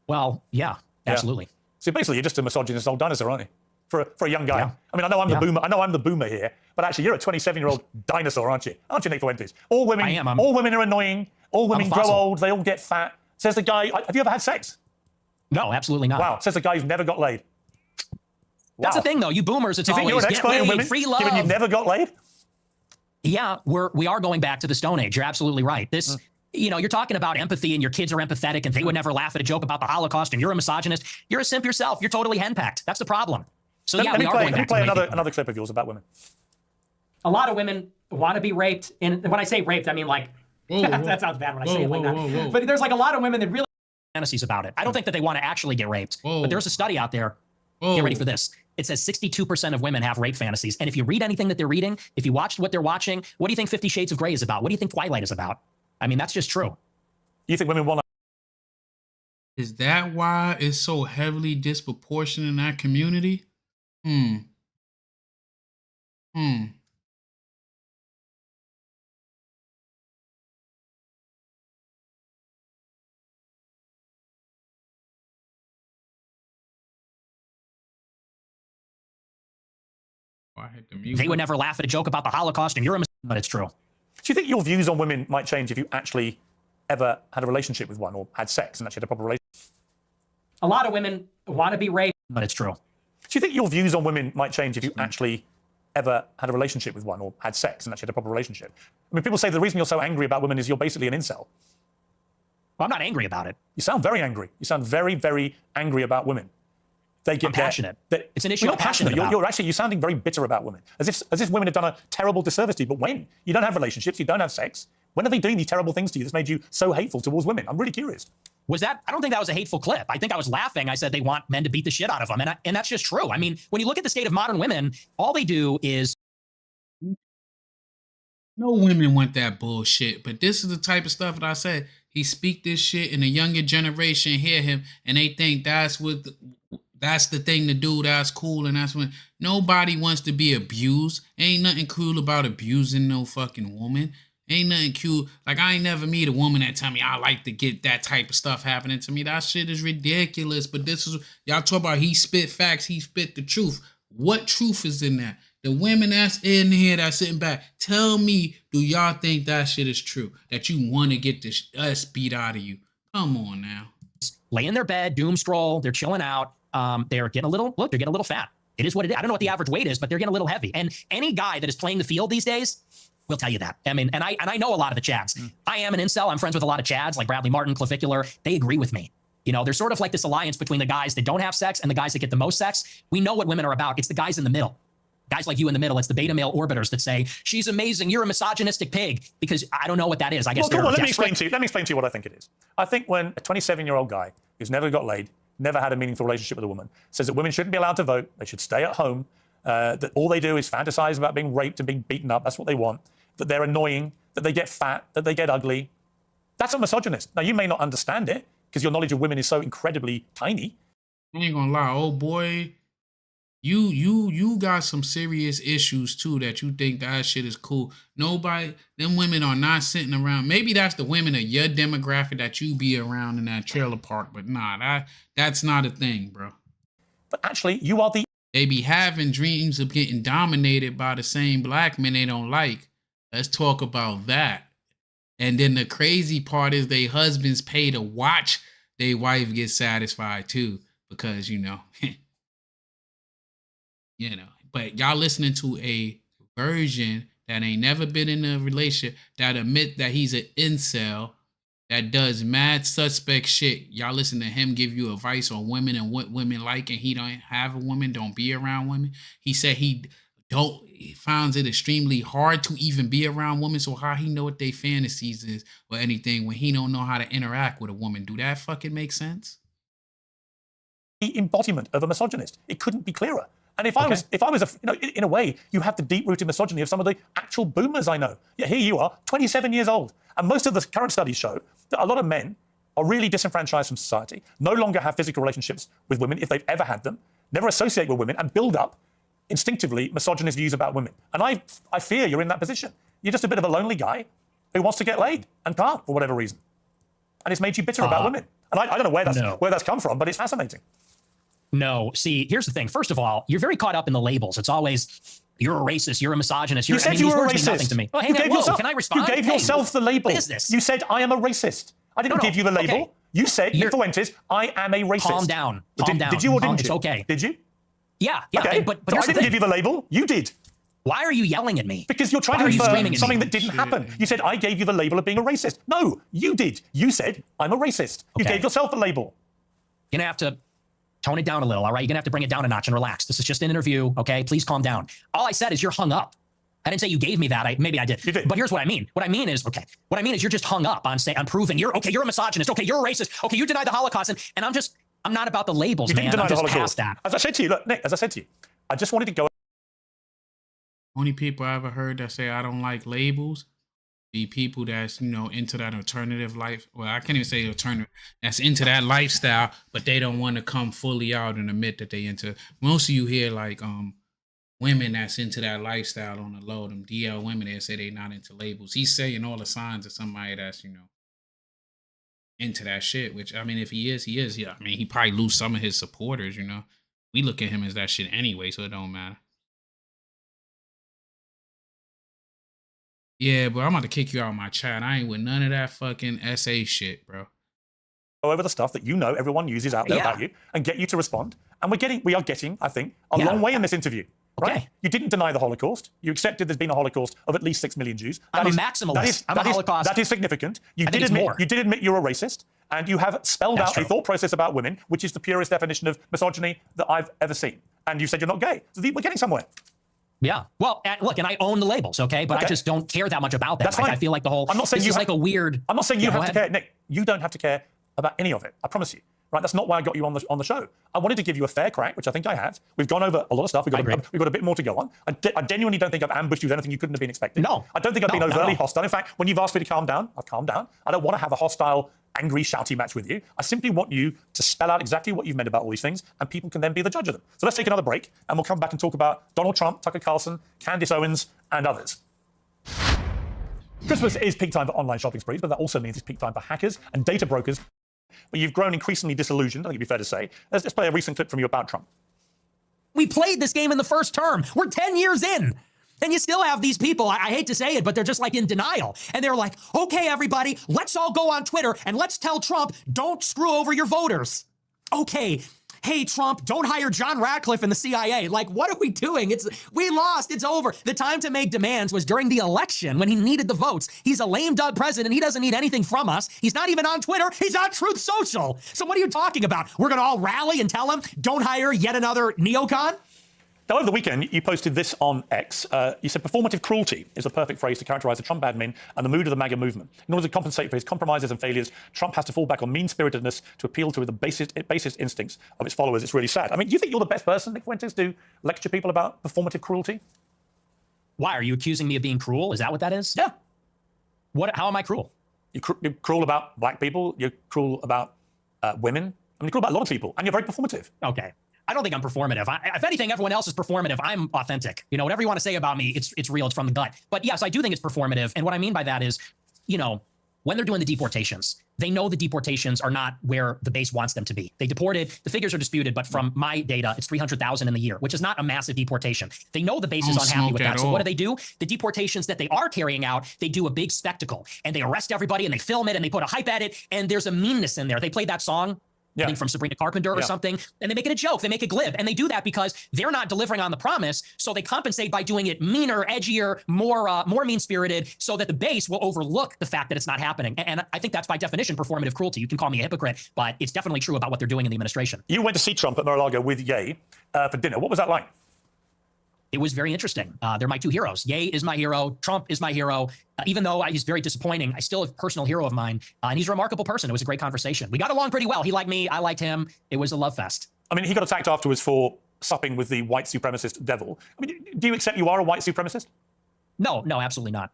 Speaker 11: Well, yeah, absolutely.
Speaker 2: So basically, you're just a misogynist old dinosaur, aren't you? For a young guy. Yeah. I mean, I know I'm the boomer. I know I'm the boomer here, but actually, you're a 27-year-old dinosaur, aren't you? Aren't you, Nick Fuentes? All women.
Speaker 11: I am.
Speaker 2: All women are annoying. All women grow old. They all get fat. Says the guy. Have you ever had sex?
Speaker 11: No, absolutely not.
Speaker 2: Wow. Says the guy who's never got laid.
Speaker 11: That's the thing, though. You boomers, it's
Speaker 2: Do you think
Speaker 11: always
Speaker 2: you're an expert in women,
Speaker 11: free love.
Speaker 2: given you've never got laid?
Speaker 11: Yeah, we are going back to the Stone Age. You're absolutely right. This, you know, you're talking about empathy and your kids are empathetic and they would never laugh at a joke about the Holocaust and you're a misogynist. You're a simp yourself. You're totally henpecked. That's the problem. So yeah, we are going back.
Speaker 2: Let me play another clip of yours about women.
Speaker 14: A lot of women want to be raped. And when I say raped, I mean like, that sounds bad when I say it like that. But there's like a lot of women that really
Speaker 11: fantasies about it. I don't think that they want to actually get raped. But there's a study out there. Get ready for this. It says 62% of women have rape fantasies. And if you read anything that they're reading, if you watch what they're watching, what do you think 50 Shades of Grey is about? What do you think Twilight is about? I mean, that's just true.
Speaker 2: You think women want to...
Speaker 1: Is that why it's so heavily disproportionate in that community?
Speaker 11: They would never laugh at a joke about the Holocaust and you're a but it's true.
Speaker 2: Do you think your views on women might change if you actually ever had a relationship with one or had sex and actually had a proper relationship?
Speaker 14: a lot of women want to be raped.
Speaker 11: But it's true.
Speaker 2: Do you think your views on women might change if you actually ever had a relationship with one or had sex and actually had a proper relationship? I mean, people say the reason you're so angry about women is you're basically an incel.
Speaker 11: Well, I'm not angry about it.
Speaker 2: You sound very angry. You sound very, very angry about women. They get
Speaker 11: I'm passionate. It's an issue I'm passionate about.
Speaker 2: You're sounding very bitter about women, as if women have done a terrible disservice to you. But when you don't have relationships, you don't have sex, when are they doing these terrible things to you that's made you so hateful towards women? I'm really curious.
Speaker 11: Was that? I don't think that was a hateful clip. I think I was laughing. I said they want men to beat the shit out of them, and that's just true. I mean, when you look at the state of modern women, all they do is.
Speaker 1: No women want that bullshit, but this is the type of stuff that I said. He speak this shit, and the younger generation hear him, and they think that's the thing to do. That's cool, and that's when nobody wants to be abused. Ain't nothing cool about abusing no fucking woman. Ain't nothing cool. Like, I ain't never meet a woman that tell me I like to get that type of stuff happening to me. That shit is ridiculous. But this is, y'all talk about he spit facts, he spit the truth. What truth is in that? The women that's in here that's sitting back, tell me, do y'all think that shit is true? That you want to get this us beat out of you? Come on now.
Speaker 11: Lay in their bed, doom scroll, they're chilling out. They're getting a little fat. It is what it is. I don't know what the average weight is, but they're getting a little heavy. And any guy that is playing the field these days will tell you that. I mean, and I know a lot of the Chads. I am an incel. I'm friends with a lot of Chads like Bradley Martin, Clavicular. They agree with me. You know, there's sort of like this alliance between the guys that don't have sex and the guys that get the most sex. We know what women are about. It's the guys in the middle. guys like you in the middle. It's the beta male orbiters that say, she's amazing, you're a misogynistic pig, because I don't know what that is. I guess
Speaker 2: well, let me explain to you what I think it is. I think when a 27-year-old guy who's never got laid, never had a meaningful relationship with a woman, says that women shouldn't be allowed to vote, they should stay at home, that all they do is fantasize about being raped and being beaten up, that's what they want, that they're annoying, that they get fat, that they get ugly. That's a misogynist. Now, you may not understand it because your knowledge of women is so incredibly tiny.
Speaker 1: I ain't gonna lie, old boy, you got some serious issues too that you think that shit is cool. Nobody, them women are not sitting around. Maybe that's the women of your demographic that you be around in that trailer park, but nah, that's not a thing, bro.
Speaker 2: But actually, you are the...
Speaker 1: They be having dreams of getting dominated by the same black men they don't like. Let's talk about that. And then the crazy part is they husbands pay to watch their wife get satisfied too, because, you know, but y'all listening to a version that ain't never been in a relationship that admit that he's an incel that does mad suspect shit. Y'all listen to him give you advice on women and what women like, and he don't have a woman, don't be around women. He said he finds it extremely hard to even be around women. So how he know what their fantasies is or anything when he don't know how to interact with a woman? Do that fucking make sense?
Speaker 2: The embodiment of a misogynist. It couldn't be clearer. And if I was, in a way, you have the deep-rooted misogyny of some of the actual boomers I know. Yeah, here you are, 27 years old. And most of the current studies show that a lot of men are really disenfranchised from society, no longer have physical relationships with women if they've ever had them, never associate with women, and build up instinctively misogynist views about women. And I fear you're in that position. You're just a bit of a lonely guy who wants to get laid and can't for whatever reason. And it's made you bitter about women. And I don't know where that's come from, but it's fascinating.
Speaker 11: No, see, here's the thing. First of all, you're very caught up in the labels. It's always, you're a racist, you're a misogynist.
Speaker 2: You said you were a racist.
Speaker 11: Nothing to me. Oh, hang on, can I respond?
Speaker 2: You gave yourself the label.
Speaker 11: What is this?
Speaker 2: You said, I am a racist. I didn't give you the label. Okay. You said, Fuentes, I am a racist.
Speaker 11: Calm down. Calm down.
Speaker 2: Did you or didn't you?
Speaker 11: It's okay.
Speaker 2: Did you?
Speaker 11: Yeah.
Speaker 2: Okay.
Speaker 11: But
Speaker 2: so I didn't give you the label. You did.
Speaker 11: Why are you yelling at me?
Speaker 2: Because you're trying to infer something that didn't happen. You said, I gave you the label of being a racist. No, you did. You said, I'm a racist. You gave yourself the label.
Speaker 11: You're going to have to tone it down a little, all right? You're going to have to bring it down a notch and relax. This is just an interview, okay? Please calm down. All I said is you're hung up. I didn't say you gave me that. Maybe I did.
Speaker 2: You did.
Speaker 11: But here's what I mean. What I mean is you're just hung up on proving you're a misogynist. Okay, you're a racist. Okay, you denied the Holocaust. And I'm not about the labels,
Speaker 2: you
Speaker 11: man.
Speaker 2: Didn't deny
Speaker 11: I'm
Speaker 2: the
Speaker 11: just
Speaker 2: Holocaust.
Speaker 11: past that.
Speaker 2: As I said to you, look, Nick, I just wanted to go.
Speaker 1: Only people I ever heard that say I don't like labels be people that's, into that alternative life. Well, I can't even say alternative. That's into that lifestyle, but they don't want to come fully out and admit that they into. Most of you hear like women that's into that lifestyle on the low. Them DL women, they say they not into labels. He's saying all the signs of somebody that's into that shit. Which I mean, if he is, he is. Yeah, I mean, he probably lose some of his supporters. We look at him as that shit anyway, so it don't matter. Yeah, but I'm about to kick you out of my chat. I ain't with none of that fucking SA shit, bro.
Speaker 2: Go over the stuff that everyone uses out there about you and get you to respond. And we are getting, I think, a long way in this interview. Right?
Speaker 11: Okay.
Speaker 2: You didn't deny the Holocaust. You accepted there's been a Holocaust of at least 6 million Jews.
Speaker 11: I'm a maximalist. I'm a Holocaust.
Speaker 2: That is significant. You did admit you're a racist, and you have spelled out a thought process about women, which is the purest definition of misogyny that I've ever seen. And you said you're not gay. So we're getting somewhere.
Speaker 11: Yeah. Well, look, and I own the labels, okay? But I just don't care that much about that.
Speaker 2: That's fine.
Speaker 11: I feel like the whole,
Speaker 2: I'm not saying
Speaker 11: this is like a weird...
Speaker 2: I'm not saying you have to care. Nick, you don't have to care about any of it. I promise you. Right? That's not why I got you on the show. I wanted to give you a fair crack, which I think I have. We've gone over a lot of stuff. We've got a bit more to go on. I genuinely don't think I've ambushed you with anything you couldn't have been expecting.
Speaker 11: No.
Speaker 2: I don't think I've been overtly hostile. In fact, when you've asked me to calm down, I've calmed down. I don't want to have a hostile, angry, shouty match with you. I simply want you to spell out exactly what you've meant about all these things, and people can then be the judge of them. So let's take another break, and we'll come back and talk about Donald Trump, Tucker Carlson, Candace Owens, and others. Christmas is peak time for online shopping sprees, but that also means it's peak time for hackers and data brokers. But you've grown increasingly disillusioned, I think it'd be fair to say. Let's play a recent clip from you about Trump.
Speaker 11: We played this game in the first term. We're 10 years in. And you still have these people, I hate to say it, but they're just like in denial. And they're like, okay, everybody, let's all go on Twitter and let's tell Trump, don't screw over your voters. Okay. Hey, Trump, don't hire John Ratcliffe in the CIA. Like, what are we doing? We lost. It's over. The time to make demands was during the election when he needed the votes. He's a lame duck president. He doesn't need anything from us. He's not even on Twitter. He's on Truth Social. So what are you talking about? We're going to all rally and tell him, don't hire yet another neocon?
Speaker 2: Now, over the weekend, you posted this on X. You said performative cruelty is the perfect phrase to characterize the Trump admin and the mood of the MAGA movement. In order to compensate for his compromises and failures, Trump has to fall back on mean-spiritedness to appeal to the basest instincts of its followers. It's really sad. I mean, do you think you're the best person, Nick Fuentes, to lecture people about performative cruelty?
Speaker 11: Why? Are you accusing me of being cruel? Is that what that is?
Speaker 2: Yeah.
Speaker 11: How am I cruel?
Speaker 2: You're cruel about black people. You're cruel about women. I mean, you're cruel about a lot of people, and you're very performative.
Speaker 11: Okay. I don't think I'm performative. If anything, everyone else is performative. I'm authentic. You know, whatever you want to say about me, it's real. It's from the gut. But yes, I do think it's performative. And what I mean by that is, you know, when they're doing the deportations, they know the deportations are not where the base wants them to be. They deported, the figures are disputed, but from my data, it's 300,000 in the year, which is not a massive deportation. They know the base is unhappy with that. So what do? The deportations that they are carrying out, they do a big spectacle and they arrest everybody and they film it and they put a hype at it. And there's a meanness in there. They played that song. I think from Sabrina Carpenter or something, and they make it a joke. They make it glib, and they do that because they're not delivering on the promise. So they compensate by doing it meaner, edgier, more mean-spirited, so that the base will overlook the fact that it's not happening. And I think that's by definition performative cruelty. You can call me a hypocrite, but it's definitely true about what they're doing in the administration. You went to see Trump at Mar-a-Lago with Ye for dinner. What was that like? It was very interesting. They're my two heroes. Ye is my hero. Trump is my hero. Even though he's very disappointing, I still have a personal hero of mine. And he's a remarkable person. It was a great conversation. We got along pretty well. He liked me. I liked him. It was a love fest. I mean, he got attacked afterwards for supping with the white supremacist devil. I mean, do you accept you are a white supremacist? No, absolutely not.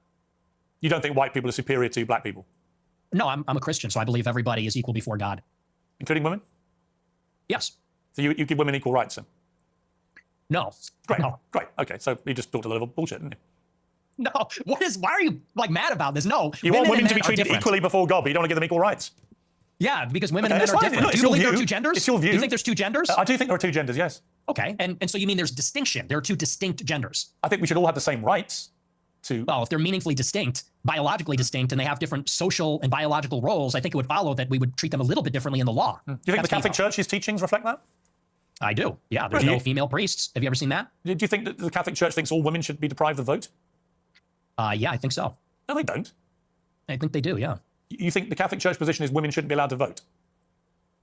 Speaker 11: You don't think white people are superior to black people? No, I'm a Christian, so I believe everybody is equal before God. Including women? Yes. So you give women equal rights, then? No. Great. No. Great. Okay. So you just talked a little bullshit, didn't you? No. Why are you like mad about this? No. You want women to be treated equally before God, but you don't want to give them equal rights. Yeah, because women and men are different. Do you believe there are two genders? It's your view. Do you think there's two genders? I do think there are two genders, yes. Okay. And so you mean there's distinction. There are two distinct genders. I think we should all have the same rights to... Well, if they're meaningfully distinct, biologically distinct, and they have different social and biological roles, I think it would follow that we would treat them a little bit differently in the law. Do you think the Catholic Church's teachings reflect that? I do. Yeah, there's no female priests. Have you ever seen that? Do you think that the Catholic Church thinks all women should be deprived of the vote? Yeah, I think so. No, they don't. I think they do, yeah. You think the Catholic Church position is women shouldn't be allowed to vote?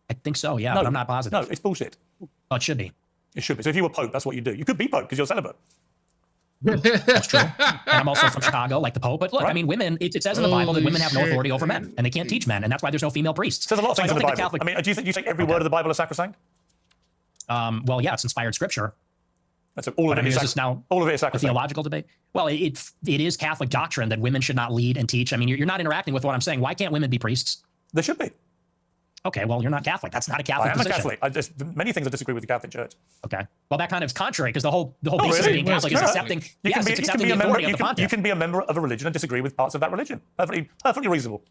Speaker 11: I think so, yeah, but I'm not positive. No, it's bullshit. Oh, it should be. It should be. So if you were Pope, that's what you do. You could be Pope because you're celibate. That's true. And I'm also from Chicago, like the Pope. But look, I mean, women, it says in the Bible that women have no authority over men, and they can't teach men, and that's why there's no female priests. There's a lot of things in the Bible. I mean, do you take every word of the Bible as sacrosanct? Well, yeah, it's inspired scripture. That's all of it. Is sacrosanct. A theological debate. Well, it is Catholic doctrine that women should not lead and teach. I mean, you're not interacting with what I'm saying. Why can't women be priests? They should be. Okay, well, you're not Catholic. That's not a Catholic position. I'm a Catholic. Many things I disagree with the Catholic Church. Okay. Well, that kind of is contrary because the whole basis of being Catholic is accepting. Yes, it's accepting the authority of the pontiff. You can be a member of a religion and disagree with parts of that religion. Perfectly reasonable.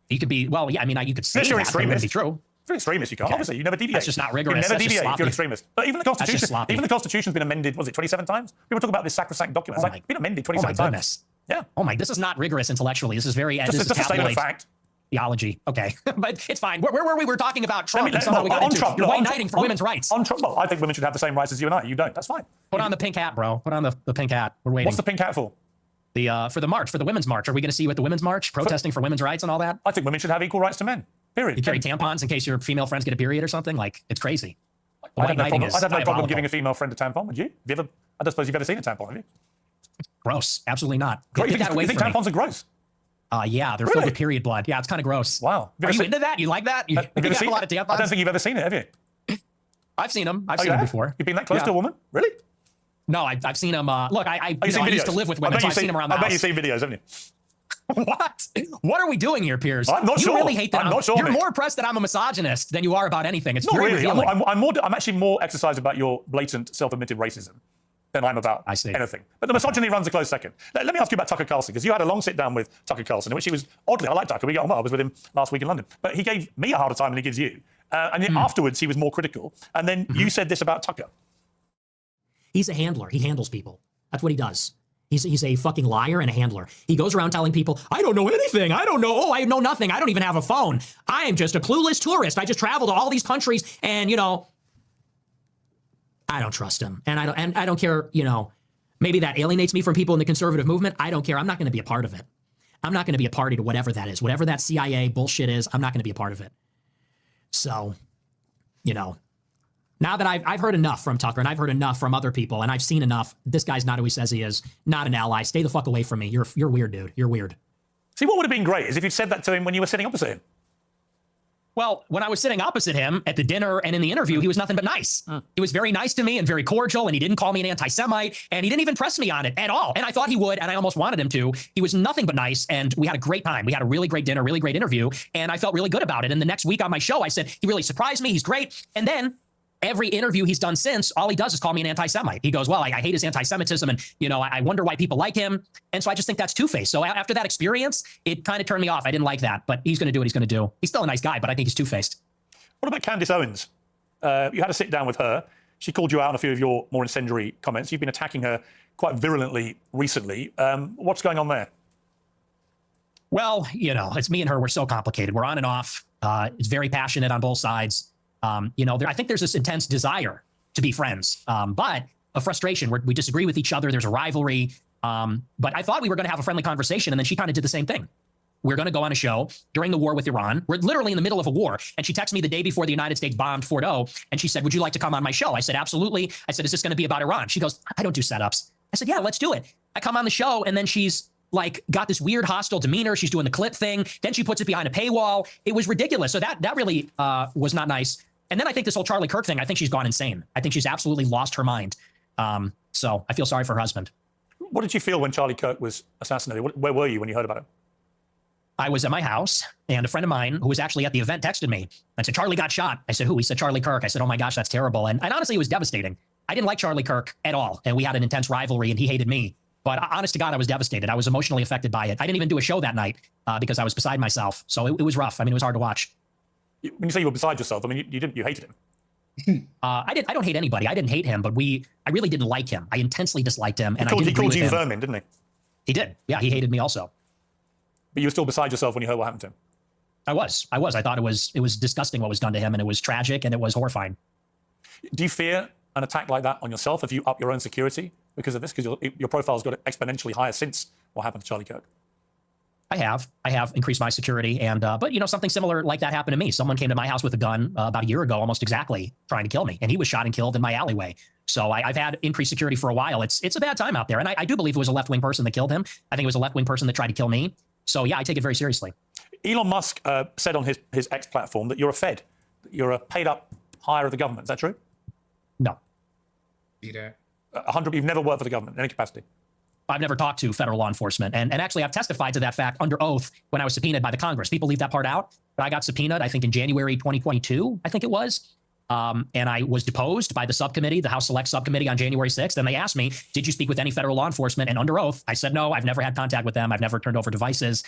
Speaker 11: You could be. Well, yeah. I mean, you could say that, but it wouldn't be true. If you're an extremist, you can't. Okay. Obviously, you never deviate. That's just not rigorous. You never deviate if you're an extremist. But even the Constitution's been amended. Was it 27 times? People talk about this sacrosanct document. It's been amended 27 times. Goodness. Yeah. Oh my. This is not rigorous intellectually. This is very. This is tabloid fact. Theology. Okay, but it's fine. Where were we? We're talking about Trump. Somehow we got into Trump. You're white knighting for women's rights. On Trump. Well, I think women should have the same rights as you and I. You don't. That's fine. Put on the pink hat, bro. Put on the pink hat. We're waiting. What's the pink hat for? For the march, for the women's march. Are we going to see you at the women's march, protesting for women's rights and all that? I think women should have equal rights to men. Period. You carry tampons in case your female friends get a period or something? Like, it's crazy. I'd have no problem giving a female friend a tampon, would you? I don't suppose you've ever seen a tampon, have you? Gross. Absolutely not. You think tampons are gross? Yeah, they're filled with period blood. Yeah, it's kind of gross. Wow. Are you into that? You like that? You have a lot of tampons? I don't think you've ever seen it, have you? I've seen them. I've seen them before. You've been that close to a woman? Really? No, I've seen them. Look, I used to live with women, so I've seen them around the house. I bet you've seen videos, haven't you? What? What are we doing here, Piers? I'm not sure. You really hate that. I'm not sure. You're more impressed that I'm a misogynist than you are about anything. It's very revealing. I'm actually more exercised about your blatant, self-admitted racism than I'm about anything. But the misogyny runs a close second. Let me ask you about Tucker Carlson, because you had a long sit down with Tucker Carlson, in which he was, oddly, I like Tucker, we got on well, I was with him last week in London, but he gave me a harder time than he gives you. And then afterwards, he was more critical. And then you said this about Tucker. He's a handler. He handles people. That's what he does. He's a fucking liar and a handler. He goes around telling people, I don't know anything. I don't know. Oh, I know nothing. I don't even have a phone. I am just a clueless tourist. I just travel to all these countries and, you know, I don't trust him. And I don't care, you know, maybe that alienates me from people in the conservative movement. I don't care. I'm not going to be a part of it. I'm not going to be a party to whatever that is. Whatever that CIA bullshit is, I'm not going to be a part of it. So, you know, Now that I've heard enough from Tucker and I've heard enough from other people and I've seen enough, this guy's not who he says he is, not an ally. Stay the fuck away from me. You're weird, dude. You're weird.
Speaker 2: See, what would have been great is if you'd said that to him when you were sitting opposite him.
Speaker 11: Well, when I was sitting opposite him at the dinner and in the interview, he was nothing but nice. He was very nice to me and very cordial, and he didn't call me an anti-Semite, and he didn't even press me on it at all. And I thought he would, and I almost wanted him to. He was nothing but nice, and we had a great time. We had a really great dinner, really great interview, and I felt really good about it. And the next week on my show, I said, he really surprised me. He's great. And then every interview he's done since, all he does is call me an anti-Semite. He goes, well, I hate his anti-Semitism, and, you know, I wonder why people like him. And so I just think that's two-faced. So after that experience, it kind of turned me off. I didn't like that, but he's going to do what he's going to do. He's still a nice guy, but I think he's two-faced.
Speaker 2: What about Candace Owens? You had a sit down with her. She called you out on a few of your more incendiary comments. You've been attacking her quite virulently recently. What's going on there?
Speaker 11: Well, you know, it's me and her. We're so complicated. We're on and off. It's very passionate on both sides. You know, I think there's this intense desire to be friends, but a frustration where we disagree with each other. There's a rivalry. But I thought we were going to have a friendly conversation, and then she kind of did the same thing. We're going to go on a show during the war with Iran. We're literally in the middle of a war. And she texted me the day before the United States bombed Fort O. And she said, would you like to come on my show? I said, absolutely. I said, is this going to be about Iran? She goes, I don't do setups. I said, yeah, let's do it. I come on the show, and then she's like got this weird hostile demeanor. She's doing the clip thing. Then she puts it behind a paywall. It was ridiculous. So that really was not nice. And then I think this whole Charlie Kirk thing, I think she's gone insane. I think she's absolutely lost her mind. So I feel sorry for her husband.
Speaker 2: What did you feel when Charlie Kirk was assassinated? Where were you when you heard about it?
Speaker 11: I was at my house, and a friend of mine who was actually at the event texted me and said, Charlie got shot. I said, who? He said, Charlie Kirk. I said, oh my gosh, that's terrible. And honestly, it was devastating. I didn't like Charlie Kirk at all. And we had an intense rivalry, and he hated me. But honest to God, I was devastated. I was emotionally affected by it. I didn't even do a show that night because I was beside myself. So it was rough. I mean, it was hard to watch.
Speaker 2: When you say you were beside yourself, I mean, you hated him.
Speaker 11: I don't hate anybody. I didn't hate him, but I really didn't like him. I intensely disliked him. And
Speaker 2: he called you vermin, didn't he?
Speaker 11: He did. Yeah, he hated me also.
Speaker 2: But you were still beside yourself when you heard what happened to him.
Speaker 11: I was. I thought it was disgusting what was done to him, and it was tragic, and it was horrifying.
Speaker 2: Do you fear an attack like that on yourself? Have you upped your own security because of this? Because your profile's got exponentially higher since what happened to Charlie Kirk.
Speaker 11: I have increased my security, and but you know, something similar like that happened to me. Someone came to my house with a gun about a year ago, almost exactly, trying to kill me, and he was shot and killed in my alleyway. So I've had increased security for a while. It's a bad time out there, and I do believe it was a left-wing person that killed him. I think it was a left-wing person that tried to kill me. So yeah, I take it very seriously.
Speaker 2: Elon Musk said on his X platform that you're a Fed, that you're a paid-up hire of the government. Is that true?
Speaker 11: No.
Speaker 1: See that?
Speaker 2: 100. You've never worked for the government in any capacity.
Speaker 11: I've never talked to federal law enforcement. And actually, I've testified to that fact under oath when I was subpoenaed by the Congress. People leave that part out. But I got subpoenaed, I think, in January 2022, I think it was. And I was deposed by the subcommittee, the House Select Subcommittee on January 6th. And they asked me, did you speak with any federal law enforcement? And under oath, I said, no, I've never had contact with them. I've never turned over devices.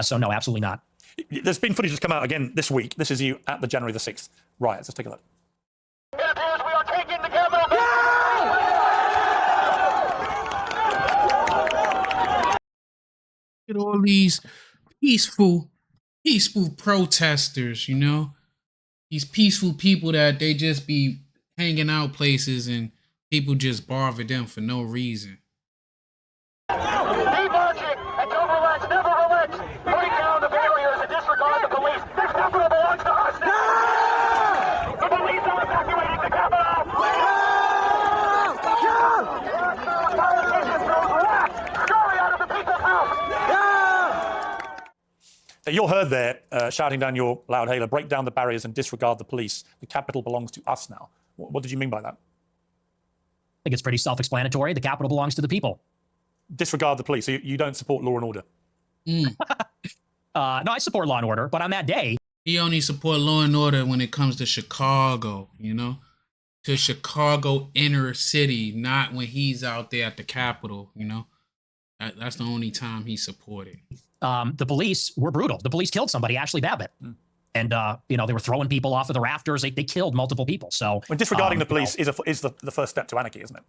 Speaker 11: So no, absolutely not.
Speaker 2: There's been footage that's come out again this week. This is you at the January the 6th riots. Let's take a look.
Speaker 15: It appears we are taking the Capitol.
Speaker 1: Look at all these peaceful protesters, you know? These peaceful people that they just be hanging out places and people just bother them for no reason.
Speaker 15: Be marching and don't relax, never relax. Break down the barriers and disregard the police. This Capitol belongs to us. No! The police are evacuating the Capitol. Politicians don't relax. Story out of the people's house.
Speaker 2: You're heard there shouting down your loud hailer, break down the barriers and disregard the police. The Capitol belongs to us now. What did you mean by that?
Speaker 11: I think it's pretty self-explanatory. The Capitol belongs to the people.
Speaker 2: Disregard the police. So you don't support law and order?
Speaker 11: No, I support law and order, but on that day...
Speaker 1: He only support law and order when it comes to Chicago, you know? To Chicago inner city, not when he's out there at the Capitol, you know? That's the only time he supported.
Speaker 11: The police were brutal. The police killed somebody, Ashley Babbitt. And, you know, they were throwing people off of the rafters. They killed multiple people. So
Speaker 2: when disregarding the police is the first step to anarchy, isn't it?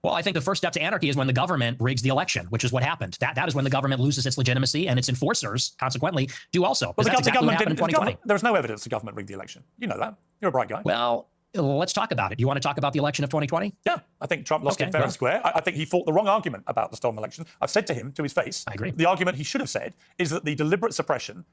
Speaker 11: Well, I think the first step to anarchy is when the government rigs the election, which is what happened. That is when the government loses its legitimacy, and its enforcers, consequently, do also.
Speaker 2: Well,
Speaker 11: the government didn't.
Speaker 2: 2020. There's no evidence the government rigged the election. You know that. You're a bright guy.
Speaker 11: Well, let's talk about it. You want to talk about the election of 2020?
Speaker 2: Yeah, I think Trump lost it fair and square. I think he fought the wrong argument about the stolen election. I've said to him, to his face,
Speaker 11: I agree.
Speaker 2: The argument he should have said is that the deliberate suppression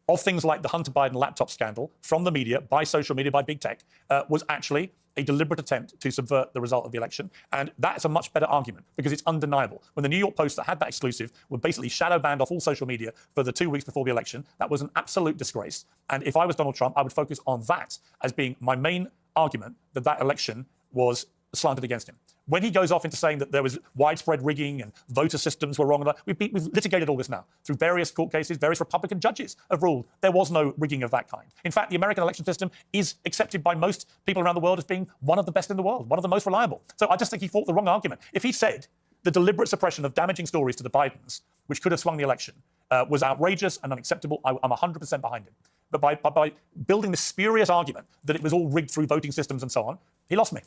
Speaker 2: of things like the Hunter Biden laptop scandal from the media, by social media, by big tech, was actually a deliberate attempt to subvert the result of the election. And that's a much better argument because it's undeniable. When the New York Post that had that exclusive were basically shadow banned off all social media for the 2 weeks before the election, that was an absolute disgrace. And if I was Donald Trump, I would focus on that as being my main argument that that election was slanted against him. When he goes off into saying that there was widespread rigging and voter systems were wrong, we've litigated all this now through various court cases. Various Republican judges have ruled there was no rigging of that kind. In fact, the American election system is accepted by most people around the world as being one of the best in the world, one of the most reliable. So I just think he fought the wrong argument. If he said the deliberate suppression of damaging stories to the Bidens, which could have swung the election, was outrageous and unacceptable, I'm 100% behind him. But by building this spurious argument that it was all rigged through voting systems and so on, he lost me.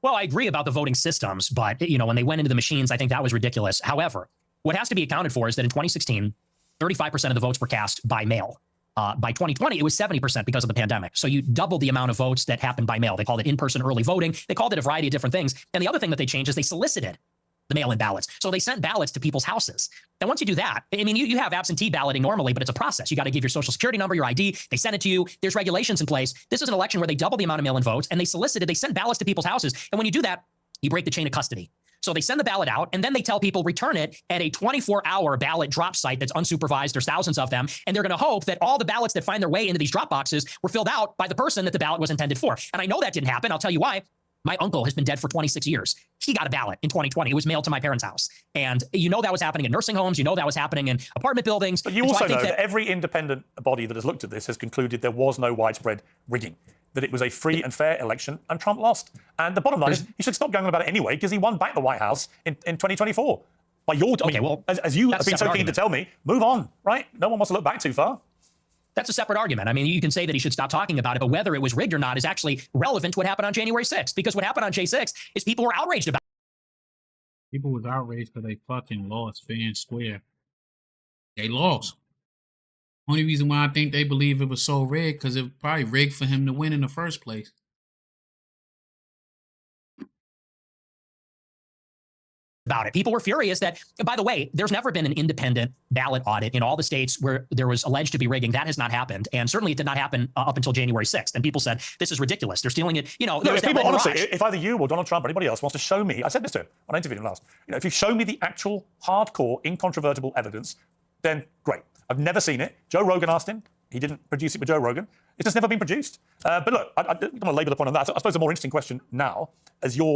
Speaker 11: Well, I agree about the voting systems, but, you know, when they went into the machines, I think that was ridiculous. However, what has to be accounted for is that in 2016, 35% of the votes were cast by mail. By 2020, it was 70% because of the pandemic. So you double the amount of votes that happened by mail. They called it in-person early voting. They called it a variety of different things. And the other thing that they changed is they solicited the mail-in ballots. So they sent ballots to people's houses. And once you do that, I mean, you have absentee balloting normally, but it's a process. You got to give your social security number, your ID. They send it to you. There's regulations in place. This is an election where they double the amount of mail-in votes, and they sent ballots to people's houses. And when you do that, you break the chain of custody. So they send the ballot out, and then they tell people return it at a 24-hour ballot drop site that's unsupervised. There's thousands of them, and they're going to hope that all the ballots that find their way into these drop boxes were filled out by the person that the ballot was intended for. And I know that didn't happen. I'll tell you why. My uncle has been dead for 26 years. He got a ballot in 2020. It was mailed to my parents' house. And you know that was happening in nursing homes. You know that was happening in apartment buildings.
Speaker 2: But you also know that every independent body that has looked at this has concluded there was no widespread rigging, that it was a free and fair election, and Trump lost. And the bottom line is he should stop going on about it anyway because he won back the White House in 2024. By your,
Speaker 11: okay, well,
Speaker 2: as you have been so keen to tell me, move on, right? No one wants to look back too far.
Speaker 11: That's a separate argument. I mean, you can say that he should stop talking about it, but whether it was rigged or not is actually relevant to what happened on January 6th. Because what happened on J6 is people were outraged about it.
Speaker 1: People was outraged because they fucking lost fair and square. They lost. Only reason why I think they believe it was so rigged because it was probably rigged for him to win in the first place.
Speaker 11: About it. People were furious that, by the way, there's never been an independent ballot audit in all the states where there was alleged to be rigging. That has not happened. And certainly it did not happen up until January 6th. And people said, this is ridiculous. They're stealing it. You know,
Speaker 2: no, if people, honestly, if either you or Donald Trump or anybody else wants to show me, I said this to him when I interviewed him last, you know, if you show me the actual hardcore, incontrovertible evidence, then great. I've never seen it. Joe Rogan asked him. He didn't produce it with Joe Rogan. It's just never been produced. But look, I don't want to label the point on that. So I suppose the more interesting question now, as your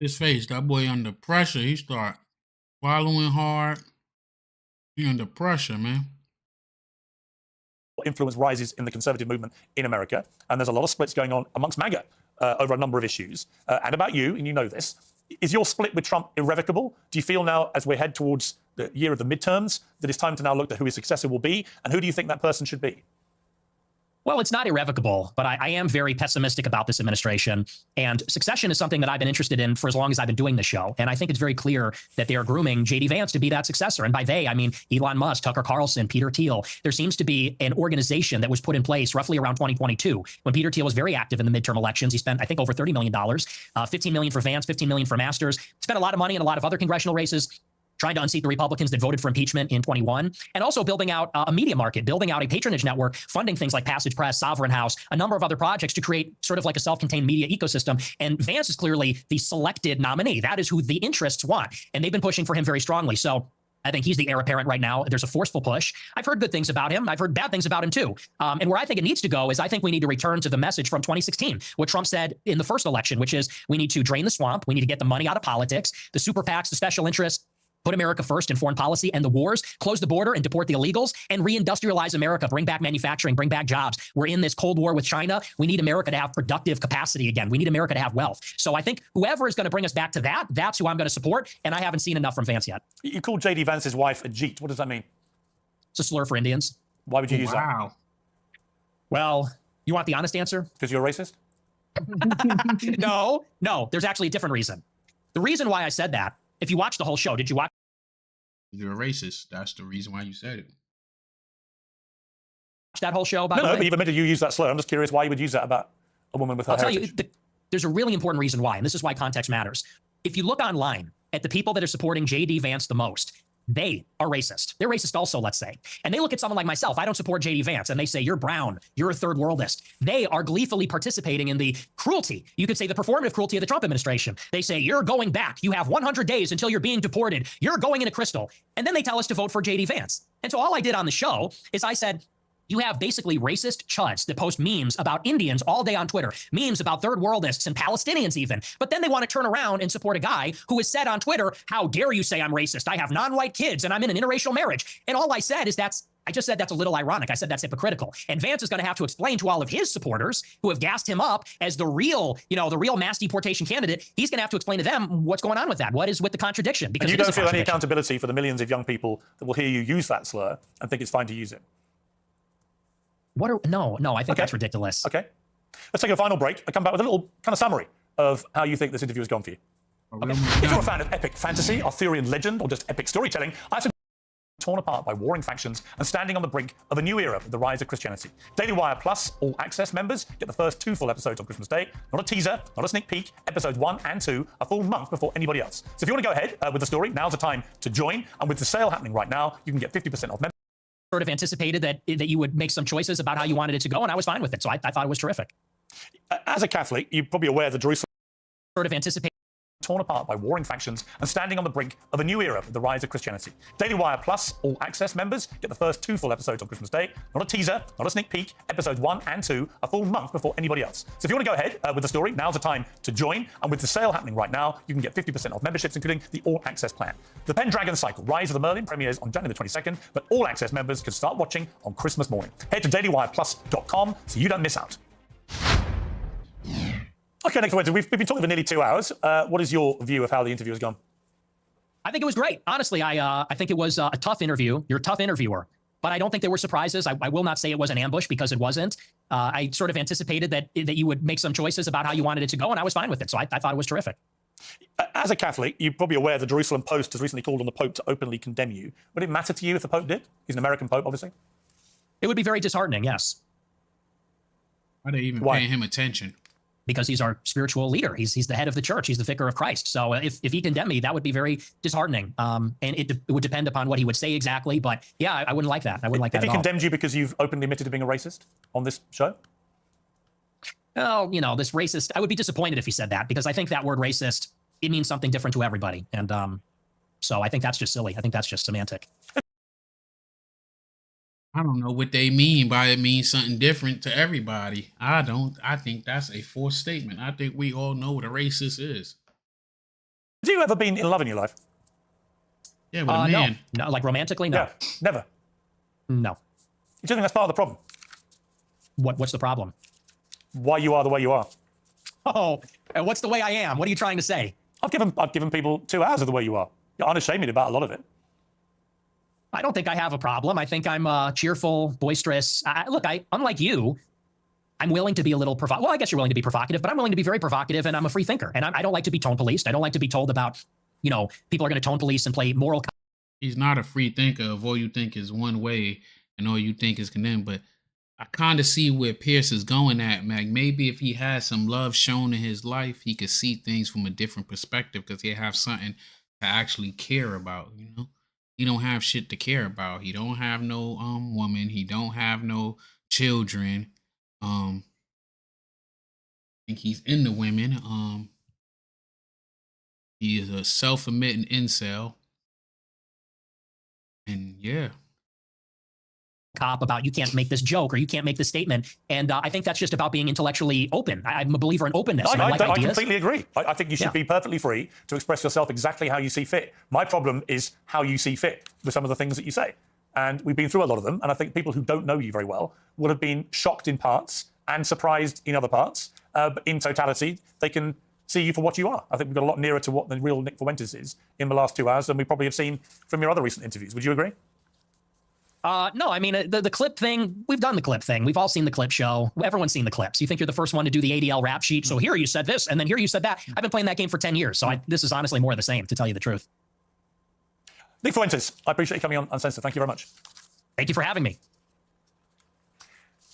Speaker 1: his face, that boy under pressure, he start swallowing hard. He under pressure, man.
Speaker 2: influence rises in the conservative movement in America, and there's a lot of splits going on amongst MAGA over a number of issues. And about you, and you know this, is your split with Trump irrevocable? Do you feel now, as we head towards the year of the midterms, that it's time to now look at who his successor will be, and who do you think that person should be?
Speaker 11: Well, it's not irrevocable, but I am very pessimistic about this administration. And succession is something that I've been interested in for as long as I've been doing this show. And I think it's very clear that they are grooming J.D. Vance to be that successor. And by they, I mean Elon Musk, Tucker Carlson, Peter Thiel. There seems to be an organization that was put in place roughly around 2022 when Peter Thiel was very active in the midterm elections. He spent, I think, over $30 million, $15 million for Vance, $15 million for Masters, spent a lot of money in a lot of other congressional races, trying to unseat the Republicans that voted for impeachment in 21, and also building out a media market, building out a patronage network, funding things like Passage Press, Sovereign House, a number of other projects to create sort of like a self-contained media ecosystem. And Vance is clearly the selected nominee. That is who the interests want. And they've been pushing for him very strongly. So I think he's the heir apparent right now. There's a forceful push. I've heard good things about him. I've heard bad things about him too. And where I think it needs to go is I think we need to return to the message from 2016, what Trump said in the first election, which is we need to drain the swamp. We need to get the money out of politics, the super PACs, the special interests, put America first in foreign policy and the wars, close the border and deport the illegals, and reindustrialize America, bring back manufacturing, bring back jobs. We're in this Cold War with China. We need America to have productive capacity again. We need America to have wealth. So I think whoever is going to bring us back to that, that's who I'm going to support. And I haven't seen enough from Vance yet.
Speaker 2: You called J.D. Vance's wife a Jeet. What does that mean?
Speaker 11: It's a slur for Indians.
Speaker 2: Why would you use that?
Speaker 11: Well, you want the honest answer?
Speaker 2: Because you're a racist?
Speaker 11: No. There's actually a different reason. The reason why I said that, if you watched the whole show, did you watch?
Speaker 1: You're a racist. That's the reason why you said it.
Speaker 11: That whole show about
Speaker 2: but you've admitted you use that slur. I'm just curious why you would use that about a woman with her heritage.
Speaker 11: I'll tell you, there's a really important reason why, and this is why context matters. If you look online at the people that are supporting J.D. Vance the most, they are racist. They're racist also, let's say. And they look at someone like myself. I don't support J.D. Vance. And they say, you're brown. You're a third worldist. They are gleefully participating in the cruelty. You could say the performative cruelty of the Trump administration. They say, you're going back. You have 100 days until you're being deported. You're going into crystal. And then they tell us to vote for J.D. Vance. And so all I did on the show is I said, you have basically racist chuds that post memes about Indians all day on Twitter, memes about third worldists and Palestinians even. But then they want to turn around and support a guy who has said on Twitter, how dare you say I'm racist? I have non-white kids and I'm in an interracial marriage. And all I said is I just said that's a little ironic. I said that's hypocritical. And Vance is going to have to explain to all of his supporters who have gassed him up as the real mass deportation candidate. He's going to have to explain to them what's going on with that. What is with the contradiction? Because
Speaker 2: and you don't feel any accountability for the millions of young people that will hear you use that slur and think it's fine to use it?
Speaker 11: No, I think that's ridiculous.
Speaker 2: Okay. Let's take a final break. I come back with a little kind of summary of how you think this interview has gone for you. Okay. If you're a fan of epic fantasy, Arthurian legend, or just epic storytelling, I suggest torn apart by warring factions and standing on the brink of a new era with the rise of Christianity. Daily Wire Plus All Access members get the first 2 full episodes on Christmas Day. Not a teaser, not a sneak peek. Episodes 1 and 2 a full month before anybody else. So if you want to go ahead with the story, now's the time to join. And with the sale happening right now, you can get 50% off.
Speaker 11: Sort of anticipated that you would make some choices about how you wanted it to go, and I was fine with it. So I thought it was terrific.
Speaker 2: As a Catholic, you're probably aware that Jerusalem
Speaker 11: sort of anticipated
Speaker 2: torn apart by warring factions and standing on the brink of a new era with the rise of Christianity. Daily Wire Plus All Access members get the first 2 full episodes on Christmas Day. Not a teaser, not a sneak peek. Episodes 1 and 2 a full month before anybody else. So if you want to go ahead with the story, now's the time to join. And with the sale happening right now, you can get 50% off memberships, including the All Access plan. The Pendragon Cycle Rise of the Merlin premieres on January the 22nd, but All Access members can start watching on Christmas morning. Head to dailywireplus.com so you don't miss out. Okay, next Wednesday. We've been talking for nearly 2 hours. What is your view of how the interview has gone?
Speaker 11: I think it was great. Honestly, I think it was a tough interview. You're a tough interviewer. But I don't think there were surprises. I will not say it was an ambush because it wasn't. I sort of anticipated that you would make some choices about how you wanted it to go, and I was fine with it. So I thought it was terrific.
Speaker 2: As a Catholic, you're probably aware the Jerusalem Post has recently called on the Pope to openly condemn you. Would it matter to you if the Pope did? He's an American Pope, obviously.
Speaker 11: It would be very disheartening, yes.
Speaker 1: Why are they even paying him attention?
Speaker 11: Because he's our spiritual leader. He's the head of the church. He's the vicar of Christ. So if he condemned me, that would be very disheartening. And it would depend upon what he would say exactly. But yeah, I wouldn't like that. I wouldn't like that at all.
Speaker 2: If he condemned you because you've openly admitted to being a racist on this show?
Speaker 11: Oh, this racist. I would be disappointed if he said that, because I think that word racist, it means something different to everybody. And so I think that's just silly. I think that's just semantic.
Speaker 1: I don't know what they mean by it means something different to everybody. I don't. I think that's a forced statement. I think we all know what a racist is.
Speaker 2: Have you ever been in love in your life?
Speaker 1: Yeah, with a man.
Speaker 11: No, like romantically, no.
Speaker 2: Yeah, never.
Speaker 11: No.
Speaker 2: You don't think that's part of the problem?
Speaker 11: What's the problem?
Speaker 2: Why you are the way you are.
Speaker 11: Oh, and what's the way I am? What are you trying to say?
Speaker 2: I've given people 2 hours of the way you are. You're unashamed about a lot of it.
Speaker 11: I don't think I have a problem. I think I'm cheerful, boisterous. Look, unlike you, I'm willing to be a little provocative. Well, I guess you're willing to be provocative, but I'm willing to be very provocative, and I'm a free thinker. And I don't like to be tone policed. I don't like to be told about, people are going to tone police and play moral.
Speaker 1: He's not a free thinker of all you think is one way and all you think is condemned. But I kind of see where Piers is going at, Meg. Maybe if he had some love shown in his life, he could see things from a different perspective because he'd have something to actually care about, He don't have shit to care about. He don't have no woman. He don't have no children. I think he's into women. He is a self-admitting incel. And yeah.
Speaker 11: Cop about you can't make this joke or you can't make this statement. And I think that's just about being intellectually open. I'm a believer in openness.
Speaker 2: I completely agree. I think you should be perfectly free to express yourself exactly how you see fit. My problem is how you see fit with some of the things that you say. And we've been through a lot of them. And I think people who don't know you very well will have been shocked in parts and surprised in other parts. But in totality, they can see you for what you are. I think we've got a lot nearer to what the real Nick Fuentes is in the last 2 hours than we probably have seen from your other recent interviews. Would you agree?
Speaker 11: No, I mean, the clip thing, we've done the clip thing. We've all seen the clip show. Everyone's seen the clips. You think you're the first one to do the ADL rap sheet. So here you said this, and then here you said that. I've been playing that game for 10 years. So this is honestly more of the same, to tell you the truth.
Speaker 2: Nick Fuentes, I appreciate you coming on Uncensored. Thank you very much.
Speaker 11: Thank you for having me.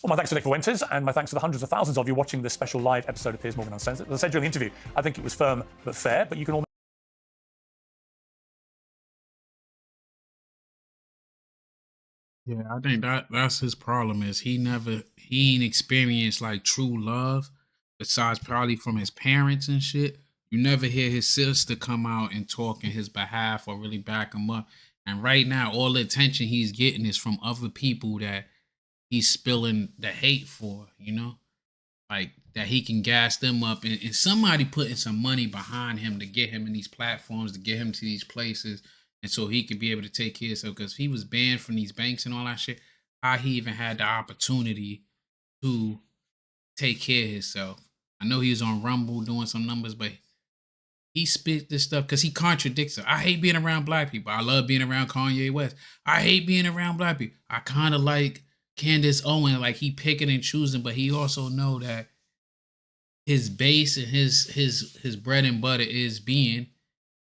Speaker 2: Well, my thanks to Nick Fuentes, and my thanks to the hundreds of thousands of you watching this special live episode of Piers Morgan Uncensored. As I said during the interview, I think it was firm but fair, but you can all
Speaker 1: Yeah, I think that's his problem is he ain't experienced like true love besides probably from his parents and shit. You never hear his sister come out and talk in his behalf or really back him up. And right now, all the attention he's getting is from other people that he's spilling the hate for, you know? Like that he can gas them up and somebody putting some money behind him to get him in these platforms, to get him to these places, and so he could be able to take care of himself. Because if he was banned from these banks and all that shit, how he even had the opportunity to take care of himself. I know he was on Rumble doing some numbers, but he spit this stuff because he contradicts it. I hate being around black people. I love being around Kanye West. I hate being around black people. I kind of like Candace Owen, like he picking and choosing, but he also know that his base and his bread and butter is being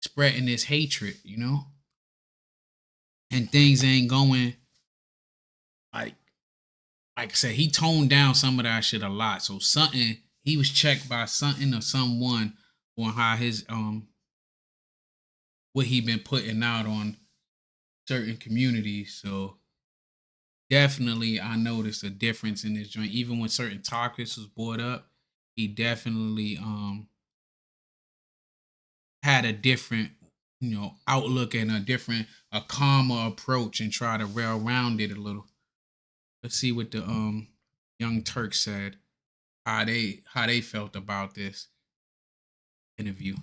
Speaker 1: spreading this hatred, you know? And things ain't going like I said, he toned down some of that shit a lot. So something, he was checked by something or someone on how his what he been putting out on certain communities. So definitely I noticed a difference in this joint. Even when certain topics was brought up, he definitely had a different, you know, outlook and a calmer approach and try to rail around it a little. Let's see what the Young Turk said, how they felt about this interview.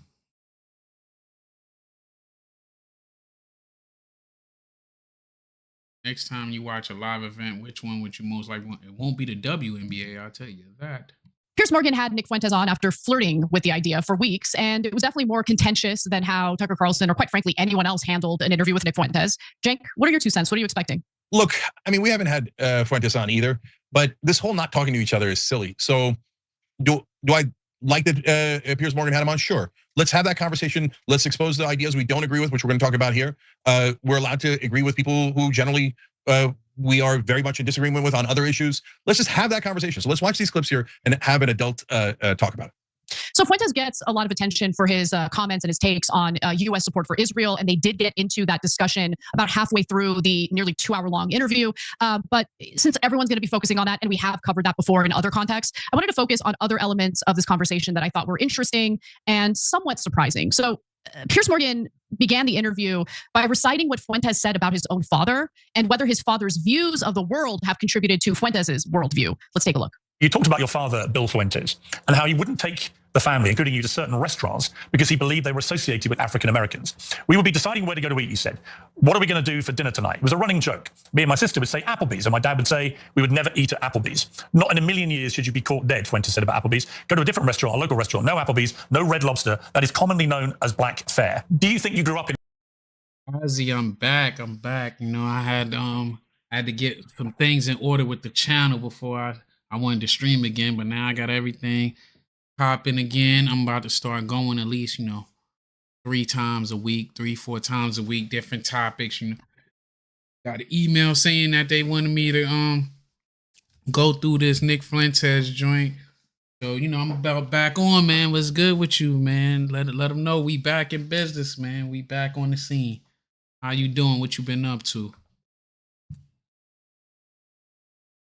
Speaker 1: Next time you watch a live event, which one would you most like? It won't be the WNBA, I'll tell you that.
Speaker 6: Piers Morgan had Nick Fuentes on after flirting with the idea for weeks, and it was definitely more contentious than how Tucker Carlson, or quite frankly, anyone else handled an interview with Nick Fuentes. Cenk, what are your 2 cents? What are you expecting?
Speaker 16: Look, I mean, we haven't had Fuentes on either, but this whole not talking to each other is silly. So do I like that Piers Morgan had him on? Sure. Let's have that conversation. Let's expose the ideas we don't agree with, which we're going to talk about here. We're allowed to agree with people who generally we are very much in disagreement with on other issues. Let's just have that conversation. So let's watch these clips here and have an adult talk about it.
Speaker 6: So Fuentes gets a lot of attention for his comments and his takes on U.S. support for Israel, and they did get into that discussion about halfway through the nearly 2-hour-long interview. But since everyone's going to be focusing on that, and we have covered that before in other contexts, I wanted to focus on other elements of this conversation that I thought were interesting and somewhat surprising. So Piers Morgan began the interview by reciting what Fuentes said about his own father and whether his father's views of the world have contributed to Fuentes' worldview. Let's take a look.
Speaker 2: You talked about your father, Bill Fuentes, and how he wouldn't take the family, including you, to certain restaurants because he believed they were associated with African Americans. We would be deciding where to go to eat, you said. What are we going to do for dinner tonight? It was a running joke. Me and my sister would say Applebee's, and my dad would say we would never eat at Applebee's. Not in a million years should you be caught dead, Fuentes said about Applebee's. Go to a different restaurant, a local restaurant. No Applebee's, no Red Lobster. That is commonly known as black fare. Do you think you grew up in...
Speaker 1: Ozzy, I'm back. You know, I had to get some things in order with the channel before I wanted to stream again, but now I got everything popping again. I'm about to start going at least, you know, 3 times a week, 3-4 times a week, different topics. You know, got an email saying that they wanted me to go through this Nick Fuentes joint. So, you know, I'm about back on, man. What's good with you, man? Let them know we back in business, man. We back on the scene. How you doing? What you been up to?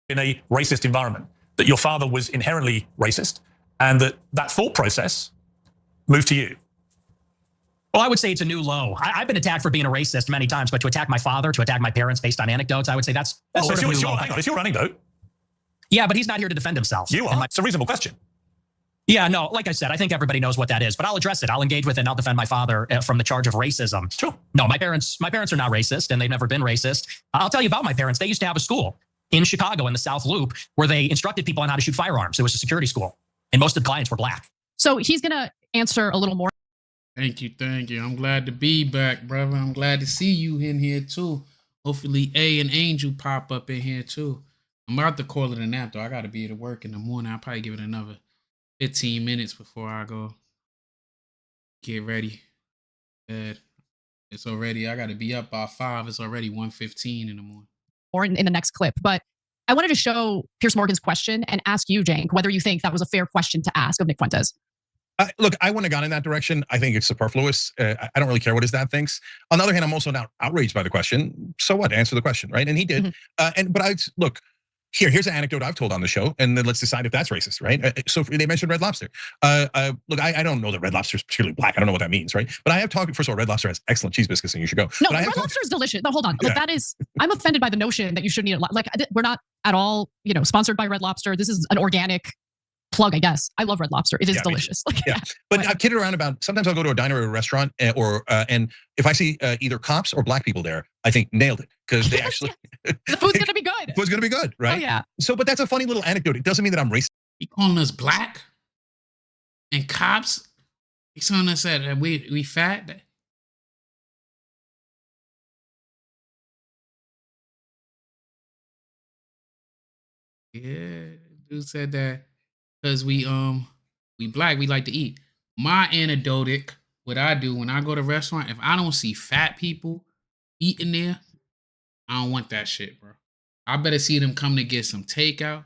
Speaker 2: In a racist environment, that your father was inherently racist, and that thought process moved to you?
Speaker 11: Well, I would say it's a new low. I've been attacked for being a racist many times, but to attack my father, to attack my parents based on anecdotes, I would say that's sort of a new low.
Speaker 2: Hang on, it's your anecdote.
Speaker 11: Yeah, but he's not here to defend himself.
Speaker 2: You are. It's a reasonable question.
Speaker 11: Yeah, no, like I said, I think everybody knows what that is, but I'll address it. I'll engage with it and I'll defend my father from the charge of racism.
Speaker 2: Sure.
Speaker 11: No, my parents are not racist, and they've never been racist. I'll tell you about my parents. They used to have a school in Chicago in the South Loop where they instructed people on how to shoot firearms. It was a security school, and most of the clients were black.
Speaker 6: So he's going to answer a little more.
Speaker 1: Thank you. I'm glad to be back, brother. I'm glad to see you in here too. Hopefully A and Angel pop up in here too. I'm about to call it a nap though. I got to be to work in the morning. I'll probably give it another 15 minutes before I go get ready. It's already, I got to be up by 5. It's already 1:15 in the morning.
Speaker 6: Or in the next clip, but I wanted to show Piers Morgan's question and ask you, Cenk, whether you think that was a fair question to ask of Nick Fuentes.
Speaker 16: Look, I wouldn't have gone in that direction. I think it's superfluous. I don't really care what his dad thinks. On the other hand, I'm also not outraged by the question. So what? Answer the question, right? And he did. But I look. Here's an anecdote I've told on the show, and then let's decide if that's racist, right? So they mentioned Red Lobster. Look, I don't know that Red Lobster is particularly black. I don't know what that means, right? But I have talked. First of all, Red Lobster has excellent cheese biscuits, and you should go.
Speaker 6: No,
Speaker 16: but
Speaker 6: Red Lobster is delicious. No, hold on. Like that is. I'm offended by the notion that you shouldn't eat it. Like we're not at all, sponsored by Red Lobster. This is an organic plug, I guess. I love Red Lobster. It is delicious.
Speaker 16: But I've kidded around about. Sometimes I'll go to a diner or a restaurant, and if I see either cops or black people there, I think nailed it because they actually
Speaker 6: the food's gonna be good.
Speaker 16: The food's gonna be good, right?
Speaker 6: Oh yeah.
Speaker 16: So, but that's a funny little anecdote. It doesn't mean that I'm racist.
Speaker 1: He calling us black and cops. He's telling us that we fat. Yeah, dude said that. Because we black, we like to eat. My anecdotic, what I do when I go to a restaurant, if I don't see fat people eating there, I don't want that shit, bro. I better see them come to get some takeout.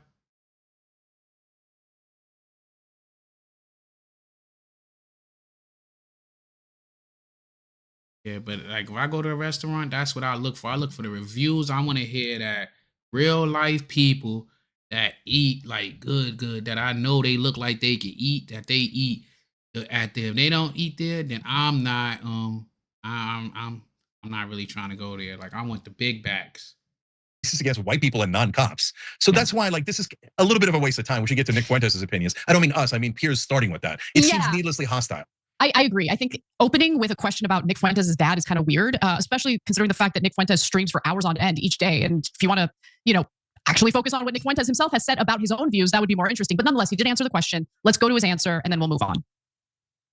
Speaker 1: Yeah, but like if I go to a restaurant, that's what I look for. I look for the reviews. I want to hear that real life people that eat like good, that I know they look like they can eat, that they eat at there. If they don't eat there, then I'm not I'm not really trying to go there. Like I want the big bags.
Speaker 16: This is against white people and non-cops. So that's why like this is a little bit of a waste of time. We should get to Nick Fuentes' opinions. I don't mean us, I mean Piers starting with that. It seems needlessly hostile.
Speaker 6: I agree. I think opening with a question about Nick Fuentes' dad is kind of weird, especially considering the fact that Nick Fuentes streams for hours on end each day. And if you want to, actually focus on what Nick Fuentes himself has said about his own views, that would be more interesting. But nonetheless, he did answer the question. Let's go to his answer and then we'll move on.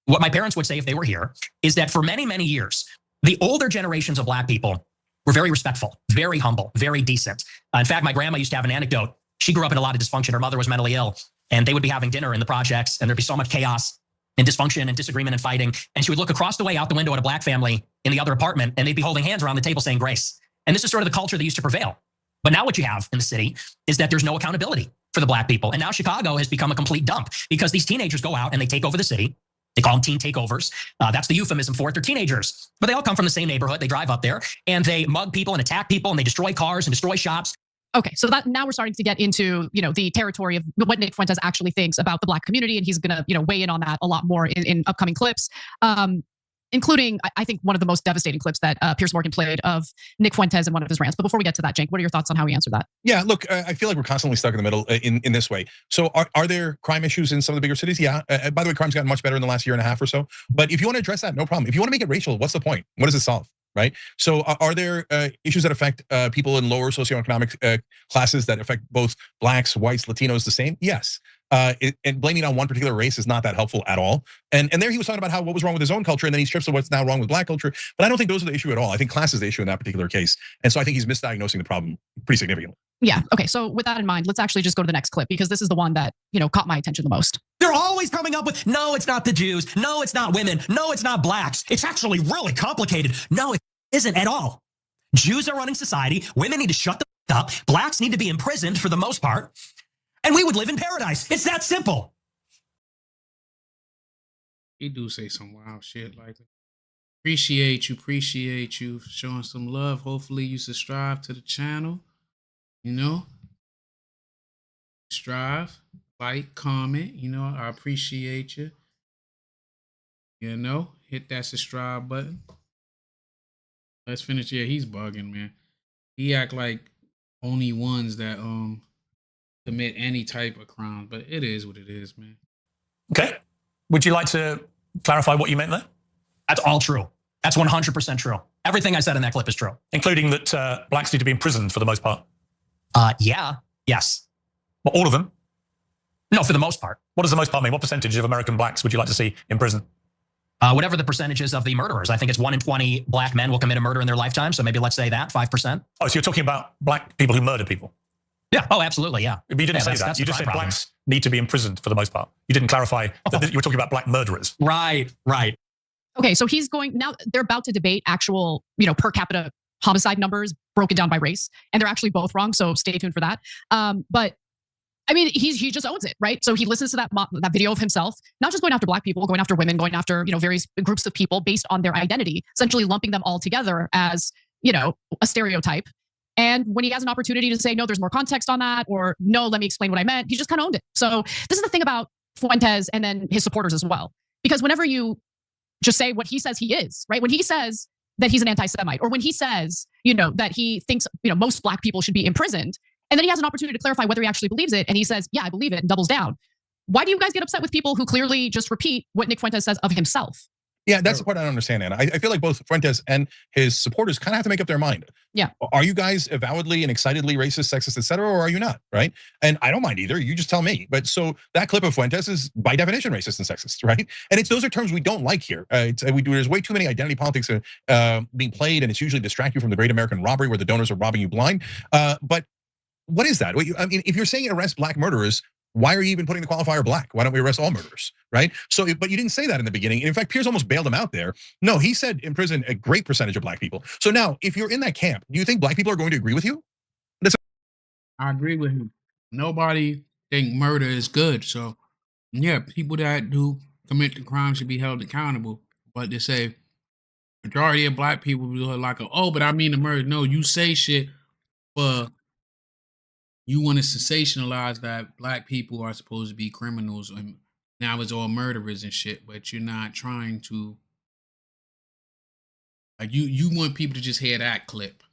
Speaker 11: What my parents would say if they were here is that for many, many years, the older generations of black people were very respectful, very humble, very decent. In fact, my grandma used to have an anecdote. She grew up in a lot of dysfunction. Her mother was mentally ill, and they would be having dinner in the projects, and there'd be so much chaos and dysfunction and disagreement and fighting. And she would look across the way out the window at a black family in the other apartment, and they'd be holding hands around the table saying grace. And this is sort of the culture that used to prevail. But now what you have in the city is that there's no accountability for the black people. And now Chicago has become a complete dump because these teenagers go out and they take over the city. They call them teen takeovers. That's the euphemism for it. They're teenagers, but they all come from the same neighborhood. They drive up there and they mug people and attack people and they destroy cars and destroy shops.
Speaker 6: Okay, so that now we're starting to get into the territory of what Nick Fuentes actually thinks about the black community, and he's gonna weigh in on that a lot more in upcoming clips, including I think one of the most devastating clips that Piers Morgan played of Nick Fuentes in one of his rants. But before we get to that, Cenk, what are your thoughts on how he answered that?
Speaker 16: Yeah, look, I feel like we're constantly stuck in the middle in this way. So are there crime issues in some of the bigger cities? Yeah. By the way, crime's gotten much better in the last year and a half or so. But if you want to address that, no problem. If you want to make it racial, what's the point? What does it solve? Right. So are there issues that affect people in lower socioeconomic classes that affect both blacks, whites, Latinos the same? Yes. And blaming on one particular race is not that helpful at all. And there he was talking about what was wrong with his own culture, and then he strips to what's now wrong with black culture. But I don't think those are the issue at all. I think class is the issue in that particular case. And so I think he's misdiagnosing the problem pretty significantly.
Speaker 6: Yeah. Okay. So with that in mind, let's actually just go to the next clip because this is the one that caught my attention the most.
Speaker 11: They're always coming up with, no, it's not the Jews. No, it's not women. No, it's not blacks. It's actually really complicated. No, it isn't at all. Jews are running society. Women need to shut the up. Blacks need to be imprisoned for the most part. And we would live in paradise. It's that simple.
Speaker 1: He do say some wild shit like that. Appreciate you showing some love. Hopefully you subscribe to the channel. Strive, like, comment. I appreciate you. Hit that subscribe button. Let's finish. Yeah, he's bugging, man. He act like only ones that commit any type of crime, but it is what it is, man.
Speaker 2: Okay. Would you like to clarify what you meant there?
Speaker 11: That's all true. That's 100% true. Everything I said in that clip is true.
Speaker 2: Including that blacks need to be imprisoned for the most part?
Speaker 11: Yeah. Yes.
Speaker 2: Well, all of them?
Speaker 11: No, for the most part.
Speaker 2: What does the most part mean? What percentage of American blacks would you like to see in prison?
Speaker 11: Whatever the percentages of the murderers. I think it's 1 in 20 black men will commit a murder in their lifetime. So maybe let's say that, 5%.
Speaker 2: Oh, so you're talking about black people who murder people?
Speaker 11: Yeah. Oh, absolutely. Yeah.
Speaker 2: But you didn't say that. You just said blacks need to be imprisoned for the most part. You didn't clarify that you were talking about black murderers.
Speaker 11: Right.
Speaker 6: Okay, so he's going now. They're about to debate actual, per capita homicide numbers broken down by race, and they're actually both wrong. So stay tuned for that. But I mean, he just owns it, right? So he listens to that video of himself, not just going after black people, going after women, going after, various groups of people based on their identity, essentially lumping them all together as, a stereotype. And when he has an opportunity to say, no, there's more context on that, or no, let me explain what I meant, he just kind of owned it. So this is the thing about Fuentes and then his supporters as well. Because whenever you just say what he says he is, right? When he says that he's an anti-Semite, or when he says, that he thinks, most black people should be imprisoned, and then he has an opportunity to clarify whether he actually believes it, and he says, yeah, I believe it, and doubles down. Why do you guys get upset with people who clearly just repeat what Nick Fuentes says of himself?
Speaker 16: Yeah, that's the part I don't understand, Anna. I feel like both Fuentes and his supporters kind of have to make up their mind.
Speaker 6: Yeah.
Speaker 16: Are you guys avowedly and excitedly racist, sexist, et cetera, or are you not, right? And I don't mind either, you just tell me. But so that clip of Fuentes is by definition racist and sexist, right? And those are terms we don't like here. There's way too many identity politics being played, and it's usually distract you from the great American robbery where the donors are robbing you blind. But what is that? I mean, if you're saying arrest black murderers, why are you even putting the qualifier black? Why don't we arrest all murderers, right? So, but you didn't say that in the beginning. In fact, Piers almost bailed him out there. No, he said imprison a great percentage of black people. So now, if you're in that camp, do you think black people are going to agree with you?
Speaker 1: I agree with him. Nobody think murder is good. So yeah, people that do commit the crime should be held accountable. But they say majority of black people be like, oh, but I mean the murder. No, you say shit, but you want to sensationalize that black people are supposed to be criminals and now it's all murderers and shit, but you're not trying to, like, you want people to just hear that clip.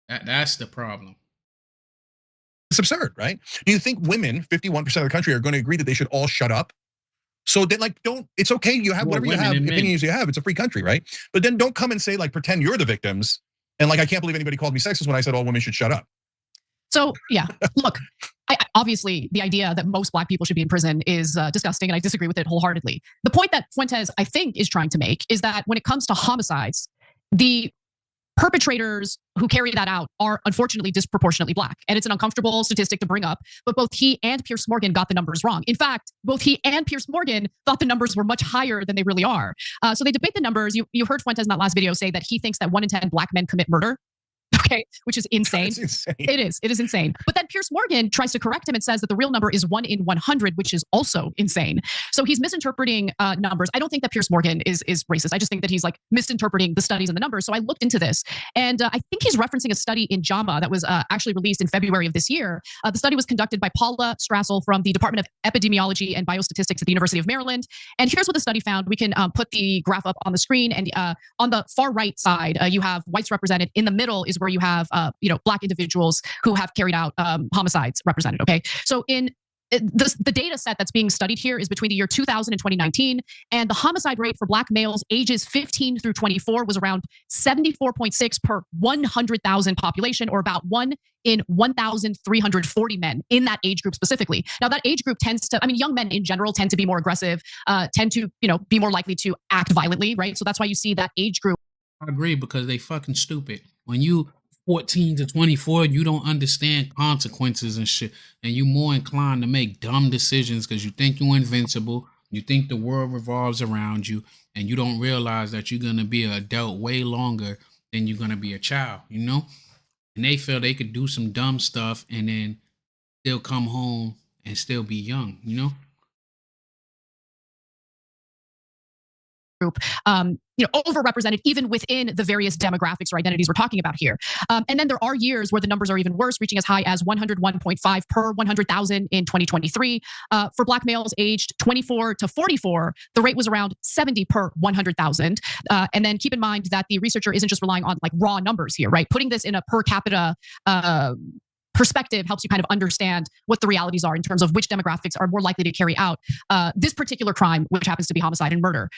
Speaker 1: That's the problem.
Speaker 16: It's absurd, right? Do you think women, 51% of the country, are going to agree that they should all shut up? So then, it's okay, you have whatever you have, opinions you have, it's a free country, right? But then don't come and say, pretend you're the victims, and I can't believe anybody called me sexist when I said all women should shut up.
Speaker 6: So yeah, look, obviously the idea that most black people should be in prison is disgusting, and I disagree with it wholeheartedly. The point that Fuentes, I think, is trying to make is that when it comes to homicides, the perpetrators who carry that out are unfortunately disproportionately black. And it's an uncomfortable statistic to bring up, but both he and Piers Morgan got the numbers wrong. In fact, both he and Piers Morgan thought the numbers were much higher than they really are. So they debate the numbers. You heard Fuentes in that last video say that he thinks that 1 in 10 black men commit murder. Okay, which is insane.
Speaker 16: That's insane.
Speaker 6: It is insane. But then Piers Morgan tries to correct him and says that the real number is 1 in 100, which is also insane. So he's misinterpreting numbers. I don't think that Piers Morgan is racist. I just think that he's misinterpreting the studies and the numbers. So I looked into this, and I think he's referencing a study in JAMA that was actually released in February of this year. The study was conducted by Paula Strassel from the Department of Epidemiology and Biostatistics at the University of Maryland. And here's what the study found. We can put the graph up on the screen, and on the far right side, you have whites represented. In the middle is where you have black individuals who have carried out homicides represented. Okay, so in the data set that's being studied here is between the year 2000 and 2019, and the homicide rate for black males ages 15 through 24 was around 74.6 per 100,000 population, or about 1 in 1,340 men in that age group specifically. Now that age group tends to, young men in general tend to be more aggressive, tend to, be more likely to act violently, right? So that's why you see that age group.
Speaker 1: I agree, because they fucking stupid. When you 14 to 24, you don't understand consequences and shit, and you more inclined to make dumb decisions because you think you're invincible, you think the world revolves around you, and you don't realize that you're going to be an adult way longer than you're going to be a child, and they feel they could do some dumb stuff and then still come home and still be young,
Speaker 6: group, overrepresented even within the various demographics or identities we're talking about here. And then there are years where the numbers are even worse, reaching as high as 101.5 per 100,000 in 2023. For black males aged 24 to 44, the rate was around 70 per 100,000. And then keep in mind that the researcher isn't just relying on raw numbers here, right? Putting this in a per capita perspective helps you kind of understand what the realities are in terms of which demographics are more likely to carry out this particular crime, which happens to be homicide and murder.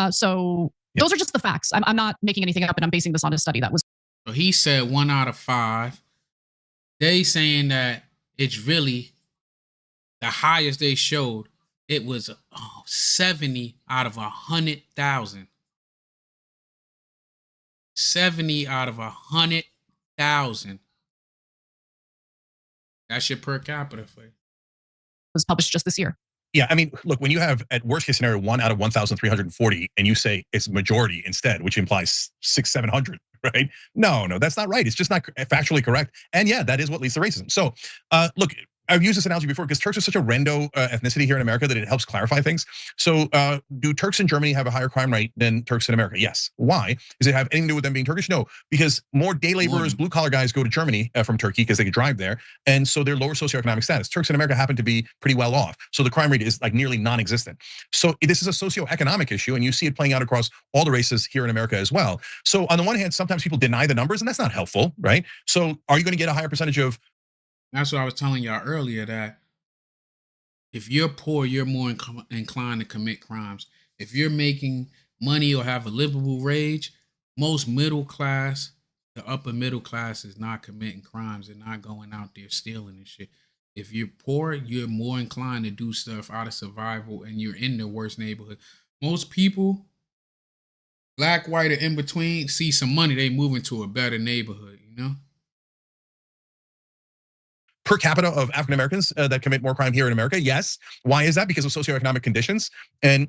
Speaker 6: So those are just the facts. I'm not making anything up, and I'm basing this on a study that was.
Speaker 1: So he said 1 out of 5. They saying that it's really the highest they showed. It was 70 out of 100,000. 70 out of 100,000. That's your per capita for you.
Speaker 6: Was published just this year.
Speaker 16: Yeah, look, when you have at worst case scenario 1 out of 1,340, and you say it's majority instead, which implies 600-700, right? No, that's not right. It's just not factually correct. And yeah, that is what leads to racism. So look, I've used this analogy before because Turks are such a rando ethnicity here in America that it helps clarify things. So do Turks in Germany have a higher crime rate than Turks in America? Yes. Why? Does it have anything to do with them being Turkish? No, because more day laborers, blue collar guys go to Germany from Turkey because they could drive there. And so they're lower socioeconomic status. Turks in America happen to be pretty well off. So the crime rate is like nearly non-existent. So this is a socioeconomic issue, and you see it playing out across all the races here in America as well. So on the one hand, sometimes people deny the numbers, and that's not helpful, right? So are you going to get a higher percentage of?
Speaker 1: That's what I was telling y'all earlier, that if you're poor, you're more inclined to commit crimes. If you're making money or have a livable wage, most middle class, the upper middle class is not committing crimes. They're not going out there stealing and shit. If you're poor, you're more inclined to do stuff out of survival, and you're in the worst neighborhood. Most people, black, white, or in between, see some money, they move into a better neighborhood, you know?
Speaker 16: Per capita of African Americans that commit more crime here in America? Yes. Why is that? Because of socioeconomic conditions. And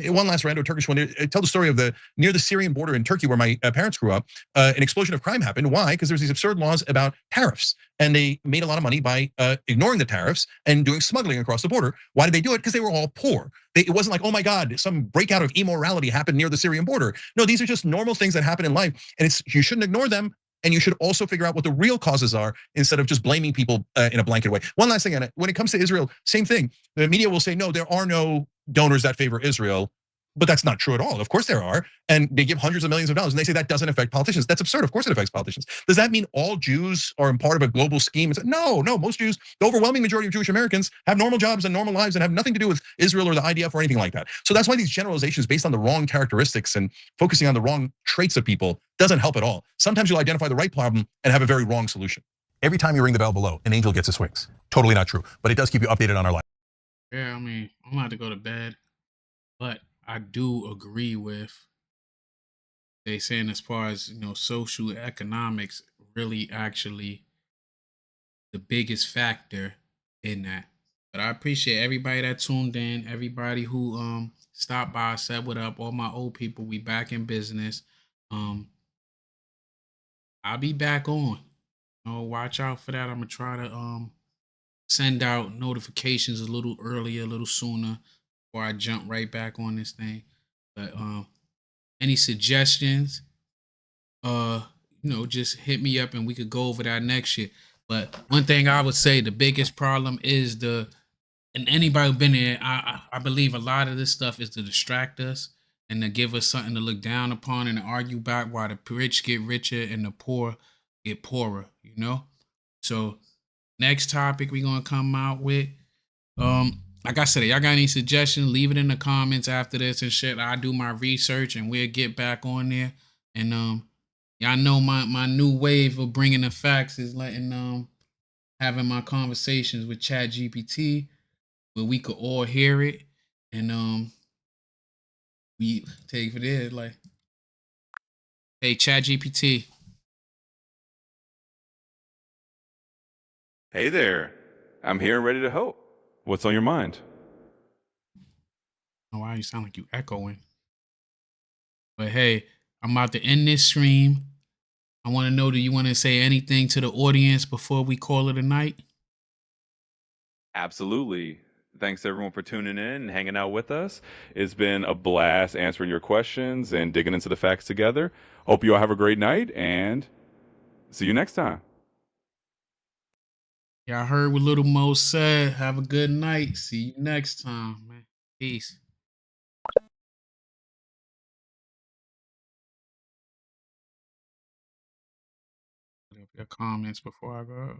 Speaker 16: one last random Turkish one. Tell the story of near the Syrian border in Turkey where my parents grew up. An explosion of crime happened. Why? Because there's these absurd laws about tariffs, and they made a lot of money by ignoring the tariffs and doing smuggling across the border. Why did they do it? Because they were all poor. It wasn't like, oh my God, some breakout of immorality happened near the Syrian border. No, these are just normal things that happen in life, and you shouldn't ignore them. And you should also figure out what the real causes are instead of just blaming people in a blanket way. One last thing on it. When it comes to Israel, same thing. The media will say, no, there are no donors that favor Israel. But that's not true at all. Of course there are. And they give hundreds of millions of dollars, and they say that doesn't affect politicians. That's absurd. Of course it affects politicians. Does that mean all Jews are part of a global scheme? No, most Jews, the overwhelming majority of Jewish Americans have normal jobs and normal lives and have nothing to do with Israel or the IDF or anything like that. So that's why these generalizations based on the wrong characteristics and focusing on the wrong traits of people doesn't help at all. Sometimes you'll identify the right problem and have a very wrong solution.
Speaker 7: Every time you ring the bell below, an angel gets his wings. Totally not true, but it does keep you updated on our life.
Speaker 1: Yeah, I mean, I'm about to go to bed, but I do agree with they saying as far as, social economics really actually the biggest factor in that. But I appreciate everybody that tuned in, everybody who stopped by, said what up, all my old people, we back in business. I'll be back on. Watch out for that. I'm gonna try to send out notifications a little earlier, a little sooner before I jump right back on this thing. But any suggestions, just hit me up and we could go over that next year. But one thing I would say, the biggest problem is and anybody who been there, I believe a lot of this stuff is to distract us and to give us something to look down upon and to argue back while the rich get richer and the poor get poorer, So next topic we're gonna come out with, like I said, y'all got any suggestions, leave it in the comments after this and shit. I do my research and we'll get back on there. And y'all know my new wave of bringing the facts is having my conversations with ChatGPT where we could all hear it and we take it there like, hey ChatGPT.
Speaker 12: Hey there, I'm here and ready to help. What's on your mind?
Speaker 1: Oh wow, you sound like you echoing. But hey, I'm about to end this stream. I want to know, do you want to say anything to the audience before we call it a night?
Speaker 12: Absolutely. Thanks everyone for tuning in and hanging out with us. It's been a blast answering your questions and digging into the facts together. Hope you all have a great night and see you next time.
Speaker 1: Y'all heard what Little Mo said. Have a good night. See you next time, man. Peace. Put up your comments before I go.